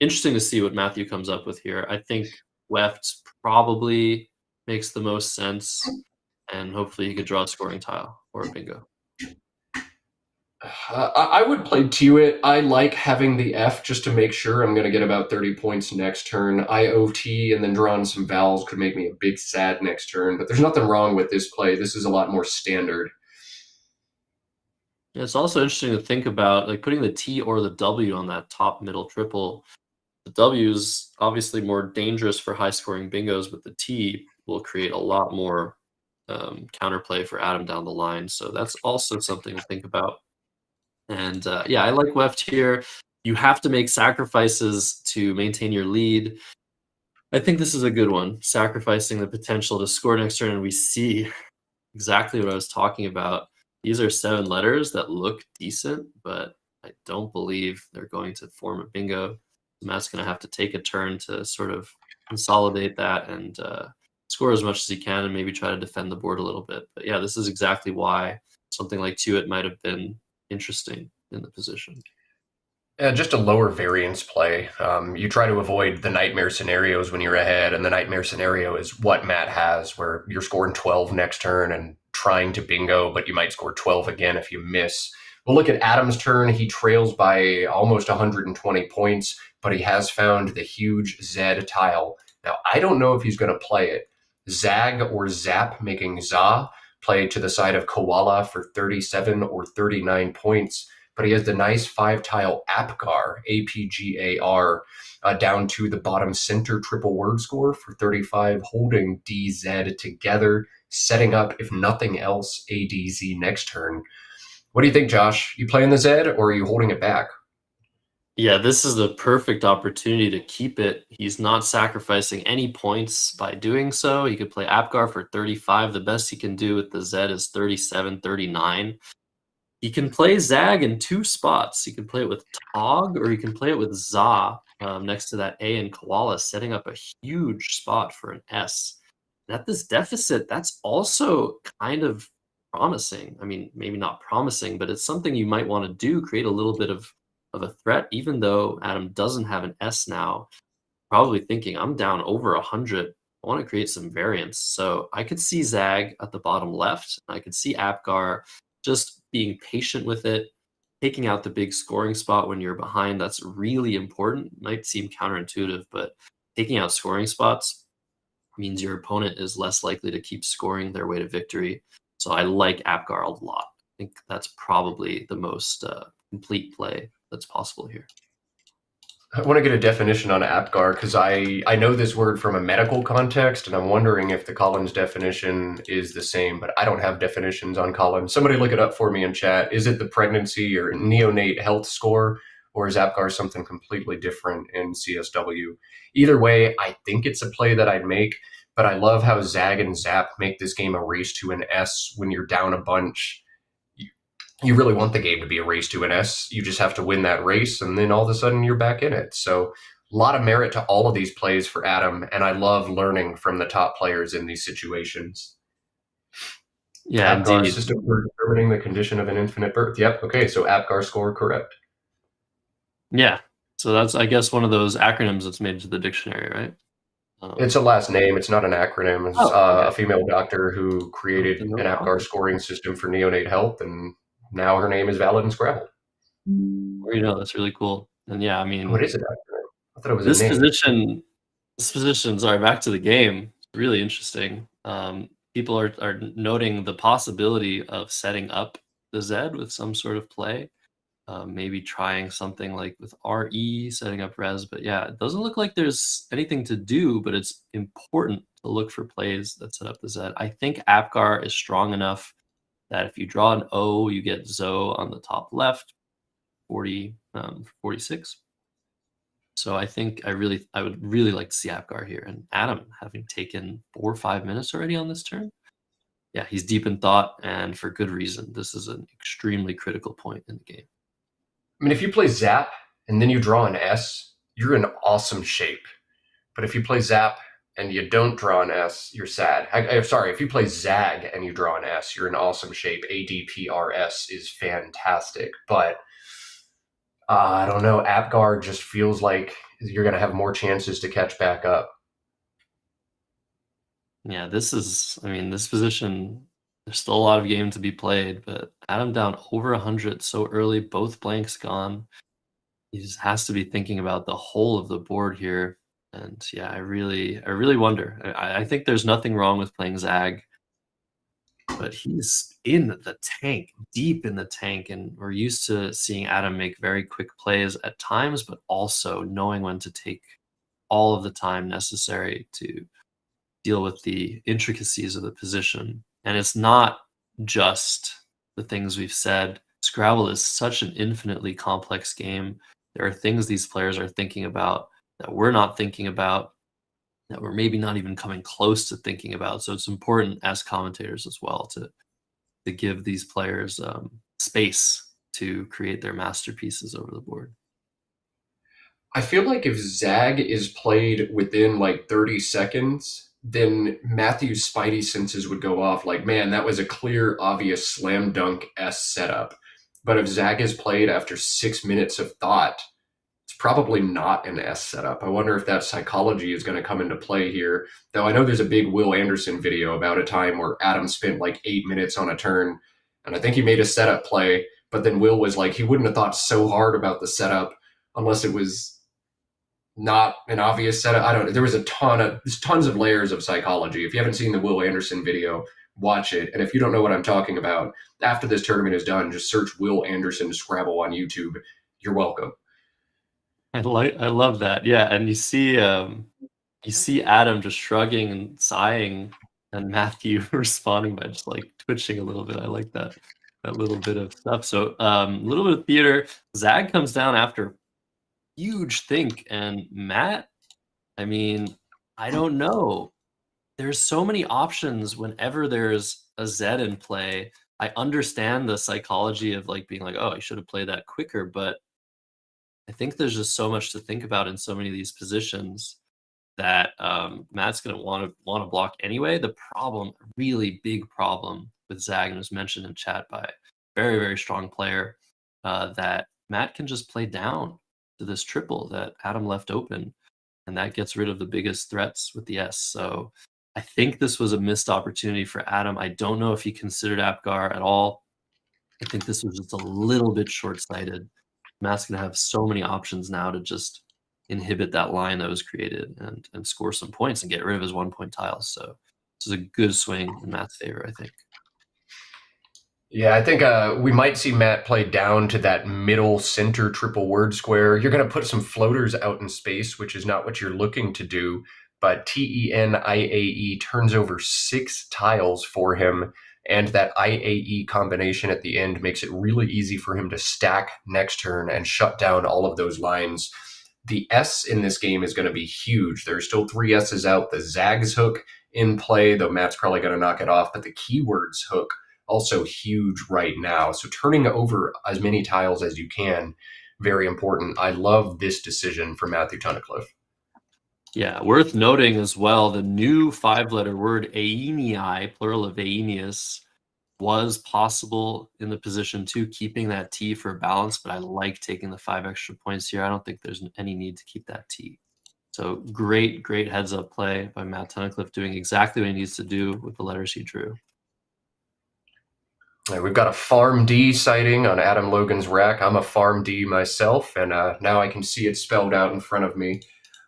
interesting to see what Matthew comes up with here. I think Weft probably makes the most sense, and hopefully he could draw a scoring tile or a bingo. I would play Tewit. I like having the F just to make sure I'm going to get about 30 points next turn. IOT and then drawing some vowels could make me a big sad next turn, but there's nothing wrong with this play. This is a lot more standard. Yeah, it's also interesting to think about like putting the T or the W on that top middle triple. The W is obviously more dangerous for high scoring bingos, but the T will create a lot more counterplay for Adam down the line. So that's also something to think about. And yeah, I like Weft here. You have to make sacrifices to maintain your lead. I think this is a good one, sacrificing the potential to score next turn. And we see exactly what I was talking about. These are 7 letters that look decent, but I don't believe they're going to form a bingo. Matt's going to have to take a turn to sort of consolidate that and score as much as he can and maybe try to defend the board a little bit. But yeah, this is exactly why something like Tuit might have been interesting in the position. Just a lower variance play. You try to avoid the nightmare scenarios when you're ahead, and the nightmare scenario is what Matt has, where you're scoring 12 next turn and trying to bingo, but you might score 12 again if you miss. We'll look at Adam's turn. He trails by almost 120 points, but he has found the huge Z tile. Now, I don't know if he's going to play it. Zag or Zap, making Za, play to the side of Koala for 37 or 39 points. But he has the nice 5-tile Apgar, APGAR, down to the bottom center triple word score for 35, holding DZ together, setting up, if nothing else, ADZ next turn. What do you think, Josh? You playing the Z, or are you holding it back? Yeah, this is the perfect opportunity to keep it. He's not sacrificing any points by doing so. He could play Apgar for 35. The best he can do with the Z is 37, 39. He can play Zag in 2 spots. He can play it with Tog, or he can play it with Za next to that A in Koala, setting up a huge spot for an S. And at this deficit, that's also kind of promising. I mean, maybe not promising, but it's something you might want to do, create a little bit of a threat, even though Adam doesn't have an S now. Probably thinking, I'm down over 100. I want to create some variance. So I could see Zag at the bottom left. I could see Apgar just being patient with it, taking out the big scoring spot when you're behind. That's really important. Might seem counterintuitive, but taking out scoring spots means your opponent is less likely to keep scoring their way to victory. So I like Apgar a lot. I think that's probably the most complete play that's possible here. I want to get a definition on Apgar because I know this word from a medical context, and I'm wondering if the Collins definition is the same, but I don't have definitions on Collins. Somebody look it up for me in chat. Is it the pregnancy or neonate health score, or is Apgar something completely different in CSW? Either way, I think it's a play that I'd make, but I love how Zag and Zap make this game a race to an S when you're down a bunch. You really want the game to be a race to an S. You just have to win that race, and then all of a sudden you're back in it. So a lot of merit to all of these plays for Adam, and I love learning from the top players in these situations. Yeah, Apgar indeed. system for determining the condition of an infinite birth. Yep. Okay, so Apgar score correct. Yeah. So that's, I guess, one of those acronyms that's made into the dictionary, right? It's a last name. It's not an acronym. It's Okay. a female doctor who created To know. an APGAR scoring system for neonate health, and now her name is valid in Scrabble. Or, that's really cool. And yeah, I mean, Oh, it is an acronym. I thought it was a this name. position, sorry, back to the game, really interesting. People are noting the possibility of setting up the Z with some sort of play. Maybe trying something like with RE, setting up res, but yeah, it doesn't look like there's anything to do, but it's important to look for plays that set up the Z. I think Apgar is strong enough that if you draw an O, you get Zo on the top left, 46. So I think I would really like to see Apgar here. And Adam, having taken 4 or 5 minutes already on this turn, yeah, he's deep in thought, and for good reason. This is an extremely critical point in the game. I mean, if you play Zap and then you draw an S, you're in awesome shape. But if you play Zap and you don't draw an S, you're sad. I'm sorry, if you play Zag and you draw an S, you're in awesome shape. ADPRS is fantastic. But I don't know. Apgar just feels like you're going to have more chances to catch back up. Yeah, this position, there's still a lot of game to be played, but Adam down over 100 so early, both blanks gone. He just has to be thinking about the whole of the board here. And yeah, I really wonder. I think there's nothing wrong with playing Zag, but he's in the tank, deep in the tank, and we're used to seeing Adam make very quick plays at times, but also knowing when to take all of the time necessary to deal with the intricacies of the position. And it's not just the things we've said. Scrabble is such an infinitely complex game. There are things these players are thinking about that we're not thinking about, that we're maybe not even coming close to thinking about. So it's important as commentators as well to give these players space to create their masterpieces over the board. I feel like if Zag is played within like 30 seconds, then Matthew's spidey senses would go off like, man, that was a clear, obvious slam dunk S setup. But if Zag is played after 6 minutes of thought, it's probably not an S setup. I wonder if that psychology is going to come into play here. Though I know there's a big Will Anderson video about a time where Adam spent like 8 minutes on a turn, and I think he made a setup play, but then Will was like, he wouldn't have thought so hard about the setup unless it was not an obvious setup. I don't know. There's tons of layers of psychology. If you haven't seen the Will Anderson video, watch it. And if you don't know what I'm talking about, after this tournament is done, just search Will Anderson Scrabble on YouTube. You're welcome. I love that. Yeah, and you see Adam just shrugging and sighing, and Matthew responding by just like twitching a little bit. I like that little bit of stuff. So a little bit of theater. Zag comes down after huge think, and Matt, I mean, I don't know. There's so many options whenever there's a Z in play. I understand the psychology of like being like, oh, I should have played that quicker, but I think there's just so much to think about in so many of these positions that Matt's going to want to block anyway. The problem, really big problem with Zag, and was mentioned in chat by a very, very strong player, that Matt can just play down to this triple that Adam left open, and that gets rid of the biggest threats with the S. So I think this was a missed opportunity for Adam. I don't know if he considered Apgar at all. I think this was just a little bit short-sighted. Matt's going to have so many options now to just inhibit that line that was created and score some points and get rid of his 1-point tiles. So this is a good swing in Matt's favor, I think. Yeah, I think we might see Matt play down to that middle center triple word square. You're going to put some floaters out in space, which is not what you're looking to do. But TENIAE turns over 6 tiles for him. And that IAE combination at the end makes it really easy for him to stack next turn and shut down all of those lines. The S in this game is going to be huge. There's still 3 S's out. The Zags hook in play, though Matt's probably going to knock it off. But the keywords hook, also huge right now. So turning over as many tiles as you can, very important. I love this decision for Matthew Tunnicliffe. Yeah, worth noting as well, the new 5-letter word, Aenii, plural of Aeneas, was possible in the position too, keeping that T for balance, but I like taking the 5 extra points here. I don't think there's any need to keep that T. So great heads up play by Matt Tunnicliffe, doing exactly what he needs to do with the letters he drew. We've got a Farm D sighting on Adam Logan's rack. I'm a Farm D myself, and now I can see it spelled out in front of me.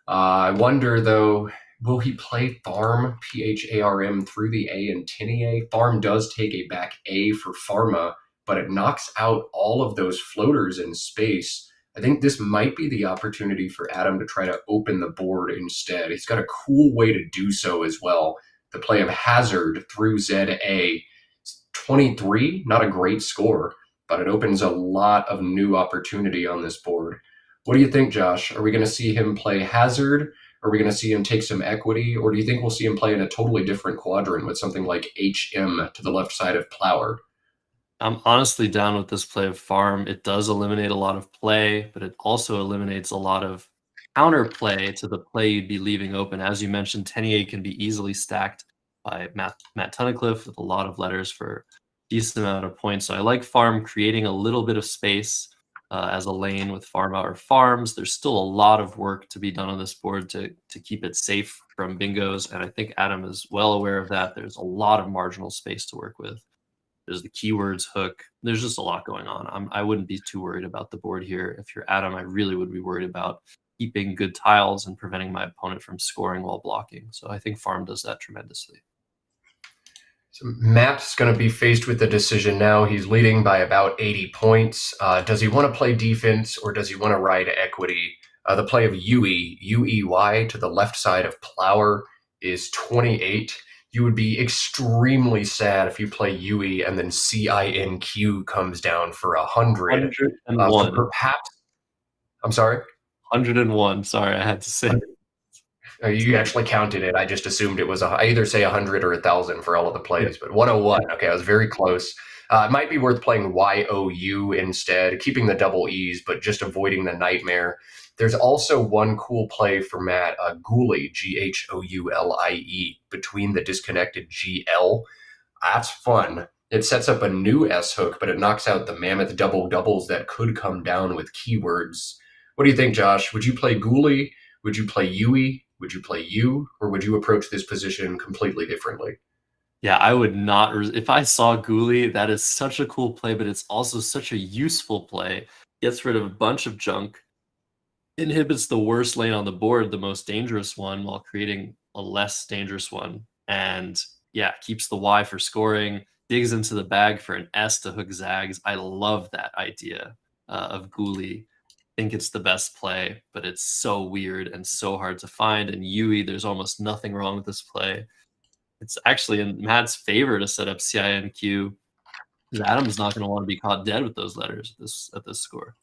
I wonder, though, will he play Farm, P-H-A-R-M, through the A in Tinier? Farm does take a back A for Pharma, but it knocks out all of those floaters in space. I think this might be the opportunity for Adam to try to open the board instead. He's got a cool way to do so as well. The play of Hazard through ZA. 23, not a great score, but it opens a lot of new opportunity on this board. What do you think, Josh? Are we going to see him play Hazard? Are we going to see him take some equity? Or do you think we'll see him play in a totally different quadrant with something like HM to the left side of Plower? I'm honestly down with this play of Farm. It does eliminate a lot of play, but it also eliminates a lot of counterplay to the play you'd be leaving open. As you mentioned, Tenier can be easily stacked by Matt Tunnicliffe with a lot of letters for a decent amount of points. So I like Farm creating a little bit of space as a lane with Pharma or Farms. There's still a lot of work to be done on this board to keep it safe from bingos, and I think Adam is well aware of that. There's a lot of marginal space to work with. There's the keywords hook. There's just a lot going on. I wouldn't be too worried about the board here. If you're Adam, I really would be worried about keeping good tiles and preventing my opponent from scoring while blocking. So I think Farm does that tremendously. So Matt's going to be faced with the decision now. He's leading by about 80 points. Does he want to play defense or does he want to ride equity? The play of Yui, U-E-Y, to the left side of Plower is 28. You would be extremely sad if you play Yui and then CINQ comes down for 100. 101. Perhaps, I'm sorry? 101. Sorry, I had to say. You actually counted it. I just assumed it was I either say 100 or 1,000 for all of the plays, but 101. Okay, I was very close. It might be worth playing YOU instead, keeping the double E's, but just avoiding the nightmare. There's also one cool play for Matt, Ghoulie, G-H-O-U-L-I-E, between the disconnected GL. That's fun. It sets up a new S hook, but it knocks out the mammoth double doubles that could come down with keywords. What do you think, Josh? Would you play Ghoulie? Would you play Yui? Would you play you? Or would you approach this position completely differently? Yeah, I would not. If I saw Ghoulie, that is such a cool play, but it's also such a useful play. Gets rid of a bunch of junk, inhibits the worst lane on the board, the most dangerous one, while creating a less dangerous one. And yeah, keeps the Y for scoring, digs into the bag for an S to hook zags. I love that idea of Ghoulie. Think it's the best play, but it's so weird and so hard to find. And Yui, there's almost nothing wrong with this play. It's actually in Matt's favor to set up CINQ, because Adam's not going to want to be caught dead with those letters at this score.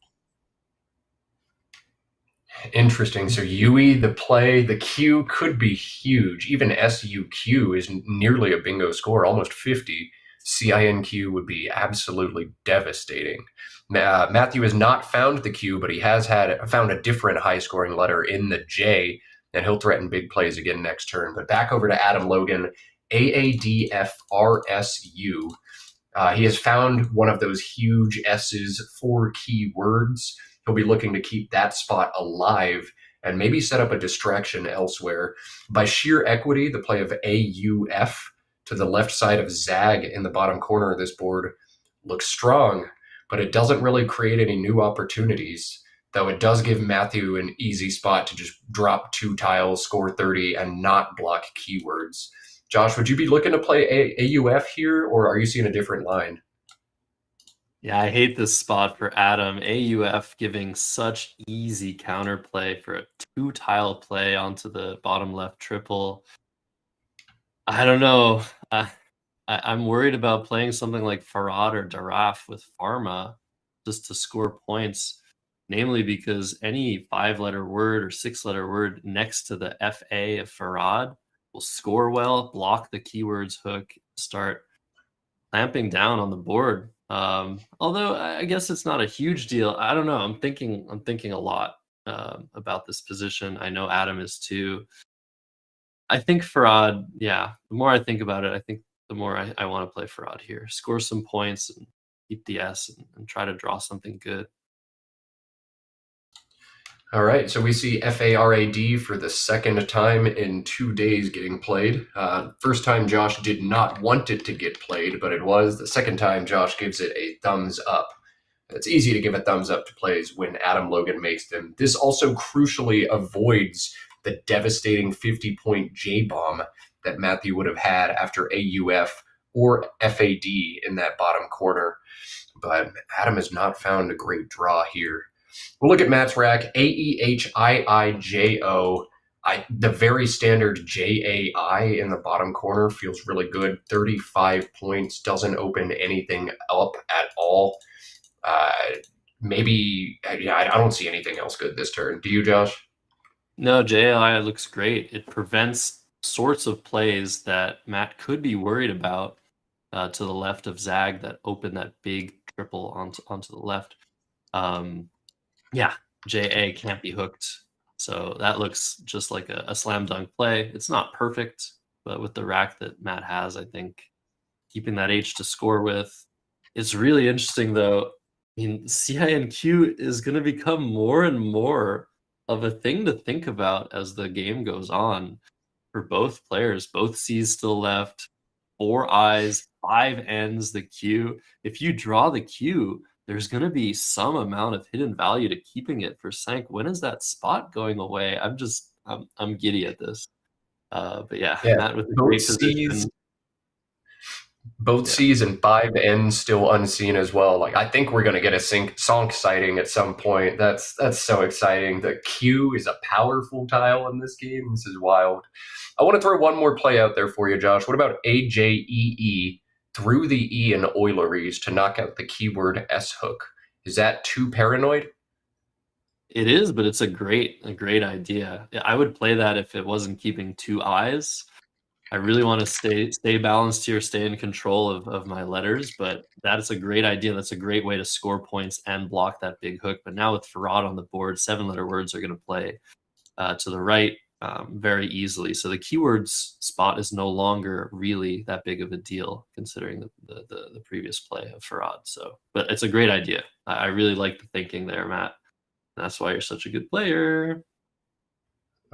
Interesting. So Yui, the play, the Q could be huge. Even SUQ is nearly a bingo score, almost 50. CINQ would be absolutely devastating. Matthew has not found the Q, but he has found a different high-scoring letter in the J, and he'll threaten big plays again next turn. But back over to Adam Logan, AADFRSU. He has found one of those huge S's, 4 keywords. He'll be looking to keep that spot alive and maybe set up a distraction elsewhere. By sheer equity, the play of AUF to the left side of Zag in the bottom corner of this board looks strong, but it doesn't really create any new opportunities, though it does give Matthew an easy spot to just drop 2 tiles, score 30, and not block keywords. Josh, would you be looking to play AUF here, or are you seeing a different line? Yeah, I hate this spot for Adam. AUF giving such easy counterplay for a 2-tile play onto the bottom left triple. I don't know. I'm worried about playing something like Farad or Daraf with Pharma just to score points, namely because any 5-letter word or 6-letter word next to the FA of Farad will score well, block the keywords hook, start clamping down on the board. Although I guess it's not a huge deal. I don't know. I'm thinking a lot about this position. I know Adam is too. I think Farad, yeah, the more I think about it, I think the more I want to play Farad here. Score some points and keep the S and try to draw something good. All right, so we see FARAD for the second time in 2 days getting played. First time Josh did not want it to get played, but it was. The second time Josh gives it a thumbs up. It's easy to give a thumbs up to plays when Adam Logan makes them. This also crucially avoids the devastating 50-point J-bomb that Matthew would have had after AUF or FAD in that bottom corner. But Adam has not found a great draw here. We'll look at Matt's rack, AEHIIJO. The very standard JAI in the bottom corner feels really good. 35 points, doesn't open anything up at all. Maybe, yeah, I don't see anything else good this turn. Do you, Josh? No, JAI looks great. It prevents sorts of plays that Matt could be worried about to the left of Zag that open that big triple onto the left. Yeah, JA can't be hooked. So that looks just like a slam dunk play. It's not perfect, but with the rack that Matt has, I think keeping that H to score with. It's really interesting, though. I mean, CINQ is going to become more and more of a thing to think about as the game goes on for both players. Both C's still left, 4 I's, 5 N's, the Q. If you draw the Q, there's going to be some amount of hidden value to keeping it for Sank. When is that spot going away? I'm giddy at this. But yeah, Matt with a great position. Both C's and 5 N's still unseen as well. Like, I think we're going to get a Sonk sighting at some point. That's so exciting. The Q is a powerful tile in this game. This is wild. I want to throw one more play out there for you, Josh. What about AJEE through the E in Euleries to knock out the keyword S hook? Is that too paranoid? It is, but it's a great idea. I would play that if it wasn't keeping 2 I's. I really want to stay balanced here, stay in control of my letters, but that is a great idea. That's a great way to score points and block that big hook. But now with Farad on the board, 7-letter words are going to play to the right very easily. So the keywords spot is no longer really that big of a deal considering the previous play of Farad. So, but it's a great idea. I really like the thinking there, Matt. That's why you're such a good player.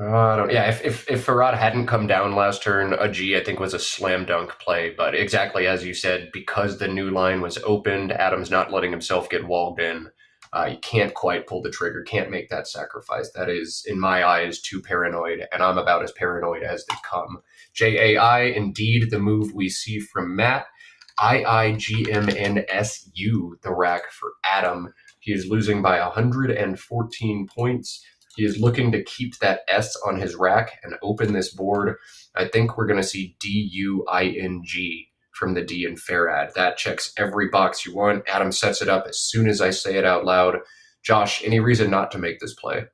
If Farad hadn't come down last turn, a G I think was a slam dunk play. But exactly as you said, because the new line was opened, Adam's not letting himself get walled in. You can't quite pull the trigger, can't make that sacrifice. That is, in my eyes, too paranoid, and I'm about as paranoid as they come. JAI, indeed, the move we see from Matt. IIGMNSU, the rack for Adam. He is losing by 114 points. He is looking to keep that S on his rack and open this board. I think we're going to see DUING from the D in Farad. That checks every box you want. Adam sets it up as soon as I say it out loud. Josh, any reason not to make this play?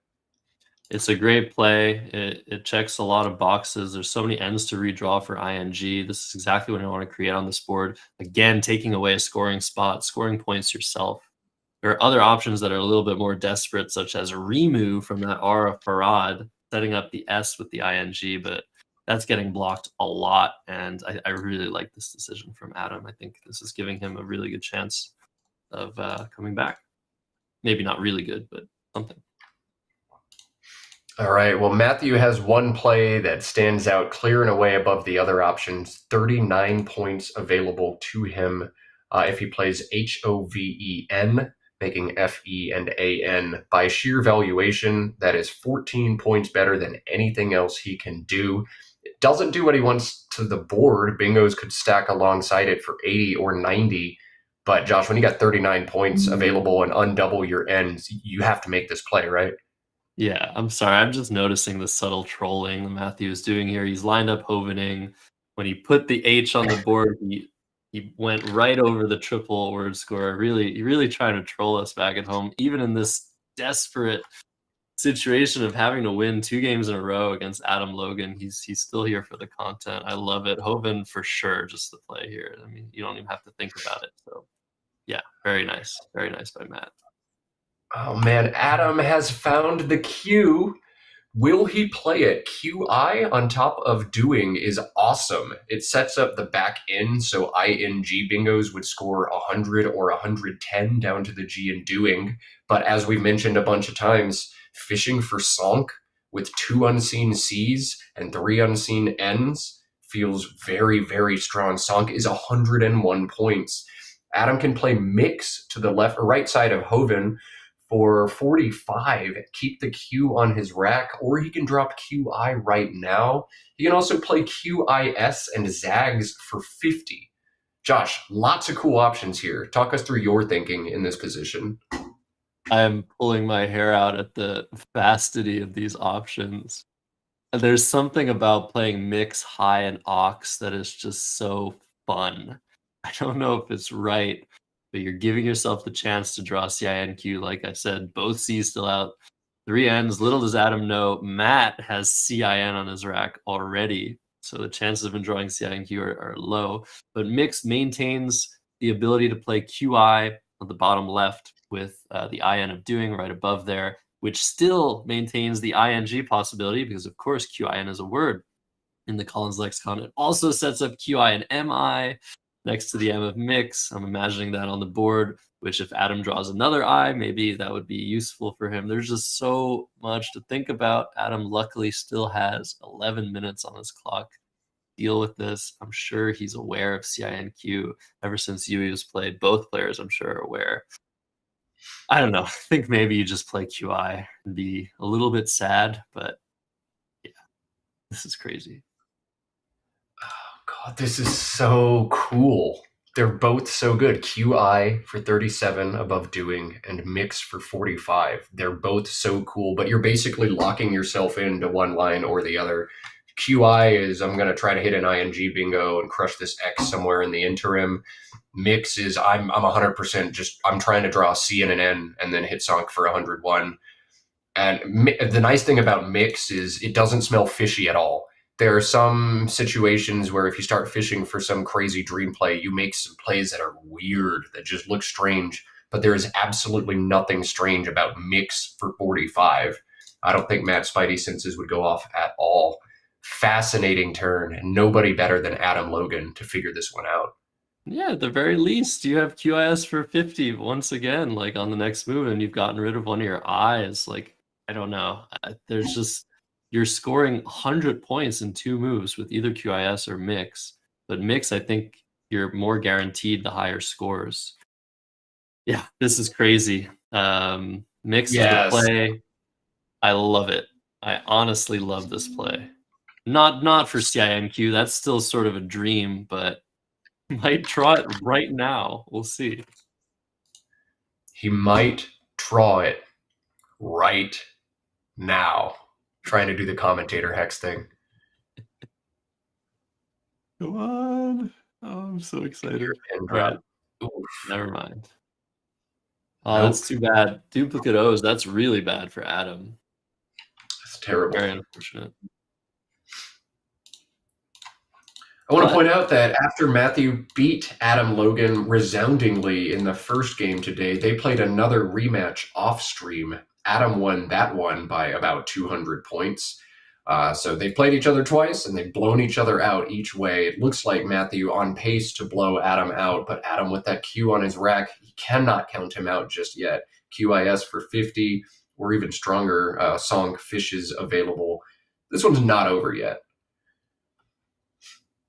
It's a great play. It checks a lot of boxes. There's so many ends to redraw for ING. This is exactly what I want to create on this board. Again, taking away a scoring spot, scoring points yourself. There are other options that are a little bit more desperate, such as remove from that R of Farad, setting up the S with the ING, but that's getting blocked a lot, and I really like this decision from Adam. I think this is giving him a really good chance of coming back. Maybe not really good, but something. All right, well, Matthew has one play that stands out clear and away above the other options. 39 points available to him if he plays HOVEN, making FE and AN. By sheer valuation, that is 14 points better than anything else he can do. It doesn't do what he wants to the board. Bingos could stack alongside it for 80 or 90. But Josh, when you got 39 points available and undouble your ends, you have to make this play, right? Yeah, I'm sorry. I'm just noticing the subtle trolling that Matthew is doing here. He's lined up Hovening. When he put the H on the board, he went right over the triple word score. Really trying to troll us back at home, even in this desperate situation of having to win 2 games in a row against Adam Logan. He's still here for the content. I love it. Hoven for sure, just the play here. I mean, you don't even have to think about it. So yeah, very nice by Matt. Oh man, Adam has found the Q. Will he play it? QI on top of doing is awesome. It sets up the back end, so ING bingos would score 100 or 110 down to the G in doing. But as we've mentioned a bunch of times, fishing for Sonk with 2 unseen C's and 3 unseen N's feels very, very strong. Sonk is 101 points. Adam can play Mix to the left or right side of Hoven for 45, keep the Q on his rack, or he can drop QI right now. He can also play QIS and Zags for 50. Josh, lots of cool options here. Talk us through your thinking in this position. I'm pulling my hair out at the vastity of these options. There's something about playing Mix, High, and Ox that is just so fun. I don't know if it's right, but you're giving yourself the chance to draw CINQ. Like I said, both C's still out, 3 N's. Little does Adam know, Matt has CIN on his rack already, so the chances of him drawing CINQ are low. But Mix maintains the ability to play QI on the bottom left with the IN of doing right above there, which still maintains the ing possibility because, of course, QIN is a word in the Collins lexicon. It also sets up QI and MI next to the M of Mix. I'm imagining that on the board, which if Adam draws another I, maybe that would be useful for him. There's just so much to think about. Adam luckily still has 11 minutes on his clock. Deal with this. I'm sure he's aware of CINQ ever since Yui was played. Both players, I'm sure, are aware. I don't know. I think maybe you just play QI and be a little bit sad, but yeah, this is crazy. Oh, God, this is so cool. They're both so good. QI for 37 above doing and Mix for 45. They're both so cool, but you're basically locking yourself into one line or the other. QI is I'm going to try to hit an ING bingo and crush this X somewhere in the interim. Mix is I'm 100% just I'm trying to draw a C and an N and then hit Sonk for 101. And the nice thing about Mix is it doesn't smell fishy at all. There are some situations where if you start fishing for some crazy dream play, you make some plays that are weird, that just look strange, but there is absolutely nothing strange about Mix for 45. I don't think Matt's spidey senses would go off at all. Fascinating turn, and nobody better than Adam Logan to figure this one out. Yeah, at the very least, you have QIS for 50 once again, like on the next move, and you've gotten rid of one of your eyes. Like, I don't know. There's just, you're scoring 100 points in 2 moves with either QIS or Mix. But Mix, I think you're more guaranteed the higher scores. Yeah, this is crazy. Mix is the play. I love it. I honestly love this play. Not for CINQ. That's still sort of a dream, but might try it right now. We'll see. He might draw it right now. Trying to do the commentator hex thing. Come on. Oh, I'm so excited. Right. Never mind. Oh, that's too bad. Duplicate O's, that's really bad for Adam. That's terrible. Very unfortunate. I want to point out that after Matthew beat Adam Logan resoundingly in the first game today, they played another rematch off stream. Adam won that one by about 200 points. So they played each other twice, and they've blown each other out each way. It looks like Matthew on pace to blow Adam out, but Adam with that Q on his rack, he cannot count him out just yet. QIS for 50, or even stronger, Sonk Fishes available. This one's not over yet.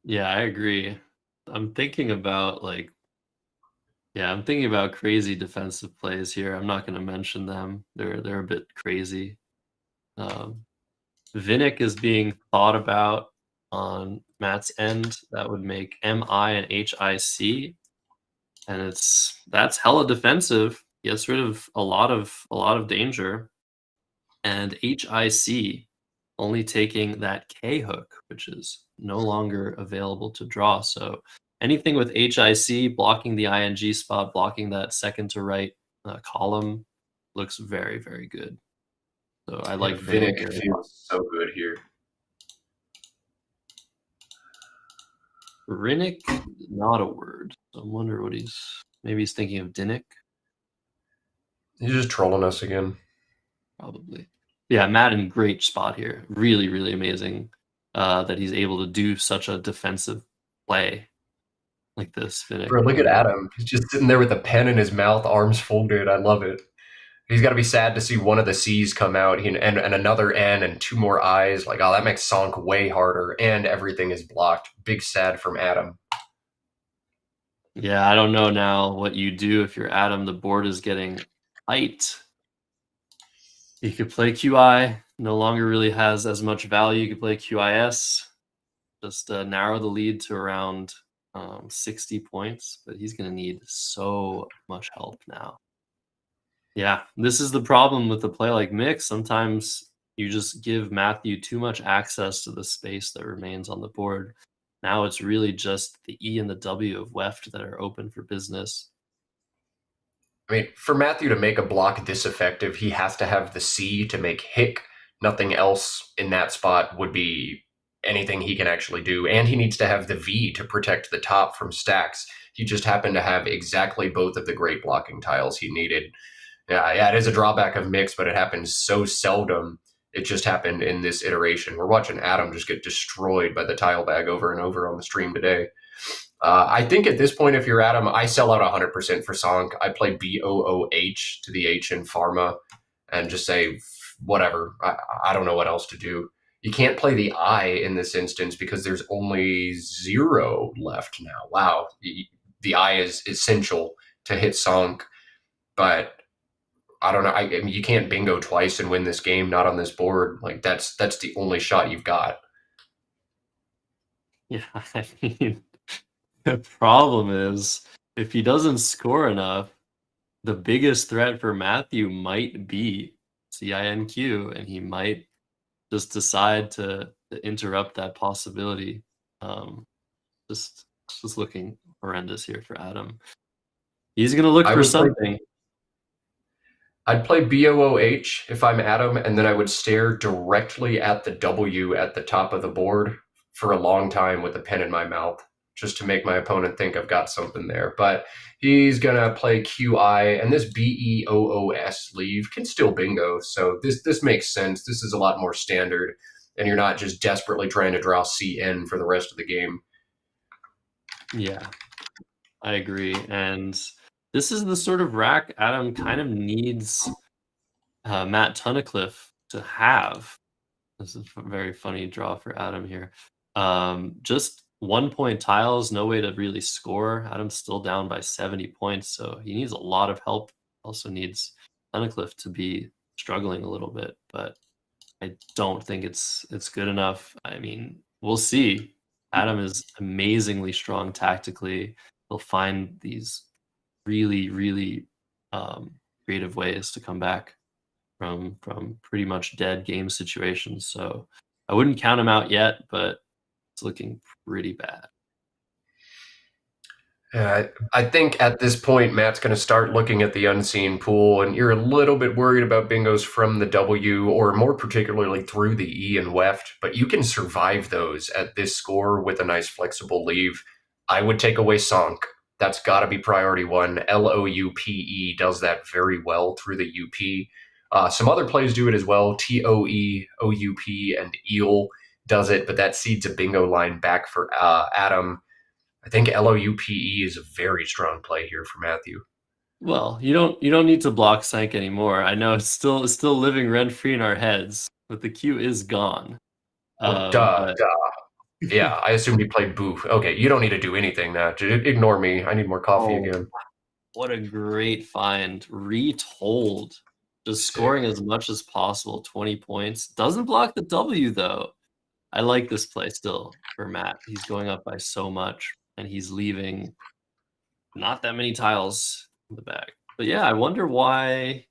Yeah, I agree. I'm thinking about crazy defensive plays here. I'm not going to mention them. They're a bit crazy. Vinik is being thought about on Matt's end. That would make MI and HIC, and that's hella defensive. Gets rid of a lot of danger, and HIC only taking that K hook, which is no longer available to draw. So anything with HIC blocking the ING spot, blocking that second to right column looks very, very good. So I like Vinik feels so good here. Rinnik, not a word. So I wonder what maybe he's thinking of Dinnik. He's just trolling us again. Probably. Yeah, Matt in great spot here. Really, really amazing that he's able to do such a defensive play like this. Vinik. Bro, look at Adam. He's just sitting there with a pen in his mouth, arms folded. I love it. He's got to be sad to see one of the C's come out and another N and two more I's. Like, oh, that makes Sonk way harder, and everything is blocked. Big sad from Adam. Yeah, I don't know now what you do if you're Adam. The board is getting tight. You could play QI. No longer really has as much value. You could play QIS. Just narrow the lead to around 60 points. But he's going to need so much help now. Yeah, this is the problem with the play like Mix. Sometimes you just give Matthew too much access to the space that remains on the board. Now it's really just the E and the W of Weft that are open for business. I mean, for Matthew to make a block this effective, he has to have the C to make Hick. Nothing else in that spot would be anything he can actually do. And he needs to have the V to protect the top from stacks. He just happened to have exactly both of the great blocking tiles he needed. Yeah, it is a drawback of Mix, but it happens so seldom. It just happened in this iteration. We're watching Adam just get destroyed by the tile bag over and over on the stream today. I think at this point, if you're Adam, I sell out 100% for Sonk. I play BOOH to the H in Pharma and just say, whatever. I don't know what else to do. You can't play the I in this instance because there's only 0 left now. Wow. The I is essential to hit Sonk, but I don't know. I mean, you can't bingo twice and win this game, not on this board. Like, that's the only shot you've got. Yeah, I mean, the problem is if he doesn't score enough, the biggest threat for Matthew might be CINQ, and he might just decide to interrupt that possibility. Just looking horrendous here for Adam. He's gonna look for something. I'd play BOOH if I'm Adam, and then I would stare directly at the W at the top of the board for a long time with a pen in my mouth, just to make my opponent think I've got something there. But he's going to play QI, and this BEOOS leave can still bingo. So this makes sense. This is a lot more standard, and you're not just desperately trying to draw CN for the rest of the game. Yeah, I agree. And this is the sort of rack Adam kind of needs Matt Tunnicliffe to have. This is a very funny draw for Adam here. Just 1 point tiles, no way to really score. Adam's still down by 70 points, so he needs a lot of help. Also needs Tunnicliffe to be struggling a little bit, but I don't think it's good enough. I mean, we'll see. Adam is amazingly strong tactically. He'll find these really, really creative ways to come back from pretty much dead game situations. So I wouldn't count him out yet, but it's looking pretty bad. I think at this point, Matt's going to start looking at the unseen pool, and you're a little bit worried about bingos from the W, or more particularly through the E and Weft, but you can survive those at this score with a nice flexible leave. I would take away Sonk. That's got to be priority one. LOUPE does that very well through the UP. Some other plays do it as well. TOE, OUP, and EEL does it, but that seeds a bingo line back for Adam. I think LOUPE is a very strong play here for Matthew. Well, you don't need to block Sank anymore. I know it's still living rent free in our heads, but the Q is gone. Duh. Yeah, I assumed you played Boo. Okay, you don't need to do anything now. Ignore me. I need more coffee again. What a great find. Retold. Just scoring as much as possible, 20 points. Doesn't block the W, though. I like this play still for Matt. He's going up by so much, and he's leaving not that many tiles in the bag. But yeah, I wonder why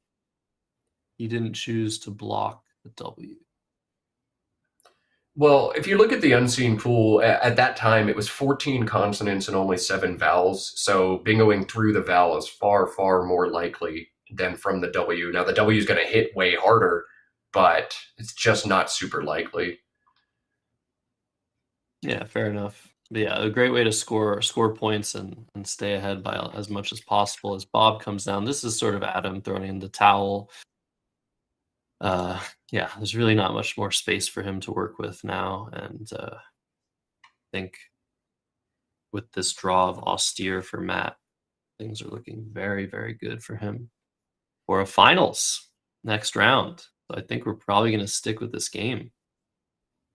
he didn't choose to block the W. Well, if you look at the unseen pool, at that time it was 14 consonants and only 7 vowels. So bingoing through the vowel is far, far more likely than from the W. Now, the W is going to hit way harder, but it's just not super likely. Yeah, fair enough. But yeah, a great way to score points and stay ahead by as much as possible as Bob comes down. This is sort of Adam throwing in the towel. Yeah, there's really not much more space for him to work with now. And I think with this draw of austere for Matt, things are looking very, very good for him. for a finals next round. So I think we're probably going to stick with this game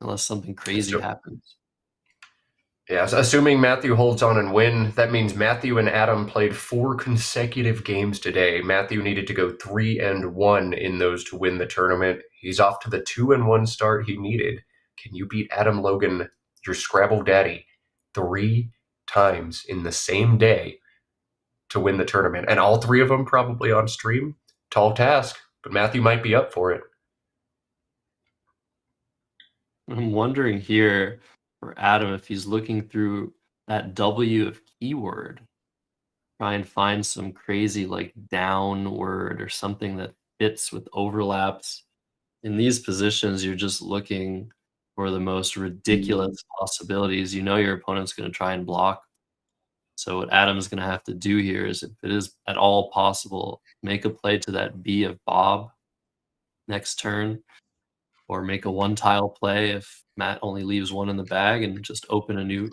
unless something crazy So- happens. Yeah, so assuming Matthew holds on and win, that means Matthew and Adam played 4 consecutive games today. Matthew needed to go 3-1 in those to win the tournament. He's off to the 2-1 start he needed. Can you beat Adam Logan, your Scrabble daddy, 3 times in the same day to win the tournament? And all 3 of them probably on stream? Tall task, but Matthew might be up for it. I'm wondering here for Adam if he's looking through that W of keyword, try and find some crazy like down word or something that fits with overlaps. In these positions, you're just looking for the most ridiculous possibilities. You know your opponent's going to try and block. So what Adam's going to have to do here is, if it is at all possible, make a play to that B of Bob next turn, or make a one tile play if Matt only leaves one in the bag, and just open a new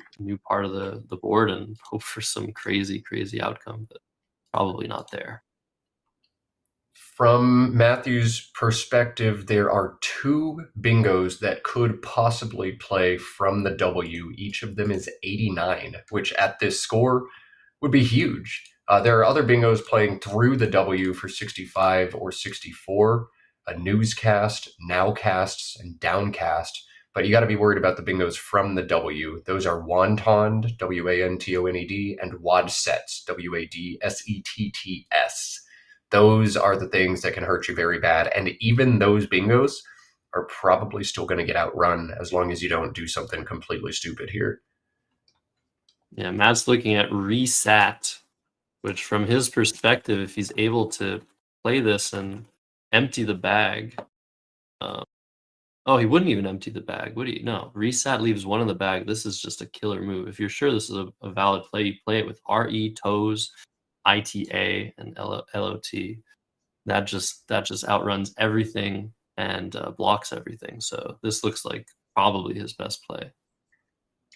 part of the board and hope for some crazy outcome, but probably not there. From Matthew's perspective, there are 2 bingos that could possibly play from the W. Each of them is 89, which at this score would be huge. There are other bingos playing through the W for 65 or 64, a newscast, nowcasts, and downcast. But you got to be worried about the bingos from the W. Those are Wantond, W-A-N-T-O-N-E-D, and Wadsets, W-A-D-S-E-T-T-S. Those are the things that can hurt you very bad. And even those bingos are probably still going to get outrun as long as you don't do something completely stupid here. Yeah, Matt's looking at reset, which from his perspective, if he's able to play this and empty the bag, oh, he wouldn't even empty the bag, would he? No, reset leaves one in the bag. This is just a killer move. If you're sure this is a valid play, you play it with RE, toes, ITA, and LOT. That just outruns everything and blocks everything. So this looks like probably his best play.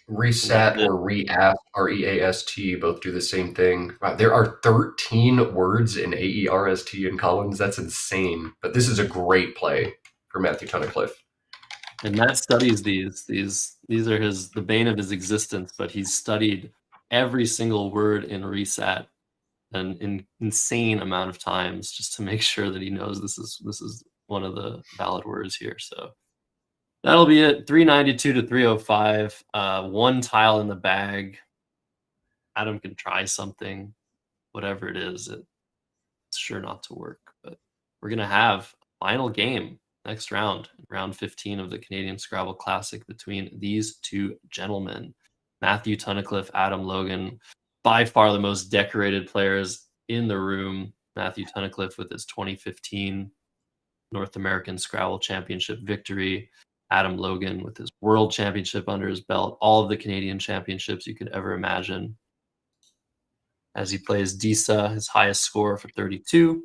Reset or reast, R-E-A-S-T, both do the same thing. Wow, there are 13 words in A-E-R-S-T in Collins. That's insane. But this is a great play for Matthew Tunnicliffe. And Matt studies these. These are the bane of his existence, but he's studied every single word in reset an insane amount of times just to make sure that he knows this is one of the valid words here. So that'll be it. 392 to 305. 1 tile in the bag. Adam can try something, whatever it is. It's sure not to work. But we're gonna have a final game next round, round 15 of the Canadian Scrabble Classic, between these 2 gentlemen, Matthew Tunnicliffe, Adam Logan. By far the most decorated players in the room. Matthew Tunnicliffe with his 2015 North American Scrabble Championship victory. Adam Logan with his World Championship under his belt. All of the Canadian championships you could ever imagine. As he plays Disa, his highest score for 32.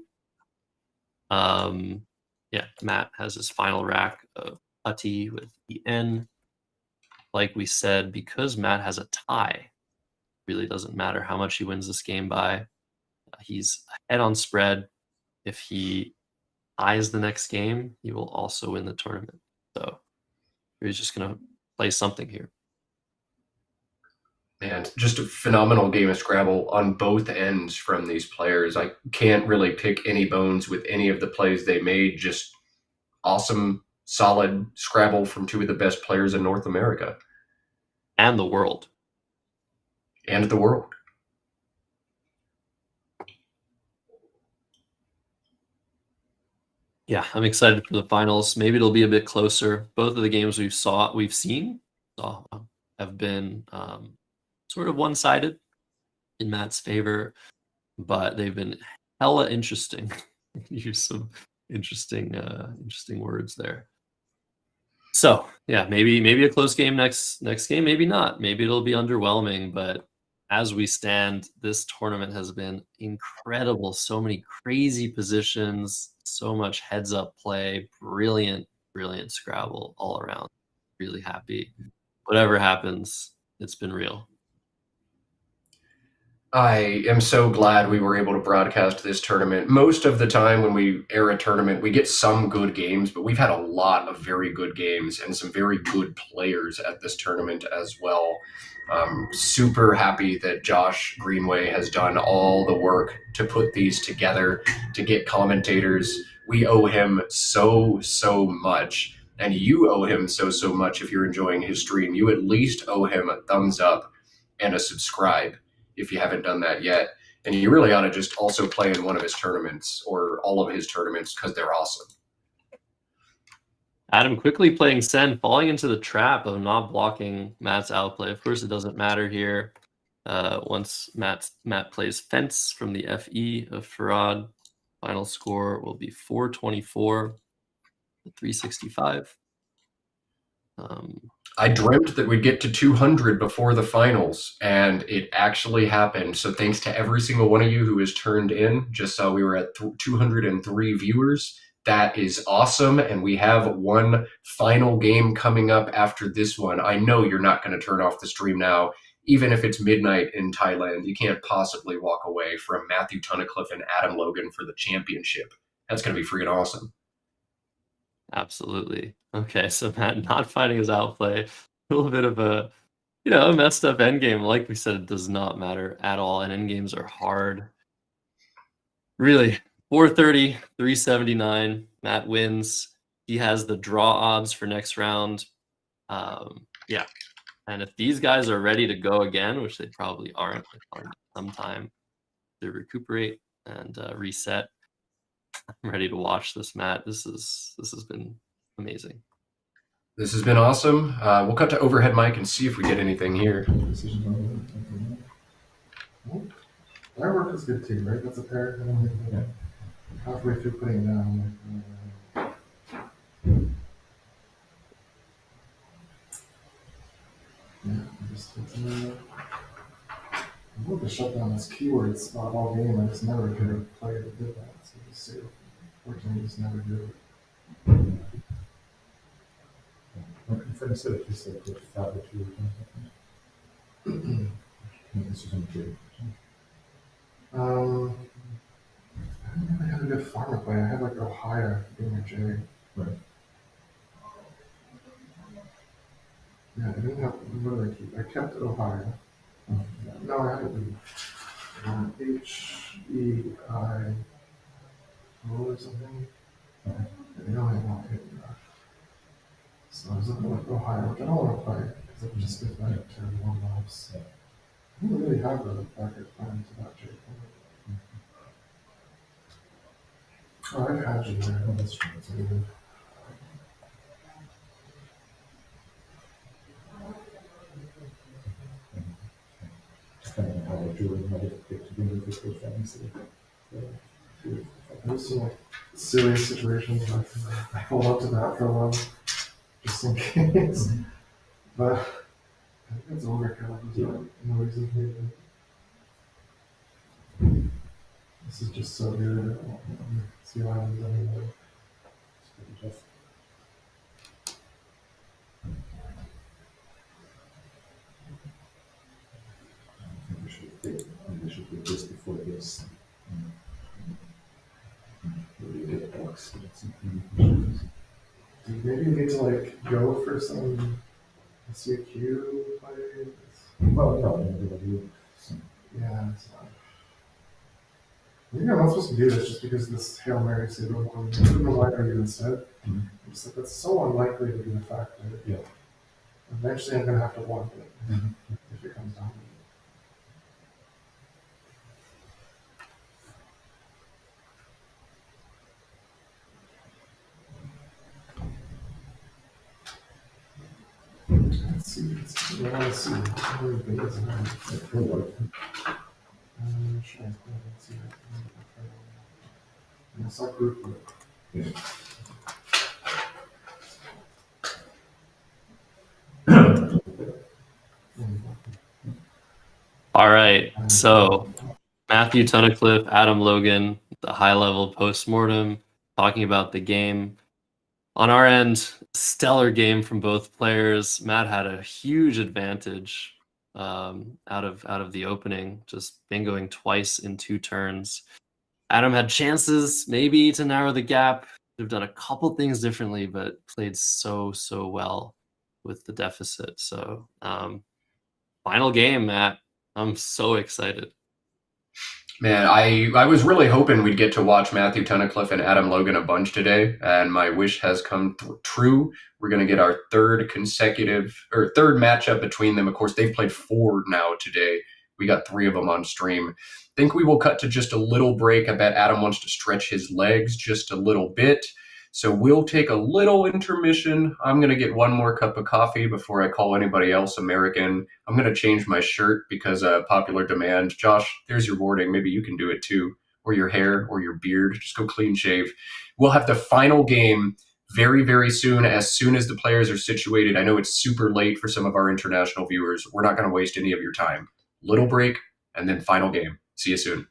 Yeah, Matt has his final rack of putty with the N. Like we said, because Matt has a tie, really doesn't matter how much he wins this game by. He's ahead on spread. If he ties the next game, he will also win the tournament. So he's just going to play something here. And just a phenomenal game of Scrabble on both ends from these players. I can't really pick any bones with any of the plays they made. Just awesome, solid Scrabble from 2 of the best players in North America. And the world. And the world. Yeah, I'm excited for the finals. Maybe it'll be a bit closer. Both of the games we've seen have been sort of one-sided in Matt's favor, but they've been hella interesting. Use some interesting words there. So yeah, maybe a close game next game, maybe not. Maybe it'll be underwhelming, but as we stand, this tournament has been incredible. So many crazy positions, so much heads-up play, brilliant Scrabble all around. Really happy. Whatever happens, it's been real. I am so glad we were able to broadcast this tournament. Most of the time when we air a tournament, we get some good games, but we've had a lot of very good games and some very good players at this tournament as well. Super happy that Josh Greenway has done all the work to put these together, to get commentators. We owe him so, so much. And you owe him so, so much if you're enjoying his stream. You at least owe him a thumbs up and a subscribe if you haven't done that yet. And you really ought to just also play in one of his tournaments or all of his tournaments because they're awesome. Adam quickly playing Sen, falling into the trap of not blocking Matt's outplay. Of course, it doesn't matter here. Once Matt plays Fence from the FE of Farad, final score will be 424 to 365. I dreamt that we'd get to 200 before the finals, and it actually happened. So thanks to every single one of you who has turned in. Just saw we were at 203 viewers. That is awesome, and we have one final game coming up after this one. I know you're not going to turn off the stream now, even if it's midnight in Thailand. You can't possibly walk away from Matthew Tunnicliffe and Adam Logan for the championship. That's going to be freaking awesome. Absolutely. Okay, so Matt not finding his outplay. A little bit of a, messed up endgame. Like we said, it does not matter at all, and endgames are hard. Really, 430, 379. Matt wins. He has the draw odds for next round. Yeah. And if these guys are ready to go again, which they probably aren't, they probably need some time to recuperate and reset. I'm ready to watch this, Matt. This has been amazing. This has been awesome. We'll cut to overhead mic and see if we get anything here. Firework is good too, right? That's a pair. I don't think that halfway through putting it down. I just I want to shut down this keyword spot all game. I just never could have played that did that. So just say, fortunately, just never do it. For instead of just like with that, what you were doing. This is on the I don't really have a good farmer play. I had like Ohio being a J. Right. Yeah, I didn't have. What did I keep? I kept Ohio. No, I had it in HEI or something. They don't have one hit. So I was looking at Ohio, which I don't want to play because it just goes back to one loss. I don't really have a backup plan to that J. Oh, I've had you there. Oh, that's true. That's really good. How I do it, how to get to be with the things. There's some like silly situations where I hold up to that for a while, just in case. But I think it's overkill. There's no reason for me to. This is just so good. See what happens anyway. It's pretty tough. I think we should do this before this. Really get box. Maybe you need to like go for some CQ plays. Well, no, you Yeah, it's not. Maybe I'm not supposed to do this just because this Hail Mary saved one. I don't know why I do instead. Mhm. I'm just like, that's so unlikely to be a factor. Yeah. Eventually I'm going to have to want it Mhm. if it comes down to it. Let's see. I want to see. How many bigs I have. Sure. Let's see. I saw group work. Yeah. All right, so Matthew Tunnicliffe, Adam Logan, the high-level postmortem, talking about the game. On our end, stellar game from both players. Matt had a huge advantage out of the opening, just bingoing twice in 2 turns. Adam had chances maybe to narrow the gap. They've done a couple things differently, but played so well with the deficit. So final game, Matt. I'm so excited. Man, I was really hoping we'd get to watch Matthew Tunnicliffe and Adam Logan a bunch today, and my wish has come true. We're going to get our third matchup between them. Of course, they've played 4 now today. We got 3 of them on stream. Think we will cut to just a little break. I bet Adam wants to stretch his legs just a little bit. So we'll take a little intermission. I'm going to get one more cup of coffee before I call anybody else American. I'm going to change my shirt because of popular demand. Josh, there's your warning. Maybe you can do it too. Or your hair or your beard. Just go clean shave. We'll have the final game very soon as the players are situated. I know it's super late for some of our international viewers. We're not going to waste any of your time. Little break and then final game. See you soon.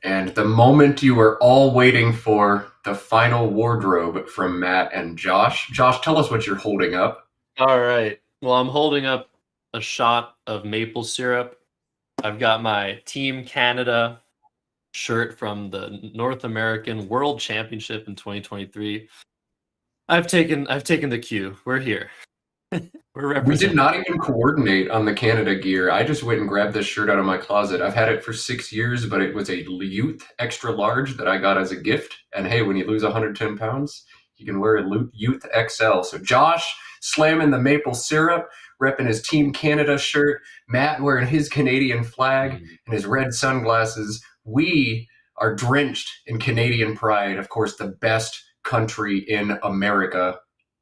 And the moment you were all waiting for, the final wardrobe from Matt and Josh. Josh, tell us what you're holding up. All right. Well, I'm holding up a shot of maple syrup. I've got my Team Canada shirt from the North American World Championship in 2023. I've taken the cue. We're here. We're We representing. did not even coordinate on the Canada gear. I just went and grabbed this shirt out of my closet. I've had it for 6 years, but it was a youth extra large that I got as a gift. And hey, when you lose 110 pounds, you can wear a youth XL. So Josh slamming the maple syrup, repping his Team Canada shirt, Matt wearing his Canadian flag and his red sunglasses. We are drenched in Canadian pride. Of course, the best country in America.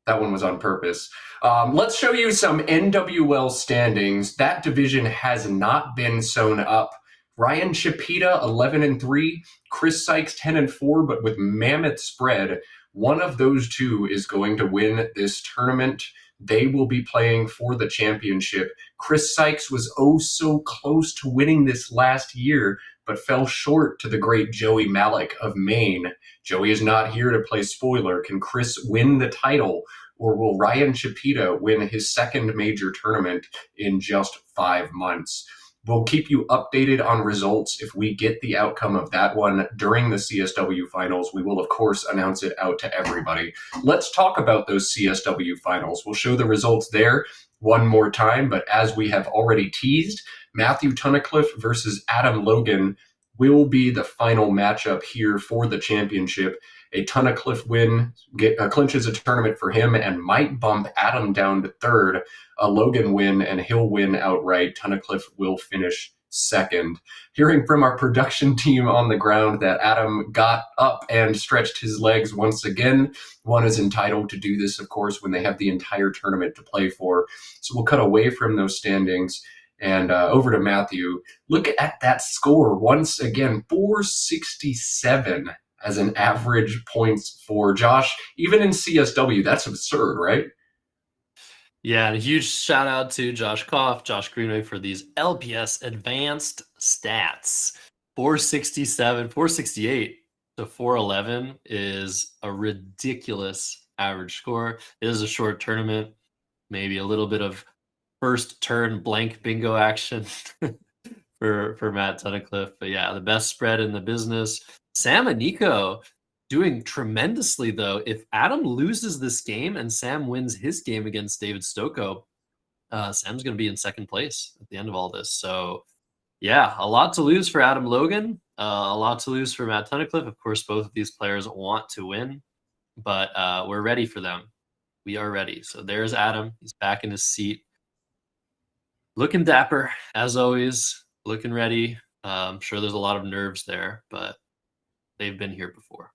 That one was on purpose. Let's show you some NWL standings. That division has not been sewn up. Ryan Chapita 11-3, Chris Sykes 10-4, but with mammoth spread, one of those two is going to win this tournament. They will be playing for the championship. Chris Sykes was oh so close to winning this last year, but fell short to the great Joey Malik of Maine. Joey is not here to play spoiler. Can Chris win the title? Or will Ryan Chapita win his second major tournament in just 5 months? We'll keep you updated on results if we get the outcome of that one during the CSW finals. We will, of course, announce it out to everybody. Let's talk about those CSW finals. We'll show the results there one more time, but as we have already teased, Matthew Tunnicliffe versus Adam Logan will be the final matchup here for the championship. A Tunnicliffe win clinches a tournament for him and might bump Adam down to third. A Logan win and he'll win outright. Tunnicliffe will finish second. Hearing from our production team on the ground that Adam got up and stretched his legs once again. One is entitled to do this, of course, when they have the entire tournament to play for. So we'll cut away from those standings and over to Matthew. Look at that score once again, 467 as an average points for Josh. Even in CSW, that's absurd, right? Yeah, and a huge shout out to Josh Koff, Josh Greenway for these LPS advanced stats. 467, 468 to 411 is a ridiculous average score. It is a short tournament, maybe a little bit of first turn blank bingo action for Matt Tunnicliffe. But yeah, the best spread in the business. Sam and Nico doing tremendously, though. If Adam loses this game and Sam wins his game against David Stoko, Sam's going to be in second place at the end of all this. So, yeah, a lot to lose for Adam Logan, a lot to lose for Matt Tunnicliffe. Of course, both of these players want to win, but we're ready for them. We are ready. So there's Adam. He's back in his seat. Looking dapper, as always, looking ready. I'm sure there's a lot of nerves there, but they've been here before.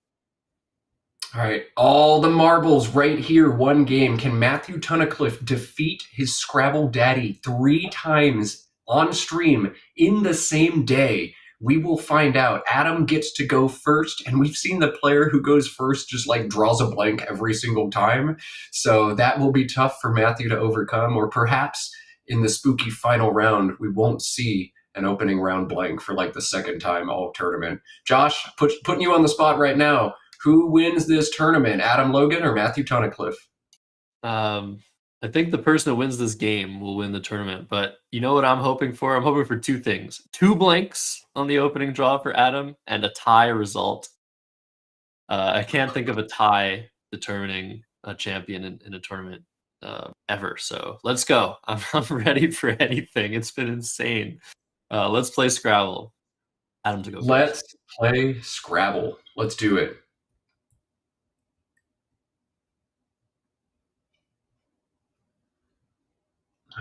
All right, all the marbles right here. One game. Can Matthew Tunnicliffe defeat his Scrabble daddy 3 times on stream in the same day? We will find out. Adam gets to go first, and we've seen the player who goes first just like draws a blank every single time. So that will be tough for Matthew to overcome, or perhaps in the spooky final round, we won't see an opening round blank for like the second time all tournament. Josh, putting you on the spot right now. Who wins this tournament, Adam Logan or Matthew Tunnicliffe? I think the person who wins this game will win the tournament. But you know what I'm hoping for? I'm hoping for 2 things. 2 blanks on the opening draw for Adam and a tie result. I can't think of a tie determining a champion in a tournament ever. So let's go. I'm ready for anything. It's been insane. Let's play Scrabble. Adam to go first. Let's play Scrabble. Let's do it.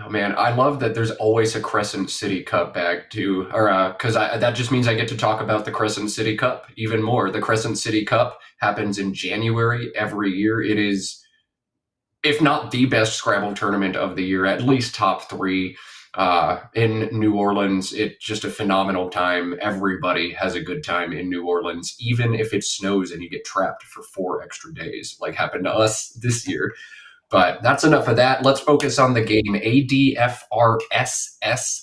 Oh man, I love that there's always a Crescent City Cup bag too, or because that just means I get to talk about the Crescent City Cup even more. The Crescent City Cup happens in January every year. It is, if not the best Scrabble tournament of the year, at least top 3. in New Orleans. It's just a phenomenal time. Everybody has a good time in New Orleans, even if it snows and you get trapped for 4 extra days, like happened to us this year. But that's enough of that. Let's focus on the game. ADFRSS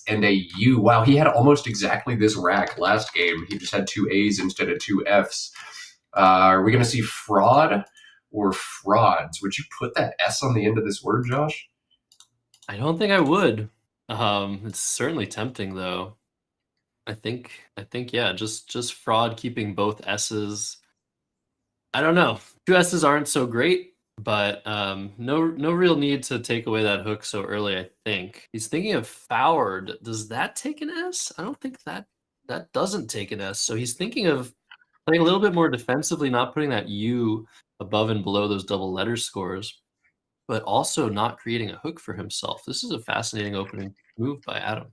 and a U. Wow, he had almost exactly this rack last game. He just had 2 A's instead of 2 F's. Are we going to see fraud or frauds? Would you put that S on the end of this word, Josh? I don't think I would. It's certainly tempting though. I think yeah, just fraud keeping both S's. I don't know. 2 S's aren't so great, but no real need to take away that hook so early, I think. He's thinking of forward. Does that take an S? I don't think that doesn't take an S. So he's thinking of playing a little bit more defensively, not putting that U above and below those double letter scores, but also not creating a hook for himself. This is a fascinating opening move by Adam.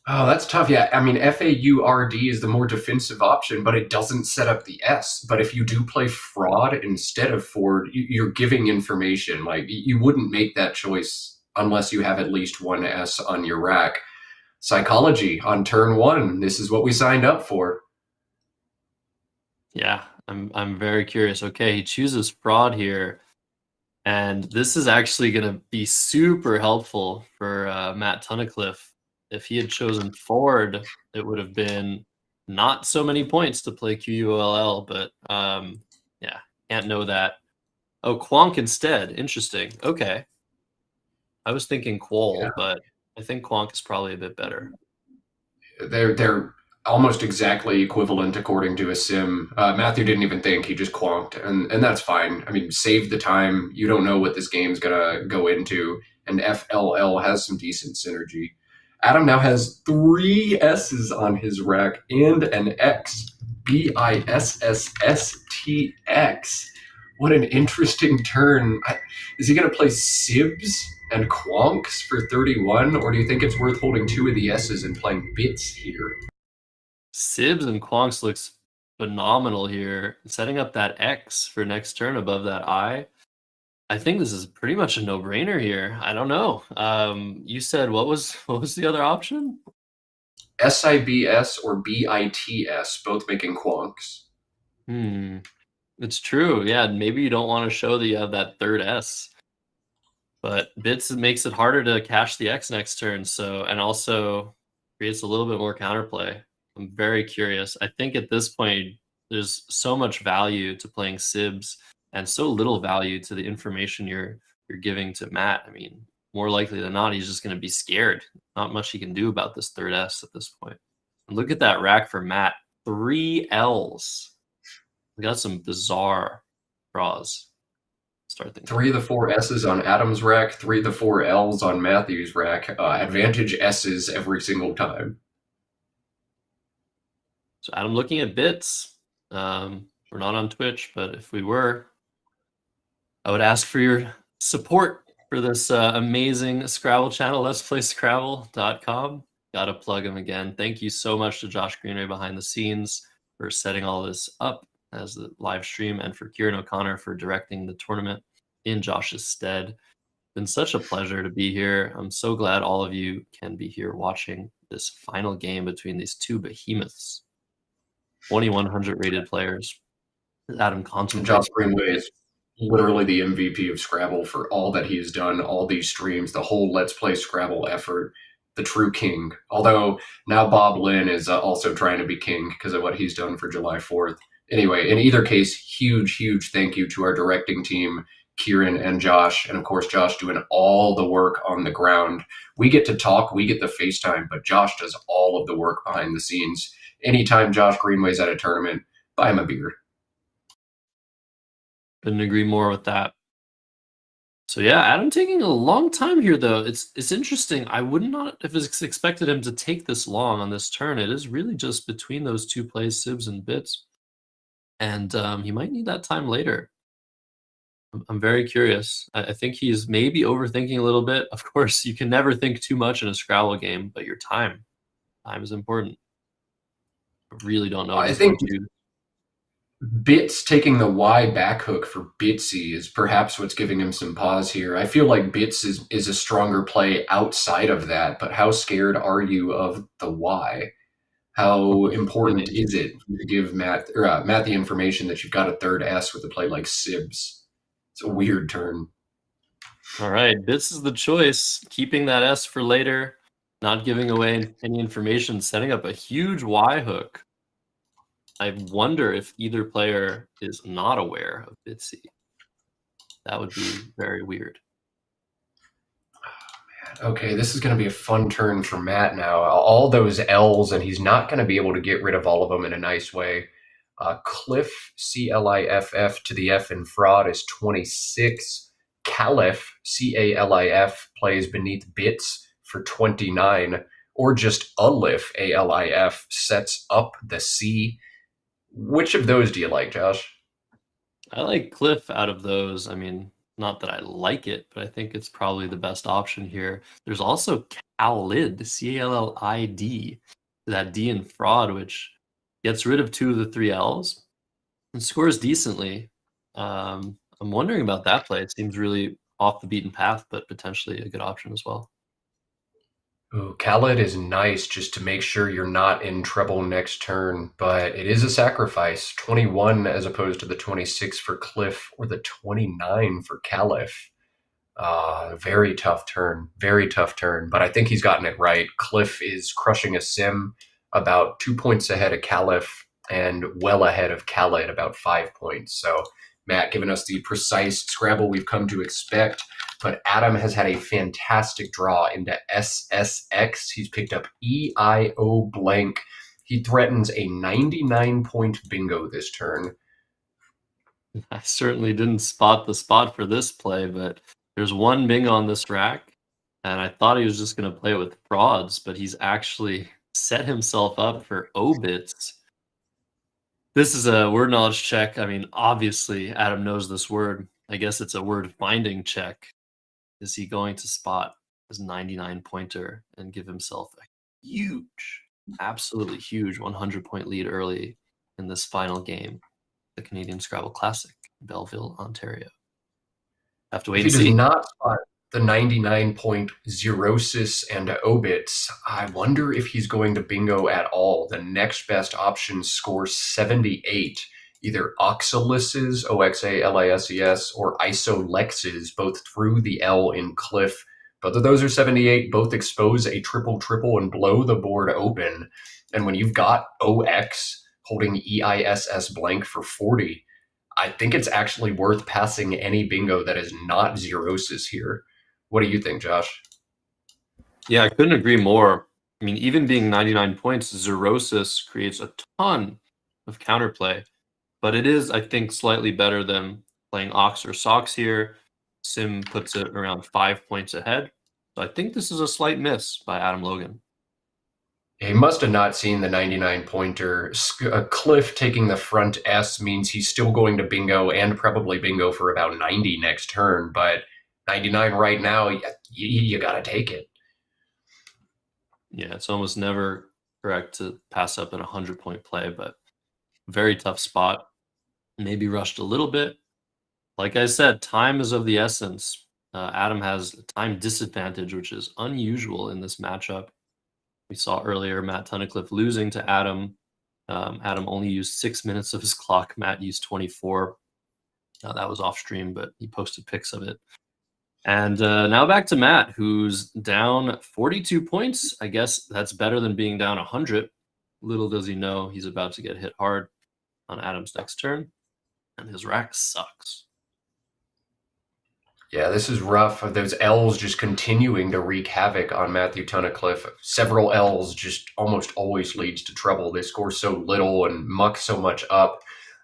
Oh, that's tough. Yeah, I mean, FAURD is the more defensive option, but it doesn't set up the S. But if you do play fraud instead of forward, you're giving information. Like, you wouldn't make that choice unless you have at least one S on your rack. Psychology on turn one. This is what we signed up for. Yeah, I'm very curious. Okay, he chooses fraud here. And this is actually going to be super helpful for Matt Tunnicliffe. If he had chosen forward, it would have been not so many points to play QULL, but yeah, can't know that. Oh, Quonk instead. Interesting. Okay. I was thinking Quol, Yeah. but I think Quonk is probably a bit better. They're almost exactly equivalent according to a sim. Matthew didn't even think; he just quonked, and that's fine. I mean, save the time. You don't know what this game's gonna go into, and FLL has some decent synergy. Adam now has 3 S's on his rack and an X. BISSSTX. What an interesting turn. Is he going to play Sibs and Quonks for 31, or do you think it's worth holding 2 of the S's and playing bits here? Sibs and Quonks looks phenomenal here. Setting up that X for next turn above that I think this is pretty much a no-brainer here. I don't know. You said what was the other option? SIBS or BITS, both making Quonks. It's true. Yeah, maybe you don't want to show that you have that third S. But bits makes it harder to cash the X next turn, so and also creates a little bit more counterplay. I'm very curious. I think at this point there's so much value to playing Sibs and so little value to the information you're giving to Matt. I mean, more likely than not, he's just going to be scared. Not much he can do about this third S at this point. And look at that rack for Matt. 3 L's. We got some bizarre draws. Start thinking. 3 of the 4 S's on Adam's rack, 3 of the 4 L's on Matthew's rack. Advantage S's every single time. So Adam, looking at bits. We're not on Twitch, but if we were, I would ask for your support for this amazing Scrabble channel, Let's Play Scrabble.com. Gotta plug him again. Thank you so much to Josh Greenway behind the scenes for setting all this up as the live stream, and for Kieran O'Connor for directing the tournament in Josh's stead. Been such a pleasure to be here. I'm so glad all of you can be here watching this final game between these two behemoths. 2,100 rated players. Adam contemplates. Josh Greenway is literally the MVP of Scrabble for all that he's done, all these streams, the whole Let's Play Scrabble effort, the true king. Although now Bob Lynn is also trying to be king because of what he's done for July 4th. Anyway, in either case, huge thank you to our directing team, Kieran and Josh, and of course Josh doing all the work on the ground. We get to talk, we get the FaceTime, but Josh does all of the work behind the scenes. Anytime Josh Greenway's at a tournament, buy him a beer. Couldn't agree more with that. So yeah, Adam taking a long time here though. It's interesting. I would not have expected him to take this long on this turn. It is really just between those two plays, Sibs and Bits. And he might need that time later. I'm very curious. I think he's maybe overthinking a little bit. Of course, you can never think too much in a Scrabble game, but your time is important. I really don't know. I think Bits taking the Y back hook for Bitsy is perhaps what's giving him some pause here. I feel like Bits is a stronger play outside of that, but how scared are you of the Y? How important is it to give Matt the information that you've got a third S with a play like Sibs? It's a weird turn. All right, this is the choice. Keeping that S for later, not giving away any information, setting up a huge Y hook. I wonder if either player is not aware of Bitsy. That would be very weird. Okay, this is going to be a fun turn for Matt now. All those L's, and he's not going to be able to get rid of all of them in a nice way. Cliff, Cliff, to the F in fraud is 26. Caliph, Calif, plays beneath bits for 29. Or just Alif, Alif, sets up the C. Which of those do you like, Josh? I like Cliff out of those. I mean, not that I like it, but I think it's probably the best option here. There's also Callid, Callid, that D in fraud, which gets rid of 2 of the 3 L's and scores decently. I'm wondering about that play. It seems really off the beaten path, but potentially a good option as well. Ooh, Khaled is nice just to make sure you're not in trouble next turn, but it is a sacrifice. 21 as opposed to the 26 for Cliff or the 29 for Caliph. Very tough turn. Very tough turn, but I think he's gotten it right. Cliff is crushing a sim about 2 points ahead of Caliph and well ahead of Khaled about 5 points. So Matt giving us the precise Scrabble we've come to expect. But Adam has had a fantastic draw into SSX. He's picked up EIO blank. He threatens a 99-point bingo this turn. I certainly didn't spot the spot for this play, but there's one bingo on this rack, and I thought he was just going to play with frauds, but he's actually set himself up for obits. This is a word knowledge check. I mean, obviously, Adam knows this word. I guess it's a word finding check. Is he going to spot his 99 pointer and give himself a huge, absolutely huge 100-point lead early in this final game, the Canadian Scrabble Classic, Belleville, Ontario? Have to wait If and he does see. not spot the 99-point Zerosis and Obits, I wonder if he's going to bingo at all. The next best option scores 78. Either Oxalises, Oxalises, or Isolexes, both through the L in Cliff. Both of those are 78. Both expose a triple and blow the board open. And when you've got OX holding EISS blank for 40, I think it's actually worth passing any bingo that is not Zerosis here. What do you think, Josh? Yeah, I couldn't agree more. I mean, even being 99 points, Zerosis creates a ton of counterplay. But it is, I think, slightly better than playing Ox or Sox here. Sim puts it around 5 points ahead. So I think this is a slight miss by Adam Logan. He must have not seen the 99-pointer. Cliff taking the front S means he's still going to bingo and probably bingo for about 90 next turn, but 99 right now, you got to take it. Yeah, it's almost never correct to pass up an 100-point play, but very tough spot. Maybe rushed a little bit. Like I said, time is of the essence. Adam has a time disadvantage, which is unusual in this matchup. We saw earlier Matt Tunnicliffe losing to Adam. Adam only used 6 minutes of his clock. Matt used 24. That was off stream, but he posted pics of it. And now back to Matt, who's down 42 points. I guess that's better than being down 100. Little does he know he's about to get hit hard on Adam's next turn, and his rack sucks. Yeah, this is rough. Those L's just continuing to wreak havoc on Matthew Tunnicliffe. Several L's just almost always leads to trouble. They score so little and muck so much up.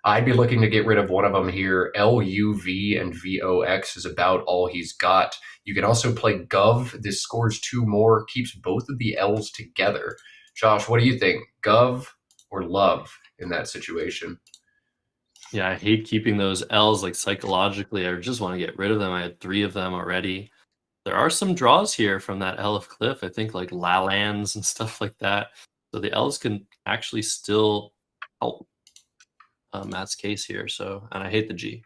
I'd be looking to get rid of one of them here. LUV and VOX is about all he's got. You can also play Gov. This scores 2 more, keeps both of the L's together. Josh, what do you think? Gov or Love in that situation? Yeah, I hate keeping those L's. Like, psychologically, I just want to get rid of them. I had 3 of them already. There are some draws here from that L of Cliff. I think like Lalands and stuff like that. So the L's can actually still help. Matt's case here. So, and I hate the G.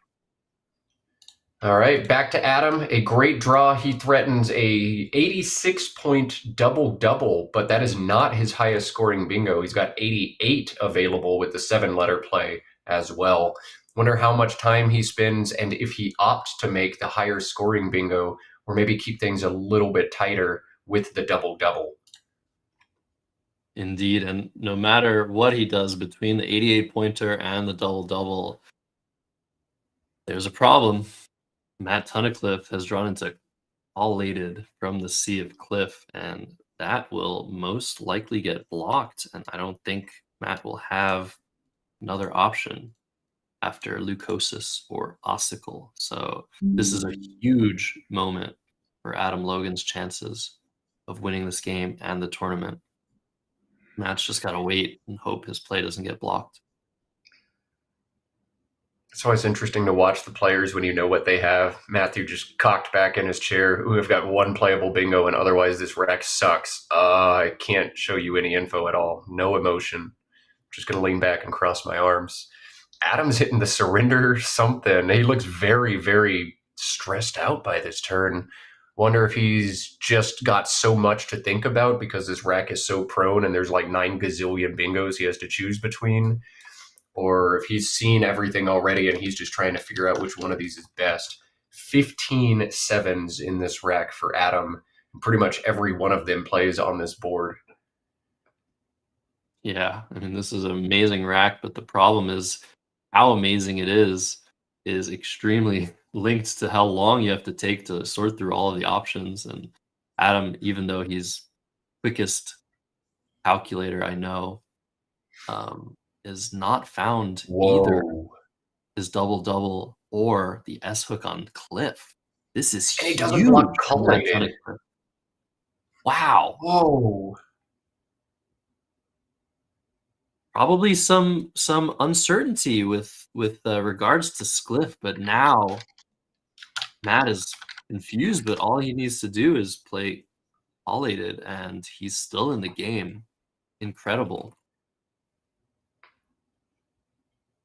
All right, back to Adam. A great draw. He threatens a 86-point double-double, but that is not his highest scoring bingo. He's got 88 available with the 7-letter play as well. Wonder how much time he spends and if he opts to make the higher scoring bingo or maybe keep things a little bit tighter with the double-double. Indeed, and no matter what he does between the 88-pointer and the double-double, there's a problem. Matt Tunnicliffe has drawn into collated from the Sea of Cliff, and that will most likely get blocked, and I don't think Matt will have another option after leucosis or ossicle. So this is a huge moment for Adam Logan's chances of winning this game and the tournament. Matt's just got to wait and hope his play doesn't get blocked. It's always interesting to watch the players when you know what they have. Matthew just cocked back in his chair. Ooh, I've got one playable bingo, and otherwise this rack sucks. I can't show you any info at all. No emotion. Just going to lean back and cross my arms. Adam's hitting the surrender something. He looks very, very stressed out by this turn. Wonder if he's just got so much to think about because this rack is so prone and there's like 9 gazillion bingos he has to choose between. Or if he's seen everything already and he's just trying to figure out which one of these is best. 15 sevens in this rack for Adam. Pretty much every one of them plays on this board. Yeah, I mean, this is an amazing rack, but the problem is how amazing it is extremely linked to how long you have to take to sort through all of the options. And Adam, even though he's quickest calculator I know, is not found either his double-double or the S-hook on Cliff. This is And he huge. doesn't block for Matt collated. Tunnicliffe. Wow. Whoa. Probably some uncertainty with regards to Cliff, but now Matt is confused, but all he needs to do is play collated, and he's still in the game. Incredible.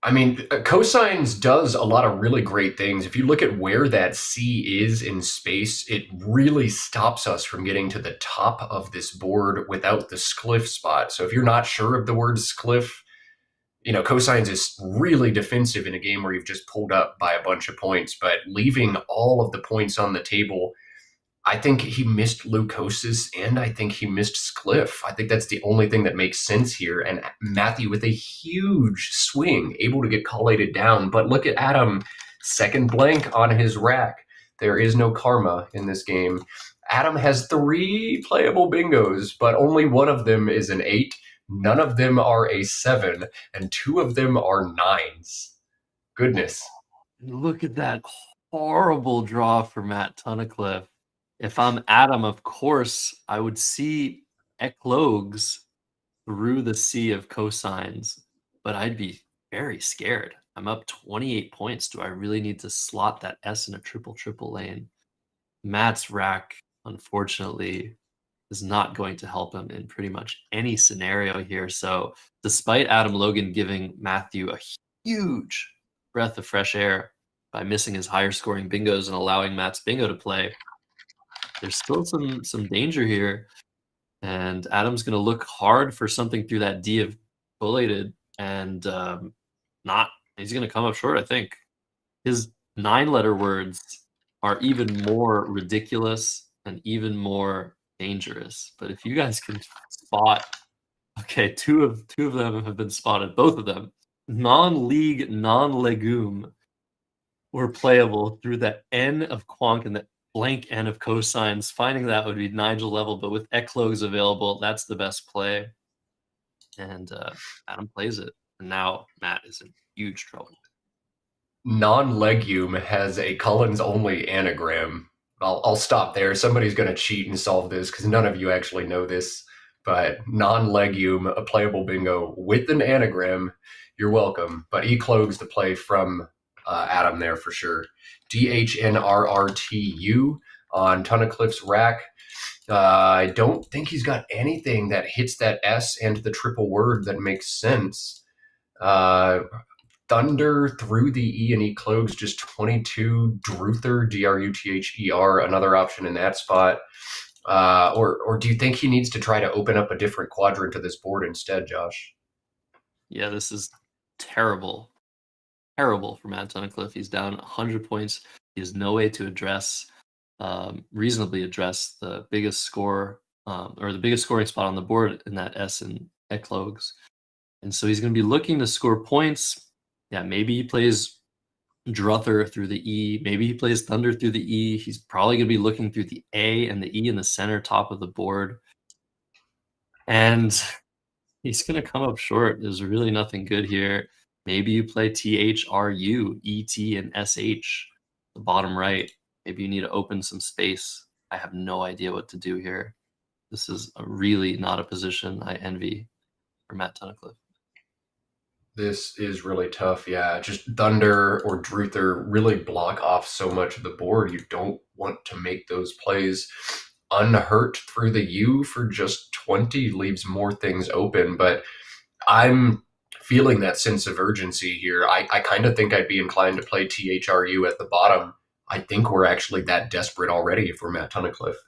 I mean, cosines does a lot of really great things. If you look at where that C is in space, it really stops us from getting to the top of this board without the Scliff spot. So if you're not sure of the word Scliff, cosines is really defensive in a game where you've just pulled up by a bunch of points, but leaving all of the points on the table, I think he missed leucosis and I think he missed Scliff. I think that's the only thing that makes sense here. And Matthew with a huge swing, able to get collated down. But look at Adam, second blank on his rack. There is no karma in this game. Adam has 3 playable bingos, but only one of them is an 8. None of them are a 7, and 2 of them are 9s. Goodness. Look at that horrible draw for Matt Tunnicliffe. If I'm Adam, of course, I would see eclogues through the sea of cosines, but I'd be very scared. I'm up 28 points. Do I really need to slot that S in a triple lane? Matt's rack, unfortunately, is not going to help him in pretty much any scenario here. So despite Adam Logan giving Matthew a huge breath of fresh air by missing his higher scoring bingos and allowing Matt's bingo to play, there's still some danger here, and Adam's going to look hard for something through that D of collated, and he's going to come up short, I think. His 9-letter words are even more ridiculous and even more dangerous. But if you guys can spot, okay, two of them have been spotted, both of them, non-league, non-legume, were playable through that N of Quonk and the blank N of cosines. Finding that would be Nigel level, but with eclogues available, that's the best play. And Adam plays it. And now Matt is in huge trouble. Non-legume has a Collins-only anagram. I'll stop there. Somebody's going to cheat and solve this because none of you actually know this. But non-legume, a playable bingo with an anagram, you're welcome. But eclogues the play from Adam there for sure. DHNRRTU on Tunnicliffe's rack. I don't think he's got anything that hits that S and the triple word that makes sense. The Thunder through the E and E Clogs, just 22. Druther, Druther, another option in that spot. Or do you think he needs to try to open up a different quadrant to this board instead, Josh? Yeah, this is terrible. Terrible for Matt Tunnicliffe. He's down 100 points. He has no way to reasonably address the biggest score or the biggest scoring spot on the board in that S and Eclogs. And so he's going to be looking to score points. Yeah, maybe he plays Druther through the E. Maybe he plays Thunder through the E. He's probably going to be looking through the A and the E in the center top of the board. And he's going to come up short. There's really nothing good here. Maybe you play THRU, ET, and SH, the bottom right. Maybe you need to open some space. I have no idea what to do here. This is really not a position I envy for Matt Tunnicliffe. This is really tough. Yeah, just Thunder or Druther really block off so much of the board. You don't want to make those plays. Unhurt through the U for just 20 leaves more things open, but I'm feeling that sense of urgency here. I kind of think I'd be inclined to play THRU at the bottom. I think we're actually that desperate already if we're Matt Tunnicliffe.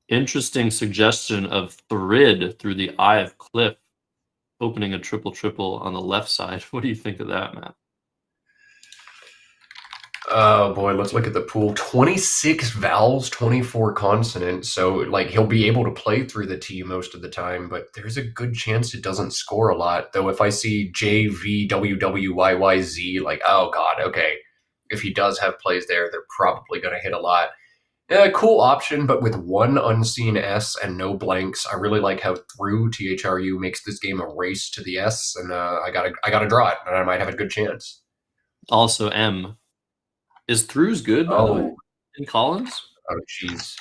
Interesting suggestion of Thrid through the Eye of Cliff, opening a triple on the left side. What do you think of that, Matt? Oh boy, let's look at the pool. 26 vowels, 24 consonants. So like he'll be able to play through the T most of the time, but there's a good chance it doesn't score a lot. Though if I see JVWWYYZ, like, oh God, okay. If he does have plays there, they're probably going to hit a lot. Yeah, cool option, but with one unseen S and no blanks, I really like how through THRU makes this game a race to the S, and I gotta draw it, and I might have a good chance. Also, M. Is throughs good, by the way, in Collins? Oh, jeez.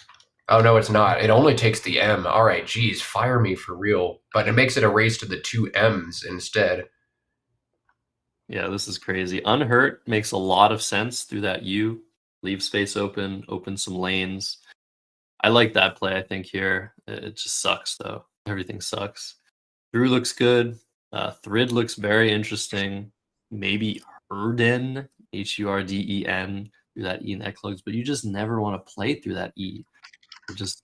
Oh, no, it's not. It only takes the M. All right, geez, fire me for real. But it makes it a race to the two M's instead. Yeah, this is crazy. Unhurt makes a lot of sense through that U. Leave space open some lanes. I like that play, I think, here. It just sucks, though. Everything sucks. Through looks good. Thrid looks very interesting. Maybe Herden, Hurden, through that E and Eclogs, but you just never want to play through that E. You're just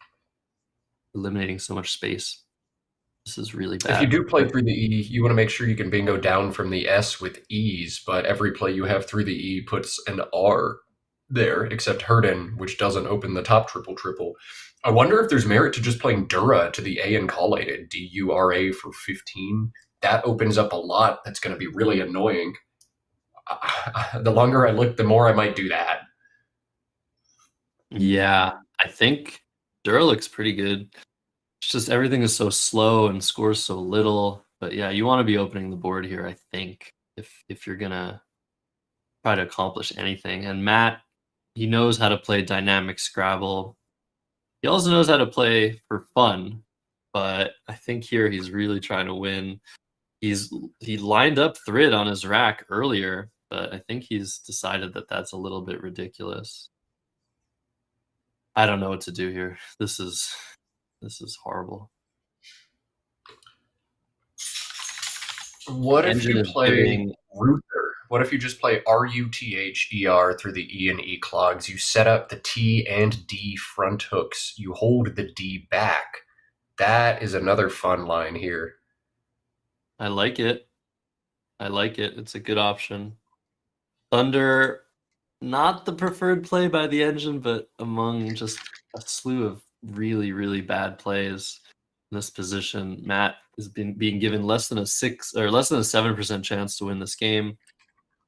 eliminating so much space. This is really bad. If you do play through the E, you want to make sure you can bingo down from the S with ease, but every play you have through the E puts an R there, except Herden, which doesn't open the top triple. I wonder if there's merit to just playing Dura to the A and collated, Dura for 15. That opens up a lot. That's going to be really annoying. The longer I look, the more I might do that. Yeah, I think Dura looks pretty good. It's just everything is so slow and scores so little. But yeah, you want to be opening the board here, I think, if you're going to try to accomplish anything. And Matt, he knows how to play dynamic Scrabble. He also knows how to play for fun. But I think here he's really trying to win. He lined up Thrid on his rack earlier, but I think he's decided that that's a little bit ridiculous. I don't know what to do here. This is horrible. What if Engine you is play giving- Ruther? What if you just play RUTHER through the E and E clogs? You set up the T and D front hooks. You hold the D back. That is another fun line here. I like it. It's a good option. Thunder, not the preferred play by the engine, but among just a slew of really, really bad plays in this position, Matt has been being given less than a 7% chance to win this game.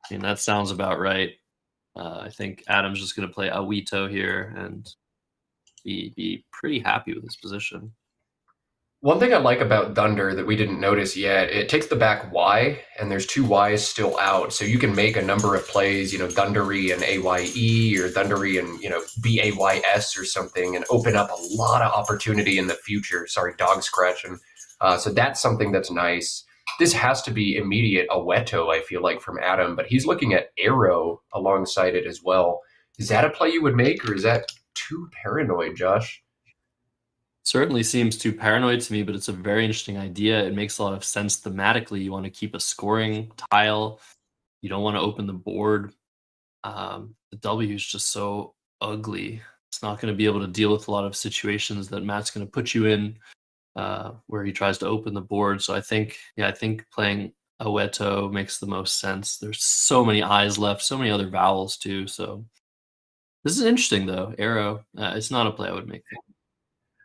I mean, that sounds about right. I think Adam's just going to play Awito here and be pretty happy with his position. One thing I like about Thunder that we didn't notice yet, it takes the back Y, and there's two Ys still out. So you can make a number of plays, Thundery and AYE, or Thundery and, BAYS or something, and open up a lot of opportunity in the future. Sorry, dog scratching. So that's something that's nice. This has to be immediate Aweto, I feel like, from Adam, but he's looking at Arrow alongside it as well. Is that a play you would make, or is that too paranoid, Josh? certainly seems too paranoid to me, but it's a very interesting idea. It makes a lot of sense thematically. You want to keep a scoring tile. You don't want to open the board. The W is just so ugly. It's not going to be able to deal with a lot of situations that Matt's going to put you in, where he tries to open the board. So I think playing Aweto makes the most sense. There's so many eyes left, so many other vowels too. So this is interesting though. Arrow, it's not a play I would make.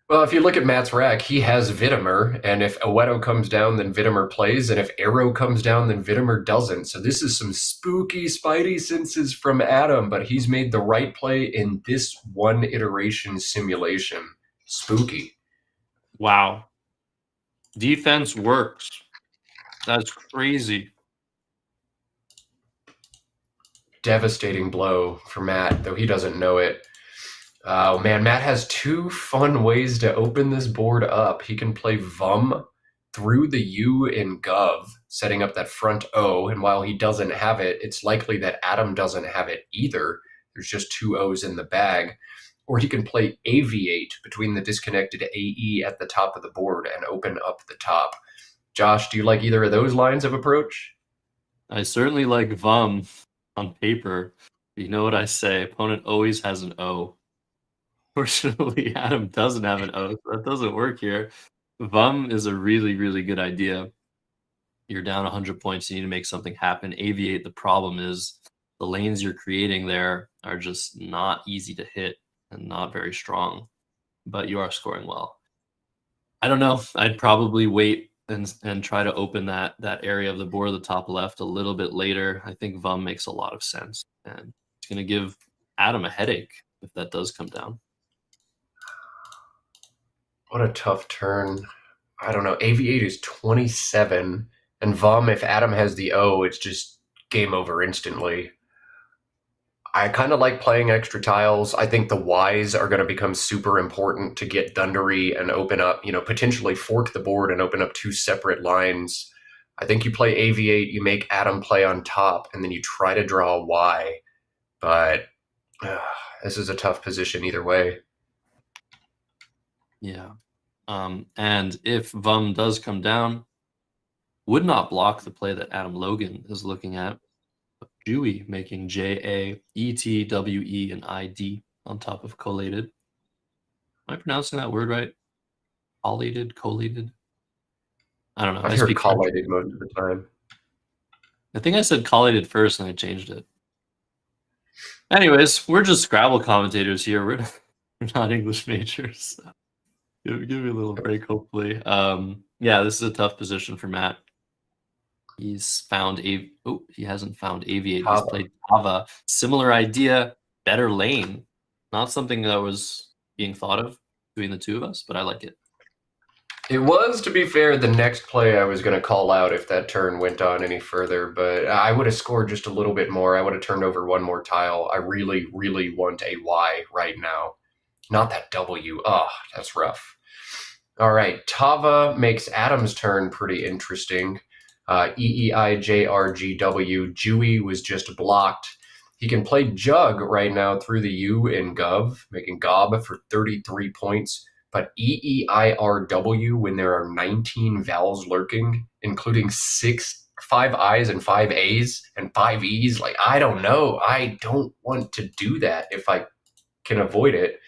Well, if you look at Matt's rack, he has Vitimer, and if Aweto comes down, then Vitimer plays, and if Arrow comes down, then Vitimer doesn't. So this is some spooky Spidey senses from Adam, but he's made the right play in this one iteration simulation. Spooky. Wow. Defense works. That's crazy. Devastating blow for Matt, though he doesn't know it. Oh man, Matt has two fun ways to open this board up. He can play Vum through the U in Gov, setting up that front O, and while he doesn't have it, it's likely that Adam doesn't have it either. There's just two O's in the bag. Or he can play Aviate between the disconnected AE at the top of the board and open up the top. Josh, do you like either of those lines of approach? I certainly like Vum on paper. But you know what I say? Opponent always has an O. Fortunately, Adam doesn't have an O, so that doesn't work here. Vum is a really, really good idea. You're down 100 points. You need to make something happen. Aviate, the problem is the lanes you're creating there are just not easy to hit and not very strong, but you are scoring well. I don't know. I'd probably wait and try to open that area of the board, the top left, a little bit later. I think Vum makes a lot of sense, and it's going to give Adam a headache if that does come down. What a tough turn. I don't know. Aviate is 27, and Vum, if Adam has the O, it's just game over instantly. I kind of like playing extra tiles. I think the Ys are going to become super important to get Dundery and open up, potentially fork the board and open up two separate lines. I think you play Aviate, you make Adam play on top, and then you try to draw a Y. But this is a tough position either way. Yeah. And if Vum does come down, would not block the play that Adam Logan is looking at. Dewey making JAETWE and ID on top of collated. Am I pronouncing that word right? Collated? I don't know. I've heard collated most of the time. I think I said collated first and I changed it. Anyways, we're just Scrabble commentators here. We're not English majors. So give me a little break, hopefully. Yeah, this is a tough position for Matt. He's found he hasn't found Aviate. Tava. He's played Tava. Similar idea, better lane. Not something that was being thought of between the two of us, but I like it. It was, to be fair, the next play I was going to call out if that turn went on any further, but I would have scored just a little bit more. I would have turned over one more tile. I really, really want a Y right now. Not that W. Oh, that's rough. All right, Tava makes Adam's turn pretty interesting. EEIJRGW. Dewey was just blocked. He can play Jug right now through the U in Gov, making Gob for 33 points. But EEIRW, when there are 19 vowels lurking, including 5 I's and 5 A's and 5 E's, I don't know. I don't want to do that if I can avoid it.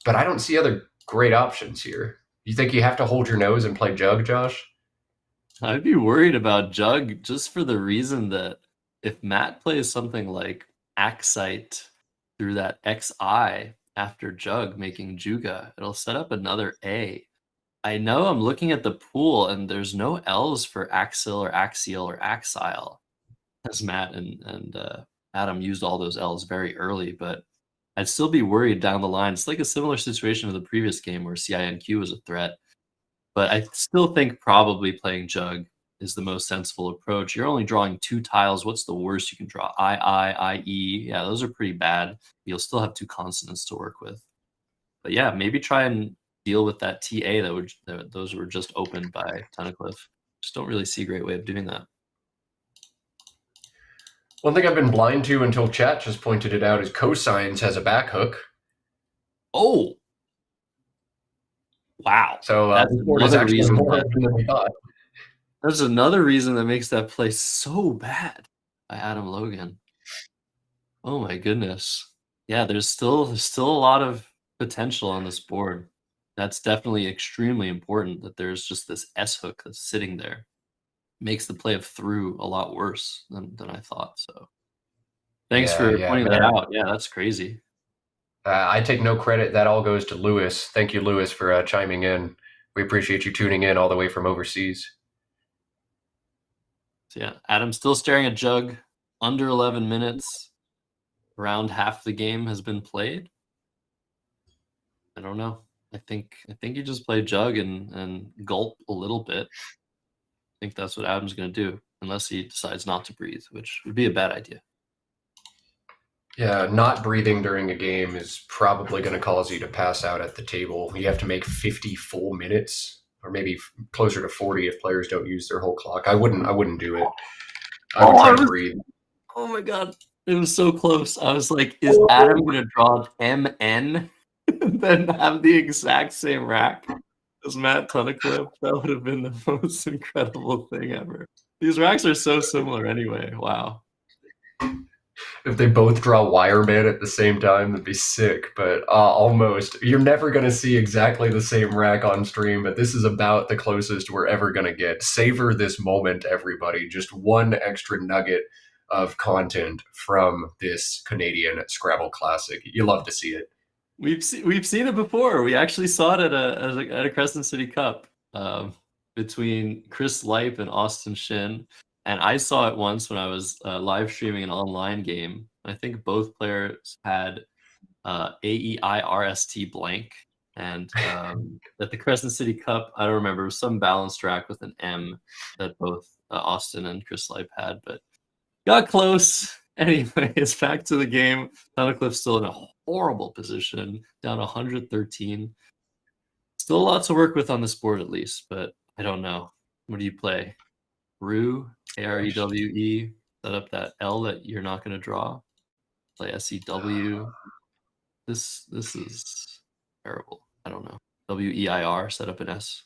But I don't see other great options here. You think you have to hold your nose and play Jug, Josh? I'd be worried about Jug just for the reason that if Matt plays something like Axite through that XI after Jug making Juga, it'll set up another A. I know I'm looking at the pool and there's no L's for Axil or Axial or Axile, as Matt and Adam used all those L's very early, but I'd still be worried down the line. It's like a similar situation to the previous game where CINQ was a threat. But I still think probably playing Jug is the most sensible approach. You're only drawing 2 tiles. What's the worst you can draw? I, IE. Yeah, those are pretty bad. You'll still have 2 consonants to work with. But yeah, maybe try and deal with that TA those were just opened by Tunnicliffe. Just don't really see a great way of doing that. One thing I've been blind to until chat just pointed it out is cosines has a back hook. Oh! Wow. So That's this board is another actually reason more that open than we thought. There's another reason that makes that play so bad by Adam Logan. Oh my goodness. Yeah, there's still a lot of potential on this board. That's definitely extremely important that there's just this S hook that's sitting there. Makes the play of through a lot worse than I thought. So thanks Yeah, for yeah, pointing that man. out. Yeah, that's crazy. I take no credit. That all goes to Lewis. Thank you, Lewis, for chiming in. We appreciate you tuning in all the way from overseas. So yeah, Adam's still staring at Jug. Under 11 minutes. Around half the game has been played. I don't know. I think you just play Jug and gulp a little bit. I think that's what Adam's going to do, unless he decides not to breathe, which would be a bad idea. Yeah, not breathing during a game is probably going to cause you to pass out at the table. You have to make 50 full minutes, or maybe closer to 40 if players don't use their whole clock. I wouldn't do it. I would try to breathe. Oh my god, it was so close. I was like, is Adam going to draw MN and then have the exact same rack as Matt Tunnicliffe? That would have been the most incredible thing ever. These racks are so similar anyway. Wow. If they both draw Wireman at the same time, that'd be sick. But almost. You're never going to see exactly the same rack on stream, but this is about the closest we're ever going to get. Savor this moment, everybody. Just one extra nugget of content from this Canadian Scrabble Classic. You love to see it. We've seen it before. We actually saw it at a Crescent City Cup between Chris Lipe and Austin Shin. And I saw it once when I was live streaming an online game. I think both players had AEIRST blank. And at the Crescent City Cup, I don't remember, some balanced track with an M that both Austin and Chris Lipe had, but got close. Anyway, it's back to the game. Tunnicliffe's still in a horrible position, down 113. Still a lot to work with on this board at least, but I don't know. What do you play? Rue, AREWE, set up that L that you're not going to draw. Play SEW. This is terrible. I don't know. WEIR, set up an S.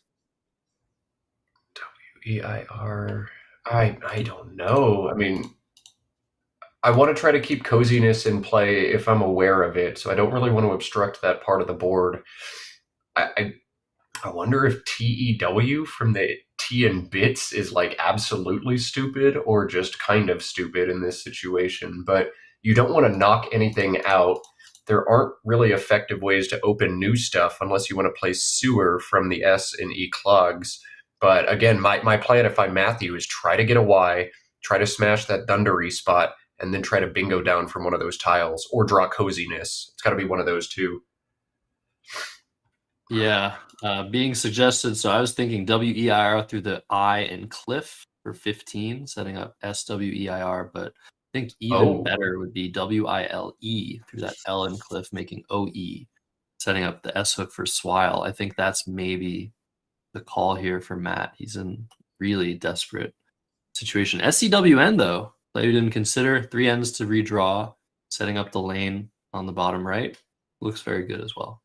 WEIR. I don't know. I mean, I want to try to keep coziness in play if I'm aware of it, so I don't really want to obstruct that part of the board. I wonder if TEW from the T and bits is like absolutely stupid or just kind of stupid in this situation. But you don't want to knock anything out. There aren't really effective ways to open new stuff unless you want to play sewer from the S and E clogs. But again, my plan if I'm Matthew is try to get a Y, try to smash that Dundery spot, and then try to bingo down from one of those tiles or draw coziness. It's got to be one of those two. Yeah, being suggested. So I was thinking WEIR through the I and Cliff for 15, setting up SWEIR, but I think even better would be WILE through that L and Cliff, making OE, setting up the S hook for Swile. I think that's maybe the call here for Matt. He's in really desperate situation. SCWN, though, that you didn't consider, 3 ends to redraw, setting up the lane on the bottom right. Looks very good as well.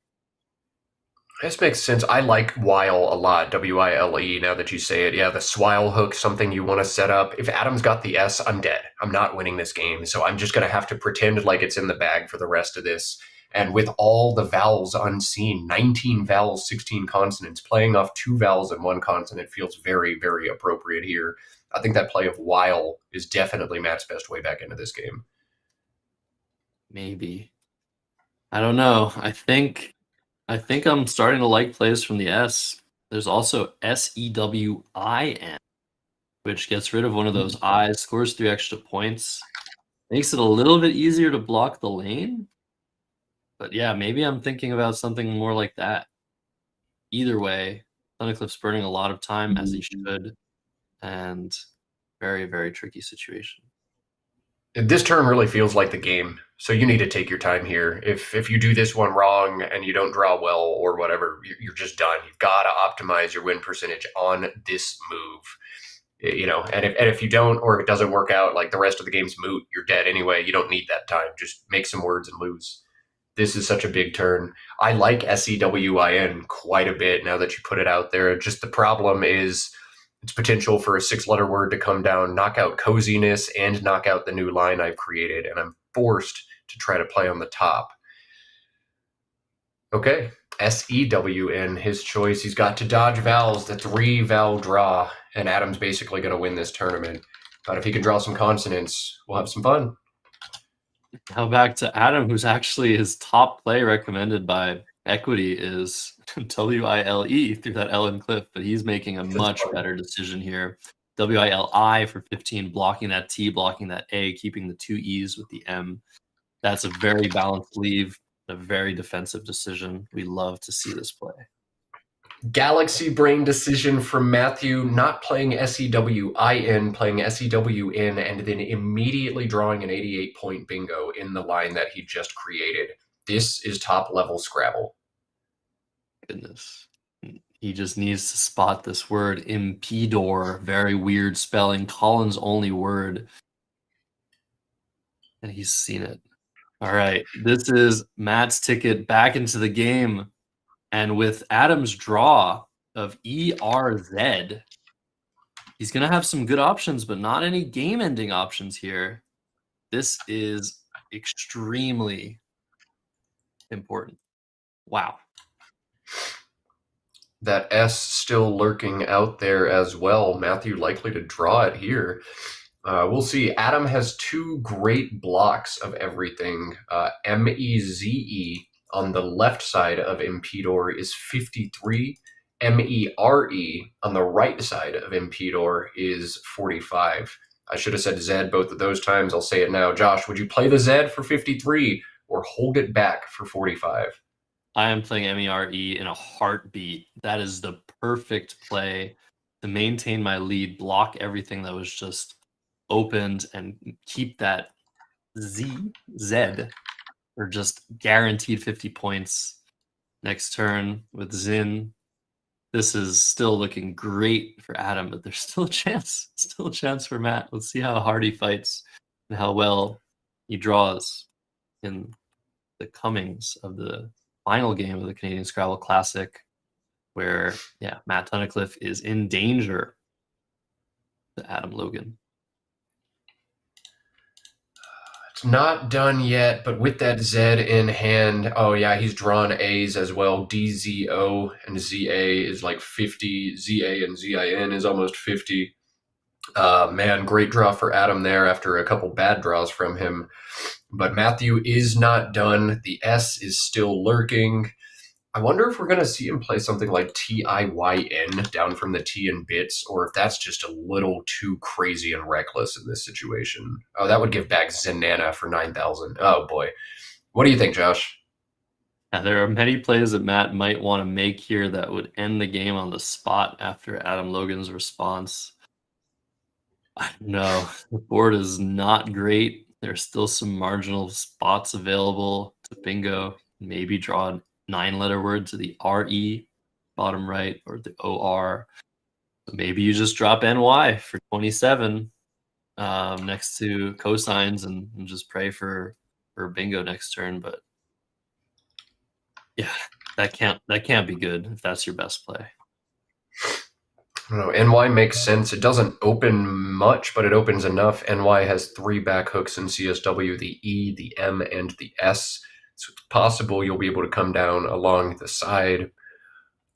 This makes sense. I like Wile a lot, WILE, now that you say it. Yeah, the Swile hook, something you want to set up. If Adam's got the S, I'm dead. I'm not winning this game, so I'm just going to have to pretend like it's in the bag for the rest of this. And with all the vowels unseen, 19 vowels, 16 consonants, playing off 2 vowels and 1 consonant feels very, very appropriate here. I think that play of Wile is definitely Matt's best way back into this game. Maybe. I don't know. I think I'm starting to like plays from the S. There's also SEWIN, which gets rid of one of those I's, scores 3 extra points. Makes it a little bit easier to block the lane. But yeah, maybe I'm thinking about something more like that. Either way, Tunnicliffe's burning a lot of time, as he should. And very, very tricky situation. This turn really feels like the game, so you need to take your time here. If you do this one wrong and you don't draw well or whatever, you're just done. You've got to optimize your win percentage on this move. You know, and if you don't, or if it doesn't work out, like the rest of the game's moot, you're dead anyway. You don't need that time. Just make some words and lose. This is such a big turn. I like SEWIN quite a bit now that you put it out there. Just the problem is its potential for a 6-letter word to come down, knock out coziness, and knock out the new line I've created, and I'm forced to try to play on the top. Okay, SEWN, his choice. He's got to dodge vowels, the 3-vowel draw, and Adam's basically going to win this tournament. But if he can draw some consonants, we'll have some fun. Now back to Adam, who's actually his top play recommended by Equity is WILE through that L in Cliff, but he's making a much better decision here. WILI for 15, blocking that T, blocking that A, keeping the 2 E's with the M. That's a very balanced leave, a very defensive decision. We love to see this play. Galaxy brain decision from Matthew, not playing SEWIN, playing SEWN, and then immediately drawing an 88-point bingo in the line that he just created. This is top-level Scrabble. Goodness. He just needs to spot this word, impedor, very weird spelling, Collins' only word. And he's seen it. All right, this is Matt's ticket back into the game. And with Adam's draw of ERZ, he's going to have some good options, but not any game-ending options here. This is extremely important. Wow. That S still lurking out there as well. Matthew likely to draw it here. We'll see. Adam has 2 great blocks of everything. MEZE on the left side of Impedor is 53. MERE on the right side of Impedor is 45. I should have said Z both of those times. I'll say it now. Josh, would you play the Z for 53 or hold it back for 45? I am playing MERE in a heartbeat. That is the perfect play to maintain my lead, block everything that was just opened, and keep that Z for just guaranteed 50 points next turn with Zin. This is still looking great for Adam, but there's still a chance for Matt. Let's see how hard he fights and how well he draws in the comings of the final game of the Canadian Scrabble Classic, where, Matt Tunnicliffe is in danger to Adam Logan. It's not done yet, but with that Z in hand, he's drawn A's as well. DZO and ZA is like 50. ZA and ZIN is almost 50. Man, great draw for Adam there after a couple bad draws from him. But Matthew is not done. The S is still lurking. I wonder if we're going to see him play something like TIYN down from the T in bits, or if that's just a little too crazy and reckless in this situation. Oh, that would give back Zenana for 9,000. Oh, boy. What do you think, Josh? There are many plays that Matt might want to make here that would end the game on the spot after Adam Logan's response. I don't know. The board is not great. There's still some marginal spots available to bingo. Maybe draw a 9-letter word to the RE bottom right or the OR. But maybe you just drop NY for 27 next to cosines and just pray for bingo next turn. But yeah, that can't be good if that's your best play. I don't know. NY makes sense. It doesn't open much, but it opens enough. NY has 3 back hooks in CSW, the E, the M, and the S. So it's possible you'll be able to come down along the side.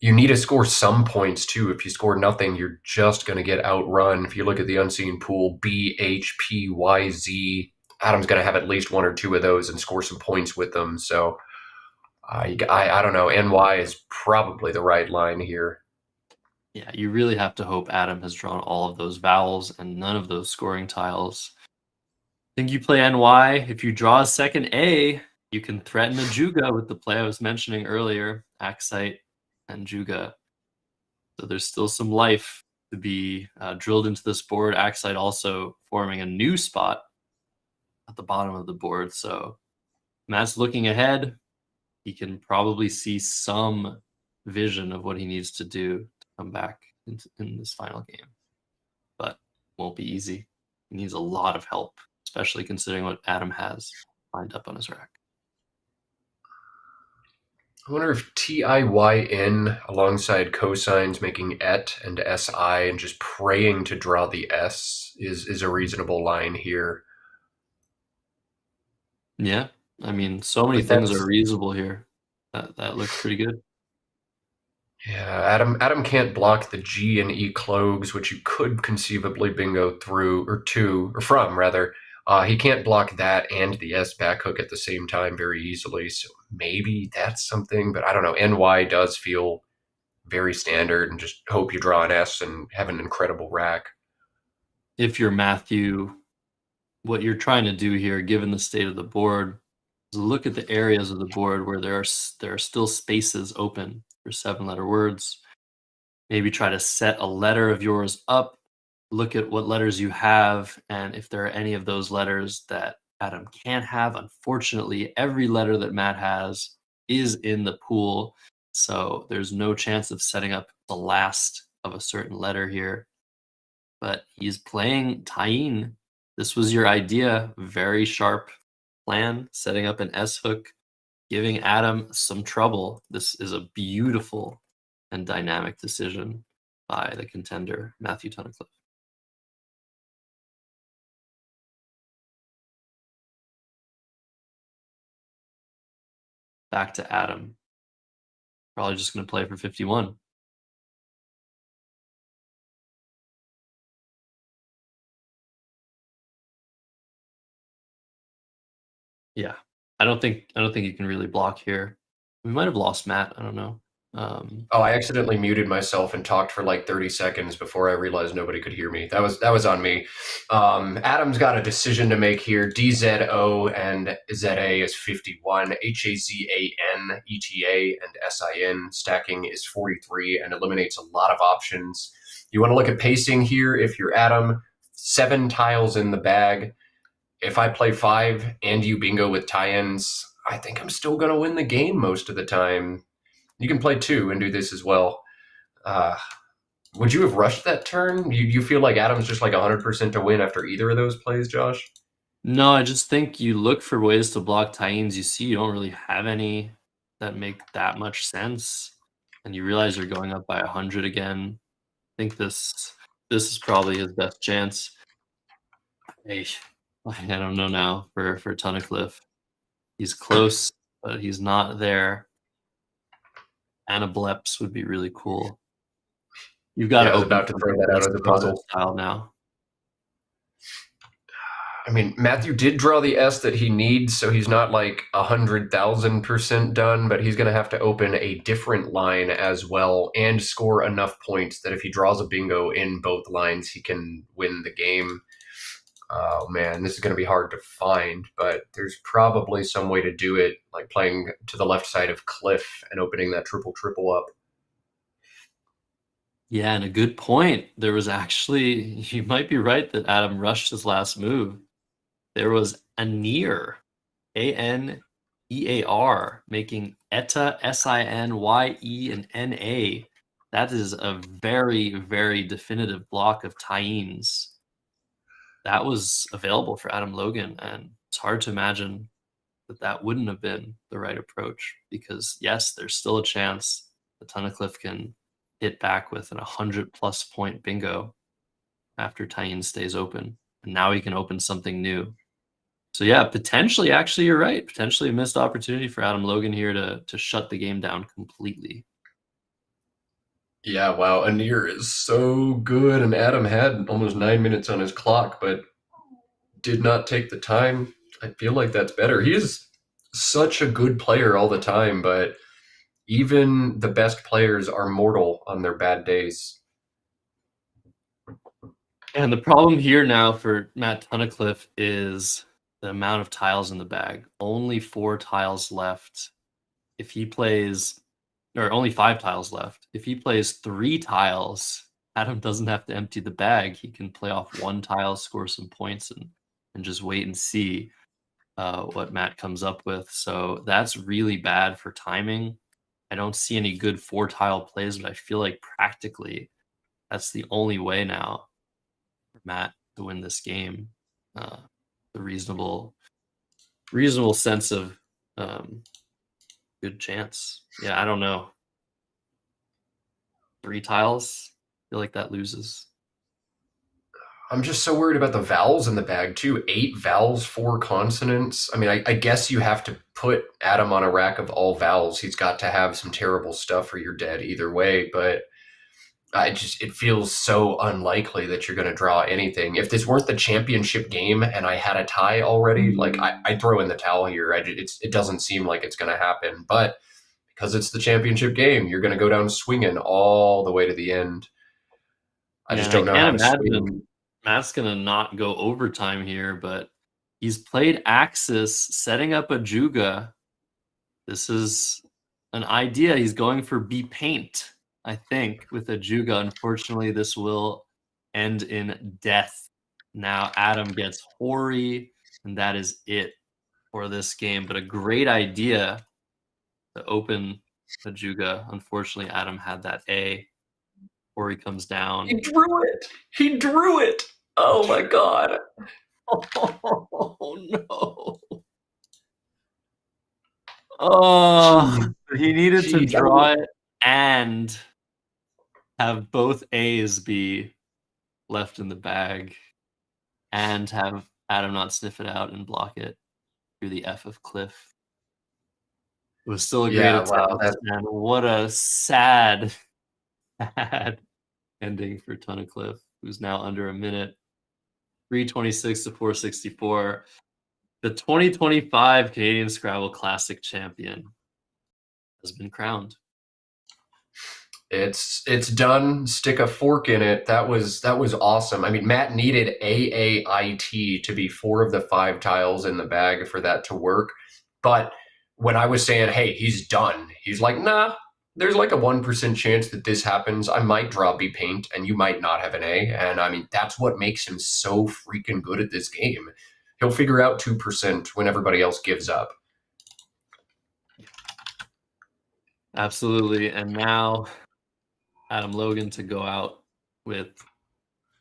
You need to score some points, too. If you score nothing, you're just going to get outrun. If you look at the unseen pool, B, H, P, Y, Z, Adam's going to have at least 1 or 2 of those and score some points with them. So I don't know. NY is probably the right line here. Yeah, you really have to hope Adam has drawn all of those vowels and none of those scoring tiles. I think you play NY. If you draw a second A, you can threaten a Juga with the play I was mentioning earlier, Axite and Juga. So there's still some life to be drilled into this board. Axite also forming a new spot at the bottom of the board. So Matt's looking ahead. He can probably see some vision of what he needs to do to come back in this final game. But won't be easy. He needs a lot of help, especially considering what Adam has lined up on his rack. I wonder if TIYN alongside cosines making et and SI and just praying to draw the S is a reasonable line here. Yeah, I mean, so many But things that's are reasonable here. That looks pretty good. Yeah, Adam can't block the G and E clogs, which you could conceivably bingo through or to or from rather. He can't block that and the S back hook at the same time very easily. So maybe that's something, but I don't know. NY does feel very standard, and just hope you draw an S and have an incredible rack. If you're Matthew, what you're trying to do here, given the state of the board, is look at the areas of the board where there are still spaces open for 7-letter words. Maybe try to set a letter of yours up, look at what letters you have, and if there are any of those letters that Adam can't have. Unfortunately, every letter that Matt has is in the pool, so there's no chance of setting up the last of a certain letter here. But he's playing Tyene. This was your idea. Very sharp plan, setting up an S hook, giving Adam some trouble. This is a beautiful and dynamic decision by the contender, Matthew Tunnicliffe. Back to Adam. Probably just going to play for 51. Yeah, I don't think you can really block here. We might have lost Matt. I don't know. Oh, I accidentally muted myself and talked for like 30 seconds before I realized nobody could hear me. That was on me. Adam's got a decision to make here. DZO and ZA is 51. HAZAN, ETA, and SIN stacking is 43 and eliminates a lot of options. You want to look at pacing here. If you're Adam, 7 tiles in the bag. If I play 5 and you bingo with tie-ins, I think I'm still going to win the game most of the time. You can play 2 and do this as well. Uh, would you have rushed that turn? You feel like Adam's just like 100% to win after either of those plays, Josh? No, I just think you look for ways to block tie-ins. You see you don't really have any that make that much sense, and you realize you're going up by 100 again. I think this is probably his best chance. I don't know now for Tunnicliffe. He's close, but he's not there. Anableps would be really cool. You've got Yeah, to I was open about to throw something that out less as a Brother puzzle. style now. I mean, Matthew did draw the S that he needs, so he's not like 100,000% done, but he's going to have to open a different line as well and score enough points that if he draws a bingo in both lines, he can win the game. Oh man, this is going to be hard to find, but there's probably some way to do it, like playing to the left side of Cliff and opening that triple up. Yeah, and a good point. There was actually, you might be right that Adam rushed his last move. There was a near, ANEAR, making ETA, SINYE, and NA. That is a very, very definitive block of tie-ins. That was available for Adam Logan, and it's hard to imagine that wouldn't have been the right approach, because yes, there's still a chance that Tunnicliffe can hit back with an 100+ point bingo after tie-in stays open, and now he can open something new. So yeah, potentially, actually, you're right. Potentially a missed opportunity for Adam Logan here to shut the game down completely. Yeah, wow, Anir is so good, and Adam had almost 9 minutes on his clock, but did not take the time. I feel like that's better. He is such a good player all the time, but even the best players are mortal on their bad days. And the problem here now for Matt Tunnicliffe is the amount of tiles in the bag. Only 4 tiles left. If he plays, or only 5 tiles left. If he plays 3 tiles, Adam doesn't have to empty the bag. He can play off 1 tile, score some points, and just wait and see what Matt comes up with. So that's really bad for timing. I don't see any good 4-tile plays, but I feel like practically that's the only way now for Matt to win this game. The reasonable sense of good chance. Yeah, I don't know. 3 tiles. I feel like that loses. I'm just so worried about the vowels in the bag too. 8 vowels, 4 consonants. I mean, I guess you have to put Adam on a rack of all vowels. He's got to have some terrible stuff or you're dead either way. But it feels so unlikely that you're going to draw anything. If this weren't the championship game and I had a tie already, like I'd throw in the towel here. It doesn't seem like it's going to happen. But because it's the championship game, you're going to go down swinging all the way to the end. I Yeah, just and I don't know how can't to swing. imagine Matt's gonna not go overtime here, but he's played Axis, setting up a Juga. This is an idea. He's going for B paint, I think, with a Juga. Unfortunately, this will end in death. Now Adam gets Hori, and that is it for this game. But a great idea to open the Juga. Unfortunately, Adam had that A. Hori comes down. He drew it. He drew it. Oh my god. Oh no. Oh, he needed to Jeez, draw it and have both A's be left in the bag and have Adam not sniff it out and block it through the F of Cliff. It was still a great Yeah, attempt, wow, that and what a sad, sad ending for Tunnicliffe, who's now under a minute. 326 to 464. The 2025 Canadian Scrabble Classic champion has been crowned. it's done. Stick a fork in it. That was awesome. I mean, Matt needed AAIT to be 4 of the 5 tiles in the bag for that to work. But when I was saying, hey, he's done, he's like, nah, there's like a 1% chance that this happens. I might draw B paint and you might not have an A. And I mean, that's what makes him so freaking good at this game. He'll figure out 2% when everybody else gives up. Absolutely. And now Adam Logan to go out with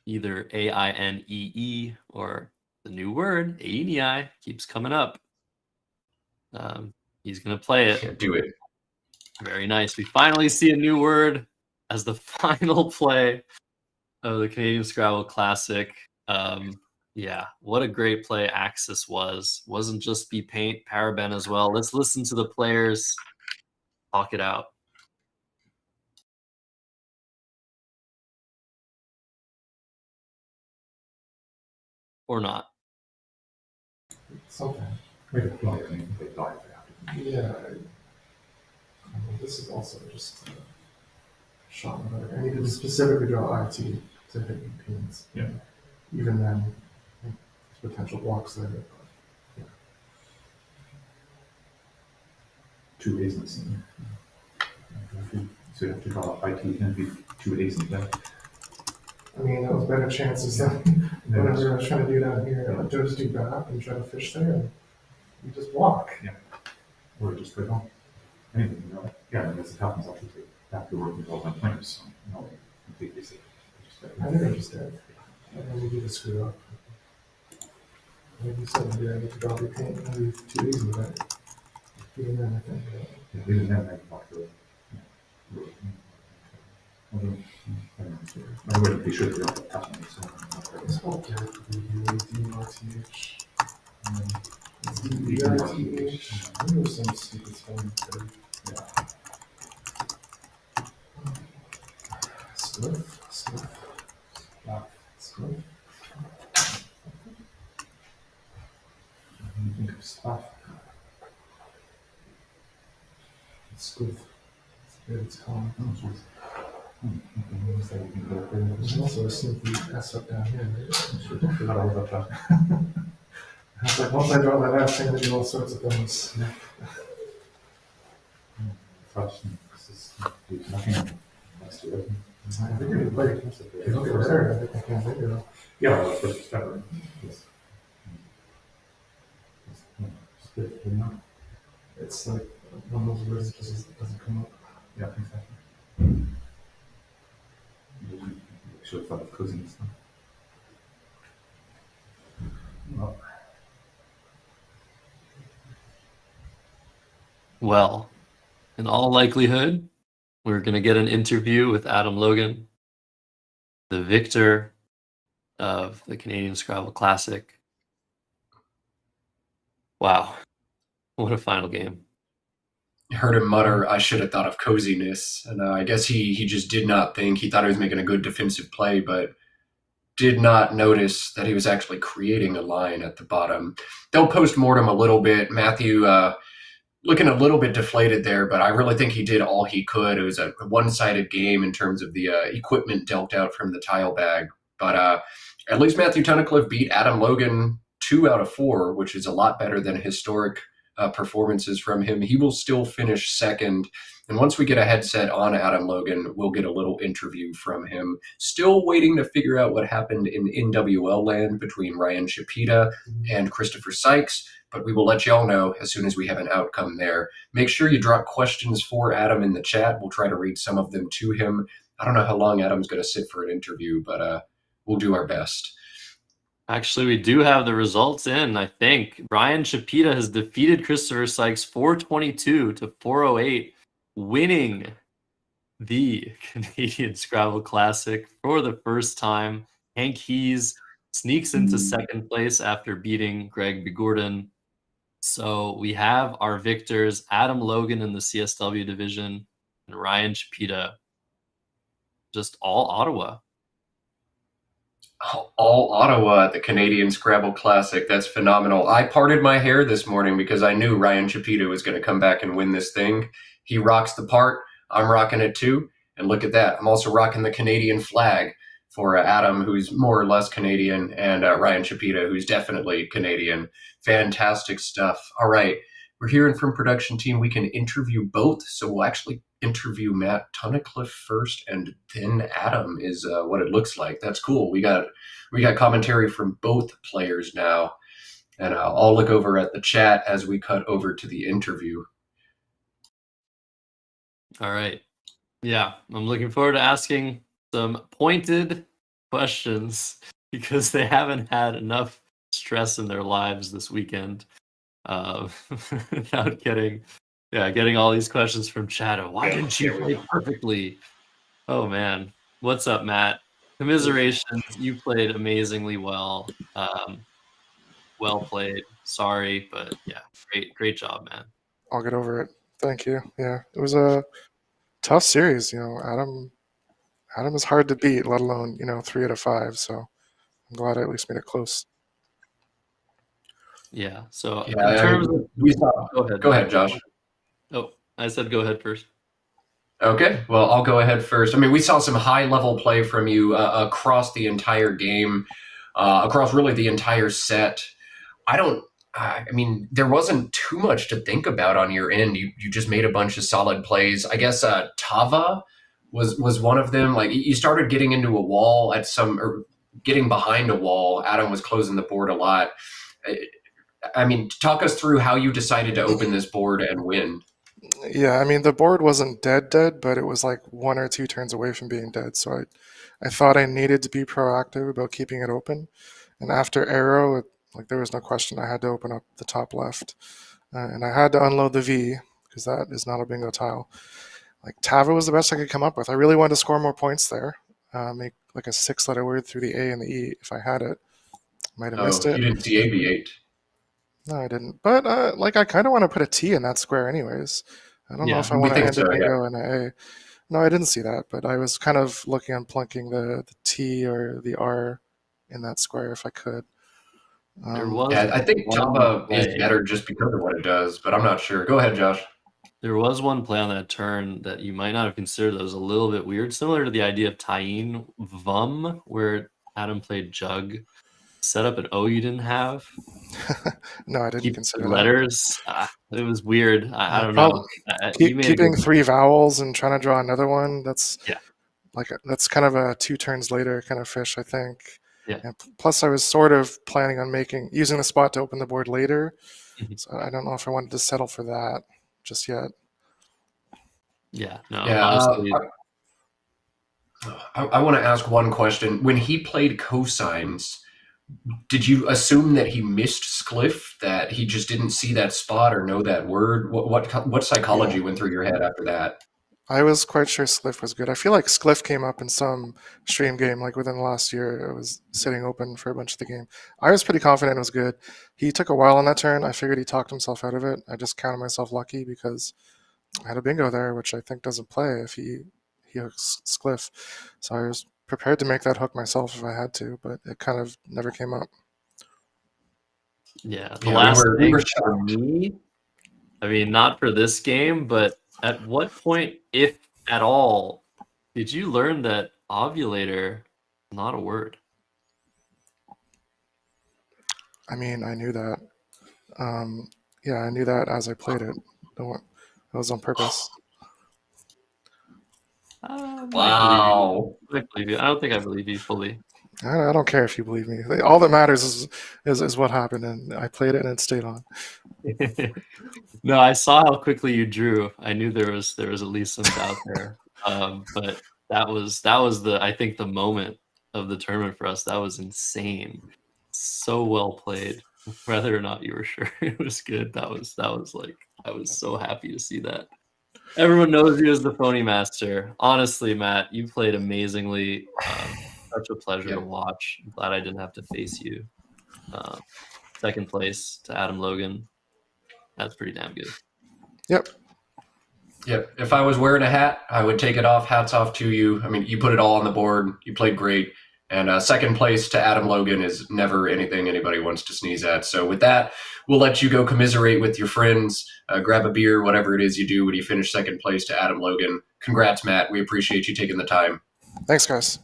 either AINEE or the new word, AINEI, keeps coming up. He's going to play it. Can't do it. Very nice. We finally see a new word as the final play of the Canadian Scrabble Classic. Yeah, what a great play Axis was. Wasn't just be paint, Paraben as well. Let's listen to the players talk it out. Or not. Something. Make a fly, I mean, they die if they have to. Yeah. This is also just shot. I needed to specifically draw IT to hit the pins. Yeah. Even then, there's potential blocks there. But, yeah. 2 A's in the scene. So you have to draw IT and be 2 A's in the I mean, that was better chances than whatever I was trying to do down here. Like, just do back and try to fish there, and you just walk. Or just go home. Anything, you know? Yeah, and as it happens, I'll just take back to work with all my planners, so, you know, completely safe. I think I just did. I don't need to screw up. Like you said, maybe I need to draw the paint and leave 2 A's in the back. Even then, I think. Yeah, even then, I can talk to it. Although, I wouldn't be sure they don't have touch me, so. It's all good. D-R-T-H. D-R-T-H. I knew some stupid spelling too. Yeah. Spliff. You think of stuff. Spliff. It's good, it's calm. Oh, so it's- okay, so you can go up there and There's also a sneaky S up down here. Right? forgot all about that. I was like, once I draw that S, I'm going to do all sorts of things. Touch, this is, there's nothing next to it. I think it'd be like, if you look at there, I think I can't think of it. Yeah, well, that's first step, right? Yes. Split, you know? It's like one of those words that just doesn't come up. Yeah, exactly. Should have thought of closing this one. Well, in all likelihood, we're going to get an interview with Adam Logan, the victor of the Canadian Scrabble Classic. Wow. What a final game. Heard him mutter, "I should have thought of coziness," and I guess he just did not think. He thought he was making a good defensive play, but did not notice that he was actually creating a line at the bottom. They'll post mortem a little bit. Matthew looking a little bit deflated there, but I really think he did all he could. It was a one-sided game in terms of the equipment dealt out from the tile bag, but at least Matthew Tunnicliffe beat Adam Logan 2 out of 4, which is a lot better than historic performances from him. He will still finish second. And once we get a headset on Adam Logan, we'll get a little interview from him. Still waiting to figure out what happened in NWL land between Ryan Chapita and Christopher Sykes, but we will let y'all know as soon as we have an outcome there. Make sure you drop questions for Adam in the chat. We'll try to read some of them to him. I don't know how long Adam's going to sit for an interview, but we'll do our best. Actually, we do have the results in, I think. Ryan Chapita has defeated Christopher Sykes 422 to 408, winning the Canadian Scrabble Classic for the first time. Hank Hees sneaks into second place after beating Greg Begorden. So we have our victors, Adam Logan in the CSW division and Ryan Chapita, just all Ottawa. All Ottawa at the Canadian Scrabble Classic. That's phenomenal. I parted my hair this morning because I knew Ryan Chapita was going to come back and win this thing. He rocks the part. I'm rocking it too. And look at that. I'm also rocking the Canadian flag for Adam, who's more or less Canadian, and Ryan Chapita, who's definitely Canadian. Fantastic stuff. All right. We're hearing from production team. We can interview both. So we'll actually interview Matt Tunnicliffe first, and then Adam is what it looks like. That's cool. We got commentary from both players now, and I'll look over at the chat as we cut over to the interview. All right. Yeah, I'm looking forward to asking some pointed questions because they haven't had enough stress in their lives this weekend without getting all these questions from chat of why didn't you play perfectly? Oh man. What's up, Matt? Commiserations. You played amazingly well. Well played. Sorry, but yeah, great job, man. I'll get over it. Thank you. Yeah, it was a tough series. Adam is hard to beat, let alone 3 out of 5. So I'm glad I at least made it close. Yeah. So In in terms of, go ahead, Josh. Oh, I said go ahead first. Okay, well, I'll go ahead first. I mean, we saw some high-level play from you across the entire game, across really the entire set. I mean, there wasn't too much to think about on your end. You just made a bunch of solid plays. I guess Tava was one of them. Like, you started getting into a wall or getting behind a wall. Adam was closing the board a lot. I mean, talk us through how you decided to open this board and win. Yeah, I mean, the board wasn't dead, but it was like 1 or 2 turns away from being dead. So I thought I needed to be proactive about keeping it open. And after arrow, there was no question I had to open up the top left. And I had to unload the V because that is not a bingo tile. Like, Tava was the best I could come up with. I really wanted to score more points there. Make like a 6-letter word through the A and the E if I had it. Might have missed it. You didn't see AB8. No, I didn't. But I kind of want to put a T in that square anyways. I don't know if I we want to think end so, a bingo and a A. No, I didn't see that, but I was kind of looking on plunking the T or the R in that square if I could. I think Tava is better just because of what it does, but I'm not sure. Go ahead, Josh. There was one play on that turn that you might not have considered that was a little bit weird, similar to the idea of tying Vum, where Adam played Jug. Set up an O you didn't have. No, I didn't consider letters. It was weird. I don't know. Keeping 3 vowels and trying to draw another one. That's that's kind of a 2 turns later kind of fish, I think. Yeah. And plus, I was sort of planning on using the spot to open the board later. Mm-hmm. So I don't know if I wanted to settle for that just yet. Yeah. No. Yeah. Honestly, I want to ask one question. When he played cosines, did you assume that he missed Scliff, that he just didn't see that spot or know that word? What psychology Yeah. went through your head after that? I was quite sure Scliff was good. I feel like Scliff came up in some stream game, like within the last year. It was sitting open for a bunch of the game. I was pretty confident it was good. He took a while on that turn. I figured he talked himself out of it. I just counted myself lucky because I had a bingo there, which I think doesn't play if he hooks Scliff. So I was prepared to make that hook myself if I had to, but it kind of never came up. Yeah, the Yeah, last we were thing for shocked. me, I mean, not for this game, but at what point, if at all, did you learn that ovulator is not a word? I mean, I knew that. Yeah, I knew that as I played it. It was on purpose. I might believe you. Wow. I might believe you. I don't think I believe you fully. I don't care if you believe me. All that matters is what happened, and I played it and it stayed on. No, I saw how quickly you drew. I knew there was at least some doubt there. But that was I think the moment of the tournament for us. That was insane. So well played. Whether or not you were sure it was good, that was like, I was so happy to see that. Everyone knows you as the phony master. Honestly, Matt, you played amazingly. Such a pleasure to watch. I'm glad I didn't have to face you. Second place to Adam Logan. That's pretty damn good. Yep. Yep. If I was wearing a hat, I would take it off. Hats off to you. I mean, you put it all on the board. You played great. And second place to Adam Logan is never anything anybody wants to sneeze at. So with that, we'll let you go commiserate with your friends, grab a beer, whatever it is you do when you finish second place to Adam Logan. Congrats, Matt. We appreciate you taking the time. Thanks, guys.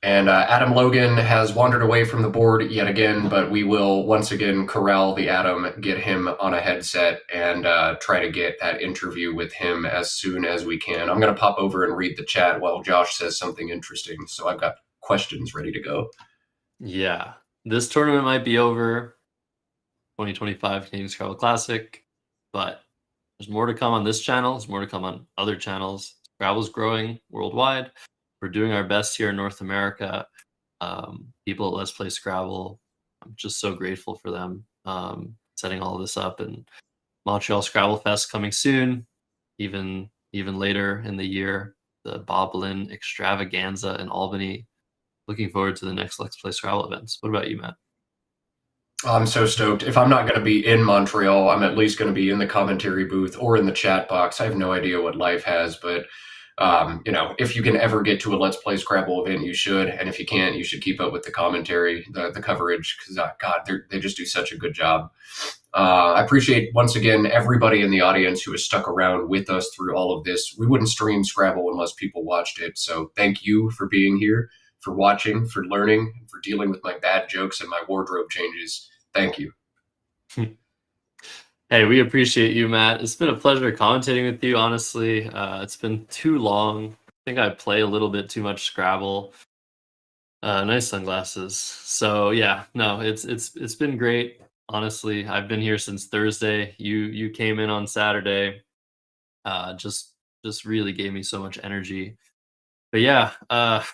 And Adam Logan has wandered away from the board yet again, but we will once again corral the Adam, get him on a headset, and try to get that interview with him as soon as we can. I'm going to pop over and read the chat while Josh says something interesting. So I've got questions ready to go. Yeah. This tournament might be over. 2025 Canadian Scrabble Classic. But there's more to come on this channel. There's more to come on other channels. Scrabble's growing worldwide. We're doing our best here in North America. People at Let's Play Scrabble, I'm just so grateful for them setting all this up. And Montreal Scrabble Fest coming soon, even later in the year. The Bob Lynn Extravaganza in Albany. Looking forward to the next Let's Play Scrabble events. What about you, Matt? I'm so stoked. If I'm not going to be in Montreal, I'm at least going to be in the commentary booth or in the chat box. I have no idea what life has, but if you can ever get to a Let's Play Scrabble event, you should. And if you can't, you should keep up with the commentary, the coverage, because God, they just do such a good job. I appreciate once again everybody in the audience who has stuck around with us through all of this. We wouldn't stream Scrabble unless people watched it. So thank you for being here, for watching, for learning, and for dealing with my bad jokes and my wardrobe changes. Thank you. Hey, we appreciate you, Matt. It's been a pleasure commentating with you, honestly. It's been too long. I think I play a little bit too much Scrabble. Nice sunglasses. So yeah, no, it's been great. Honestly, I've been here since Thursday. You came in on Saturday. Just really gave me so much energy. But yeah, I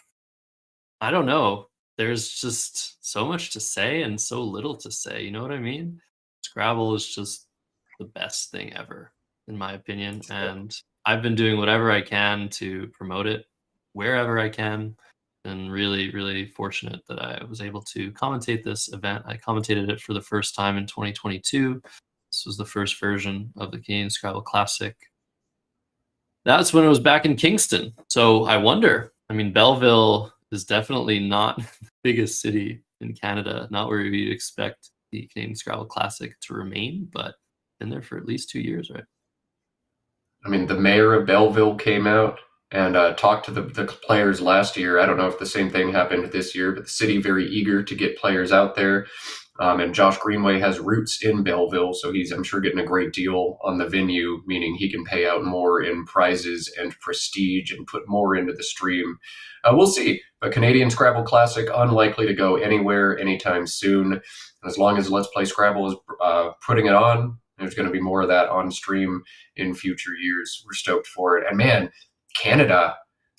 don't know. There's just so much to say and so little to say. You know what I mean? Scrabble is just the best thing ever, in my opinion. And I've been doing whatever I can to promote it wherever I can. And really, really fortunate that I was able to commentate this event. I commentated it for the first time in 2022. This was the first version of the Canadian Scrabble Classic. That's when it was back in Kingston. So I wonder, I mean, Belleville is definitely not the biggest city in Canada, not where you'd expect the Canadian Scrabble Classic to remain, but been there for at least 2 years, right? I mean, the mayor of Belleville came out and talked to the players last year. I don't know if the same thing happened this year, but the city very eager to get players out there. And Josh Greenway has roots in Belleville, so he's, I'm sure, getting a great deal on the venue, meaning he can pay out more in prizes and prestige and put more into the stream. We'll see. But Canadian Scrabble Classic, unlikely to go anywhere anytime soon. As long as Let's Play Scrabble is putting it on, there's going to be more of that on stream in future years. We're stoked for it. And man, Canada,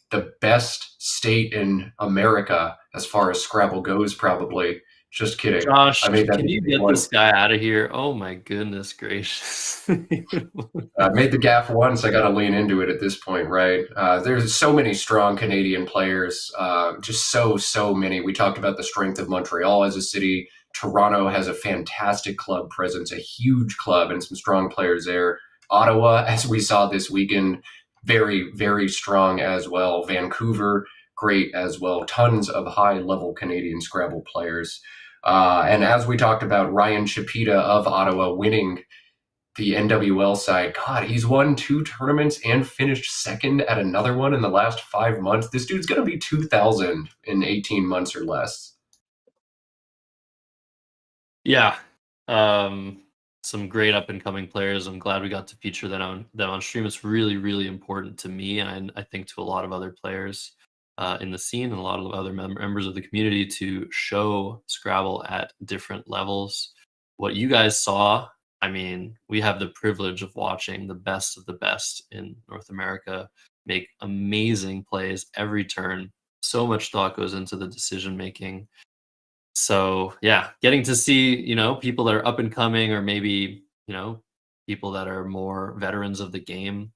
the best state in America, as far as Scrabble goes, probably. Just kidding. Josh, I made that can you mistake get this once. guy out of here? Oh my goodness gracious. I made the gaff once. I got to lean into it at this point, right? There's so many strong Canadian players, just so many. We talked about the strength of Montreal as a city. Toronto has a fantastic club presence, a huge club, and some strong players there. Ottawa, as we saw this weekend, very strong as well. Vancouver, great as well. Tons of high level Canadian Scrabble players. And as we talked about, Ryan Chapita of Ottawa winning the NWL side. God, he's won 2 tournaments and finished second at another one in the last 5 months. This dude's going to be 2,000 in 18 months or less. Yeah. Some great up and coming players. I'm glad we got to feature them on stream. It's really important to me, and I think to a lot of other players in the scene and a lot of other members of the community, to show Scrabble at different levels. What you guys saw, I mean, we have the privilege of watching the best of the best in North America make amazing plays every turn. So much thought goes into the decision making. So yeah, getting to see, people that are up and coming, or maybe, people that are more veterans of the game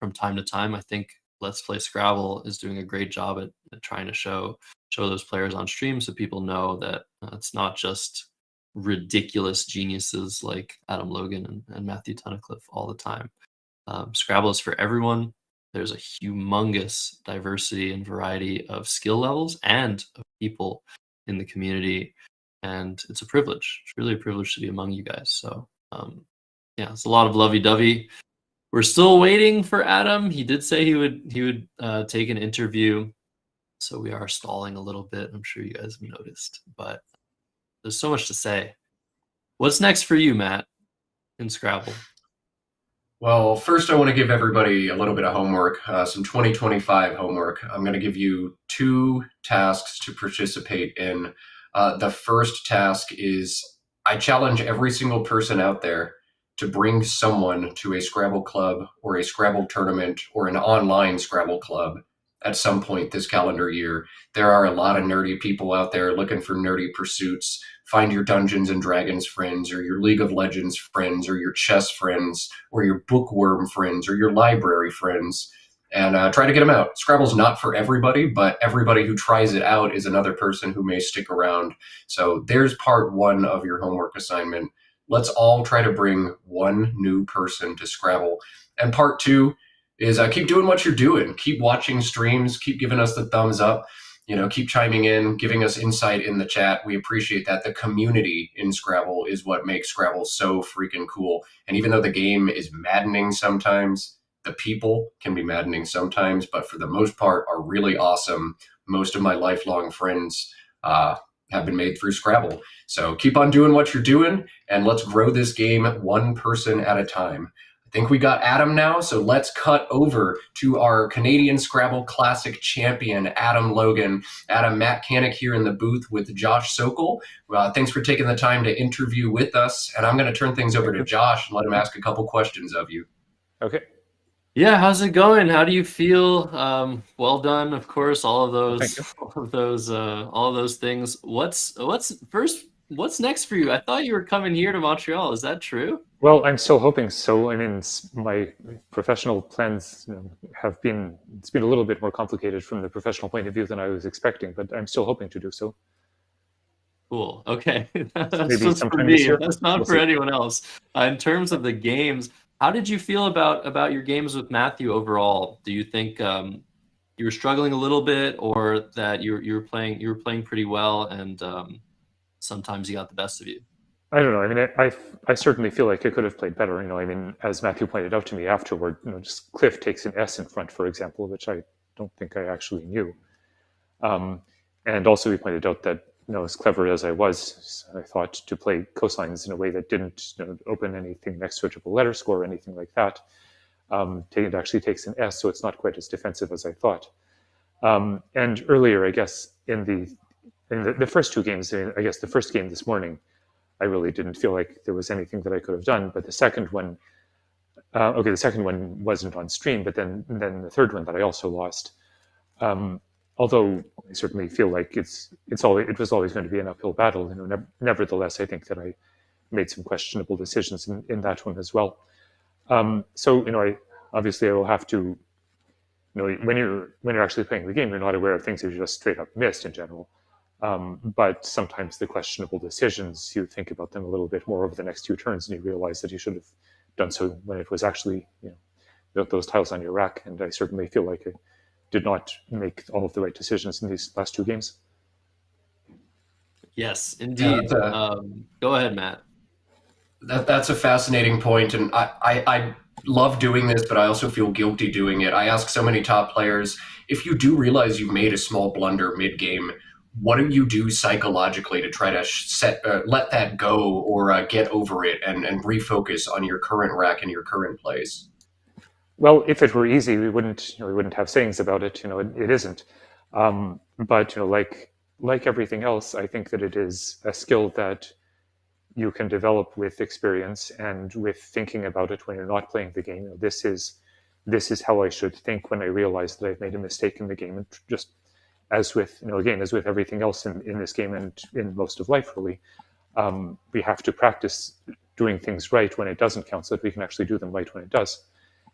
from time to time. I think Let's Play Scrabble is doing a great job at trying to show those players on stream, so people know that it's not just ridiculous geniuses like Adam Logan and Matthew Tunnicliffe all the time. Scrabble is for everyone. There's a humongous diversity and variety of skill levels and of people in the community, and it's a privilege. It's really a privilege to be among you guys. So yeah, it's a lot of lovey-dovey. We're still waiting for Adam. He did say he would take an interview, so we are stalling a little bit. I'm sure you guys have noticed, but there's so much to say. What's next for you, Matt, in Scrabble? Well, first, I want to give everybody a little bit of homework, some 2025 homework. I'm going to give you 2 tasks to participate in. The first task is I challenge every single person out there to bring someone to a Scrabble club or a Scrabble tournament or an online Scrabble club at some point this calendar year. There are a lot of nerdy people out there looking for nerdy pursuits. Find your Dungeons and Dragons friends, or your League of Legends friends, or your chess friends, or your bookworm friends, or your library friends, and try to get them out. Scrabble's not for everybody, but everybody who tries it out is another person who may stick around. So there's part 1 of your homework assignment. Let's all try to bring 1 new person to Scrabble. And part 2 is keep doing what you're doing. Keep watching streams. Keep giving us the thumbs up. Keep chiming in, giving us insight in the chat. We appreciate that. The community in Scrabble is what makes Scrabble so freaking cool. And even though the game is maddening sometimes, the people can be maddening sometimes, but for the most part are really awesome. Most of my lifelong friends have been made through Scrabble. So keep on doing what you're doing, and let's grow this game 1 person at a time. I think we got Adam now, so let's cut over to our Canadian Scrabble Classic champion, Adam Logan. Adam, Matt Canik here in the booth with Josh Sokol. Thanks for taking the time to interview with us, and I'm going to turn things over to Josh and let him ask a couple questions of you. Okay. Yeah, how's it going? How do you feel? Well done, of course. All of those things. What's next for you? I thought you were coming here to Montreal. Is that true? Well, I'm still hoping so. I mean, my professional plans have been, it's been a little bit more complicated from the professional point of view than I was expecting, but I'm still hoping to do so. Cool. Okay. That's Maybe just for sometime this me. year. That's not We'll for see. anyone else. In terms of the games, how did you feel about your games with Matthew overall? Do you think you were struggling a little bit, or that you were playing pretty well, and sometimes he got the best of you? I don't know. I mean, I certainly feel like I could have played better. I mean, as Matthew pointed out to me afterward, just Cliff takes an S in front, for example, which I don't think I actually knew. And also he pointed out that, as clever as I was, I thought to play cosines in a way that didn't open anything next to a triple letter score or anything like that. It actually takes an S, so it's not quite as defensive as I thought. And earlier, I guess, in the first 2 games, I guess the first game this morning, I really didn't feel like there was anything that I could have done. But the second one, the second one wasn't on stream, but then the third one that I also lost, although I certainly feel like it was always going to be an uphill battle. Nevertheless, I think that I made some questionable decisions in that one as well. So I obviously I will have to. When you're actually playing the game, you're not aware of things that you just straight up missed in general. But sometimes the questionable decisions, you think about them a little bit more over the next 2 turns, and you realize that you should have done so when it was actually those tiles on your rack. And I certainly feel like I did not make all of the right decisions in these last 2 games. Yes, indeed. Go ahead, Matt. That's a fascinating point, and I love doing this, but I also feel guilty doing it. I ask so many top players, if you do realize you've made a small blunder mid-game, what do you do psychologically to try to let that go or get over it and refocus on your current rack and your current plays? Well, if it were easy, we wouldn't have sayings about it. It isn't. But like everything else, I think that it is a skill that you can develop with experience and with thinking about it when you're not playing the game. This is how I should think when I realize that I've made a mistake in the game. And just as with as with everything else in this game and in most of life, really, we have to practice doing things right when it doesn't count, so that we can actually do them right when it does.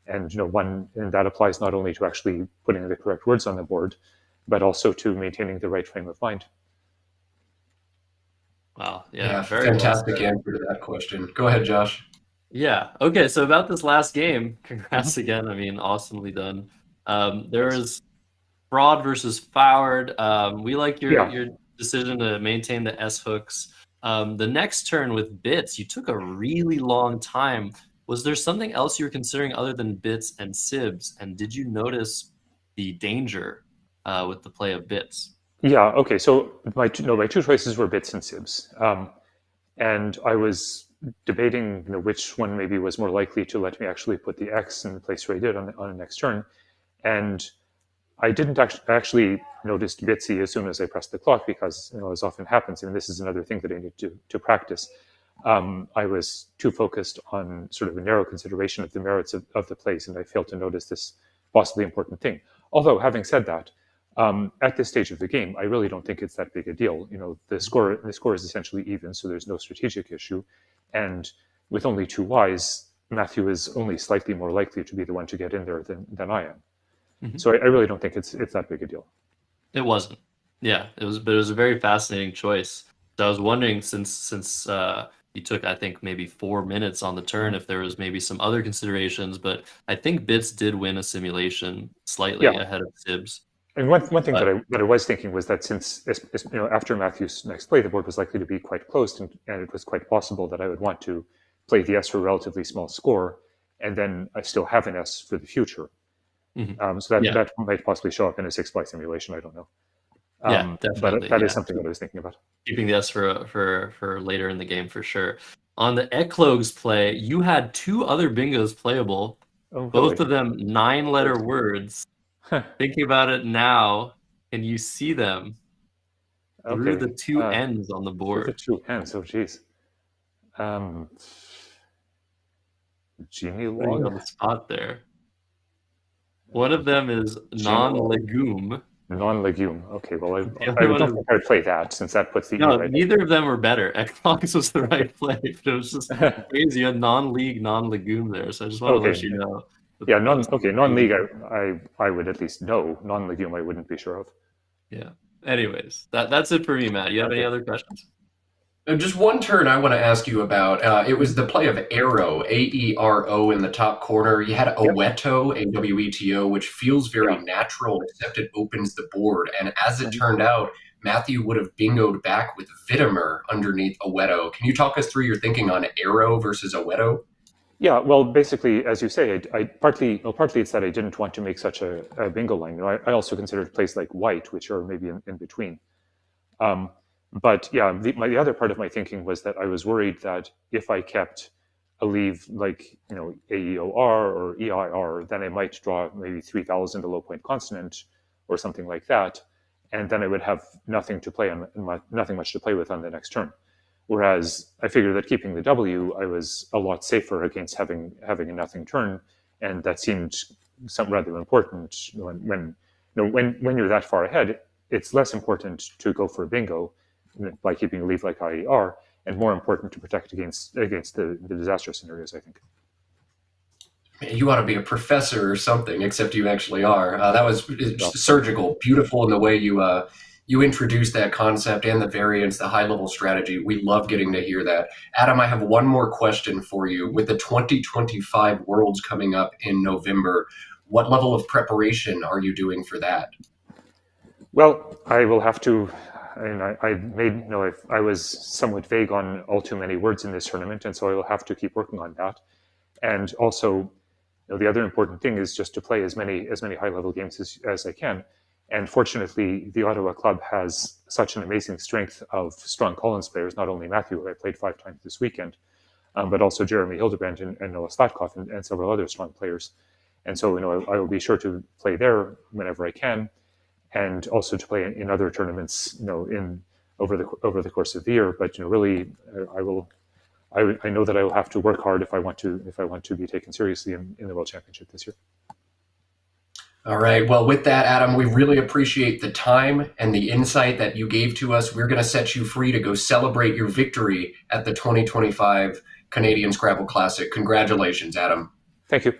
And that applies not only to actually putting the correct words on the board, but also to maintaining the right frame of mind. Wow. Yeah, Very fantastic well answer to that question. Go ahead, Josh. Yeah. Okay. So about this last game, congrats again. I mean, awesomely done. There was Fraud versus Foward. We like your decision to maintain the S hooks. The next turn with Bits, you took a really long time. Was there something else you were considering other than Bits and Sibs? And did you notice the danger with the play of Bits? Yeah. Okay. So my 2 choices were Bits and Sibs, and I was debating which one maybe was more likely to let me actually put the X in the place where I did on the next turn, and I didn't actually notice Bitsy as soon as I pressed the clock because, as often happens, and this is another thing that I need to practice. I was too focused on sort of a narrow consideration of the merits of the plays, and I failed to notice this possibly important thing. Although, having said that, at this stage of the game, I really don't think it's that big a deal. The score is essentially even, so there's no strategic issue. And with only 2 Ys, Matthew is only slightly more likely to be the one to get in there than I am. Mm-hmm. So I really don't think it's that big a deal. It wasn't. Yeah, it was, but it was a very fascinating choice. So I was wondering, since you took, I think, maybe 4 minutes on the turn, if there was maybe some other considerations, but I think Bits did win a simulation slightly ahead of Sibs. And one thing that I was thinking was that since after Matthew's next play, the board was likely to be quite close, and it was quite possible that I would want to play the S for a relatively small score, and then I still have an S for the future. Mm-hmm. So that might possibly show up in a 6-ply simulation. I don't know. Yeah, definitely. But that is something that I was thinking about. Keeping the S for later in the game for sure. On the Eklogs play, you had 2 other bingos playable, both of them 9-letter words. Thinking about it now, can you see them through the 2 ends on the board? Through the 2 ends. Oh, geez. Genie log on the spot there. One of them is non-legume. Non-legume. Okay, well, I don't think I'd play that, since that puts the No, neither of them were better. Eklogs was the right play, but it was just crazy. You had non-league, non-legume there, so I just want to let you know. Yeah, non-league, I would at least know. Non-legume, I wouldn't be sure of. Yeah. Anyways, that's it for me, Matt. You have any other questions? Just one turn I want to ask you about. It was the play of Aero, A-E-R-O in the top corner. You had Aweto, A-W-E-T-O, which feels very natural, except it opens the board. And as it turned out, Matthew would have bingoed back with Vitimer underneath Aweto. Can you talk us through your thinking on Aero versus Aweto? Yeah, well, basically, as you say, partly it's that I didn't want to make such a bingo line. I also considered plays like White, which are maybe in between. But yeah, the other part of my thinking was that I was worried that if I kept a leave like AEOR or EIR, then I might draw maybe 3 vowels into low point consonant or something like that, and then I would have nothing to play on, nothing much to play with on the next turn. Whereas I figured that keeping the W, I was a lot safer against having a nothing turn, and that seemed rather important when when you're that far ahead, it's less important to go for a bingo by keeping a lead like IER, and more important to protect against the disaster scenarios, I think. You ought to be a professor or something, except you actually are. That was surgical, beautiful in the way you introduced that concept and the variance, the high level strategy. We love getting to hear that. Adam, I have one more question for you. With the 2025 Worlds coming up in November, what level of preparation are you doing for that? Well, I will have to. I was somewhat vague on all too many words in this tournament, and so I will have to keep working on that. And also, the other important thing is just to play as many high-level games as I can. And fortunately, the Ottawa club has such an amazing strength of strong Collins players, not only Matthew, who I played 5 times this weekend, but also Jeremy Hildebrand and Noah Slatkov and several other strong players. And so, I will be sure to play there whenever I can, and also to play in other tournaments, over the course of the year. But really, I know that I will have to work hard if I want to be taken seriously in the World Championship this year. All right. Well, with that, Adam, we really appreciate the time and the insight that you gave to us. We're going to set you free to go celebrate your victory at the 2025 Canadian Scrabble Classic. Congratulations, Adam. Thank you.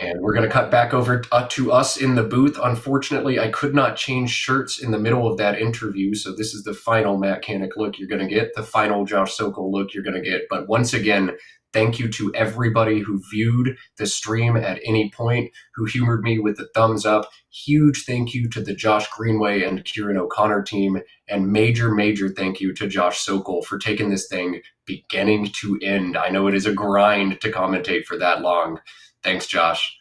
And we're going to cut back over to us in the booth. Unfortunately, I could not change shirts in the middle of that interview, so this is the final Matt Canik look you're going to get, the final Josh Sokol look you're going to get. But once again, thank you to everybody who viewed the stream at any point, who humored me with the thumbs up. Huge thank you to the Josh Greenway and Kieran O'Connor team, and major thank you to Josh Sokol for taking this thing beginning to end. I know it is a grind to commentate for that long. Thanks, Josh.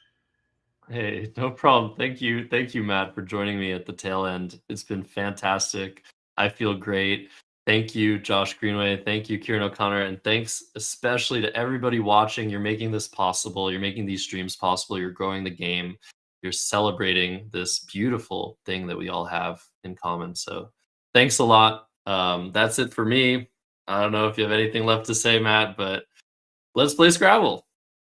Hey, no problem. Thank you, Matt, for joining me at the tail end. It's been fantastic. I feel great. Thank you, Josh Greenway. Thank you, Kieran O'Connor. And thanks especially to everybody watching. You're making this possible. You're making these streams possible. You're growing the game. You're celebrating this beautiful thing that we all have in common. So thanks a lot. That's it for me. I don't know if you have anything left to say, Matt, but let's play Scrabble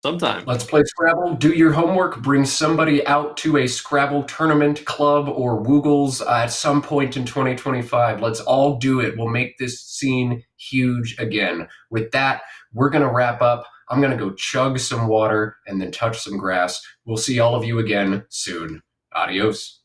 sometime. Let's play Scrabble. Do your homework. Bring somebody out to a Scrabble tournament, club, or Woogles at some point in 2025. Let's all do it. We'll make this scene huge again. With that, we're going to wrap up. I'm going to go chug some water and then touch some grass. We'll see all of you again soon. Adios.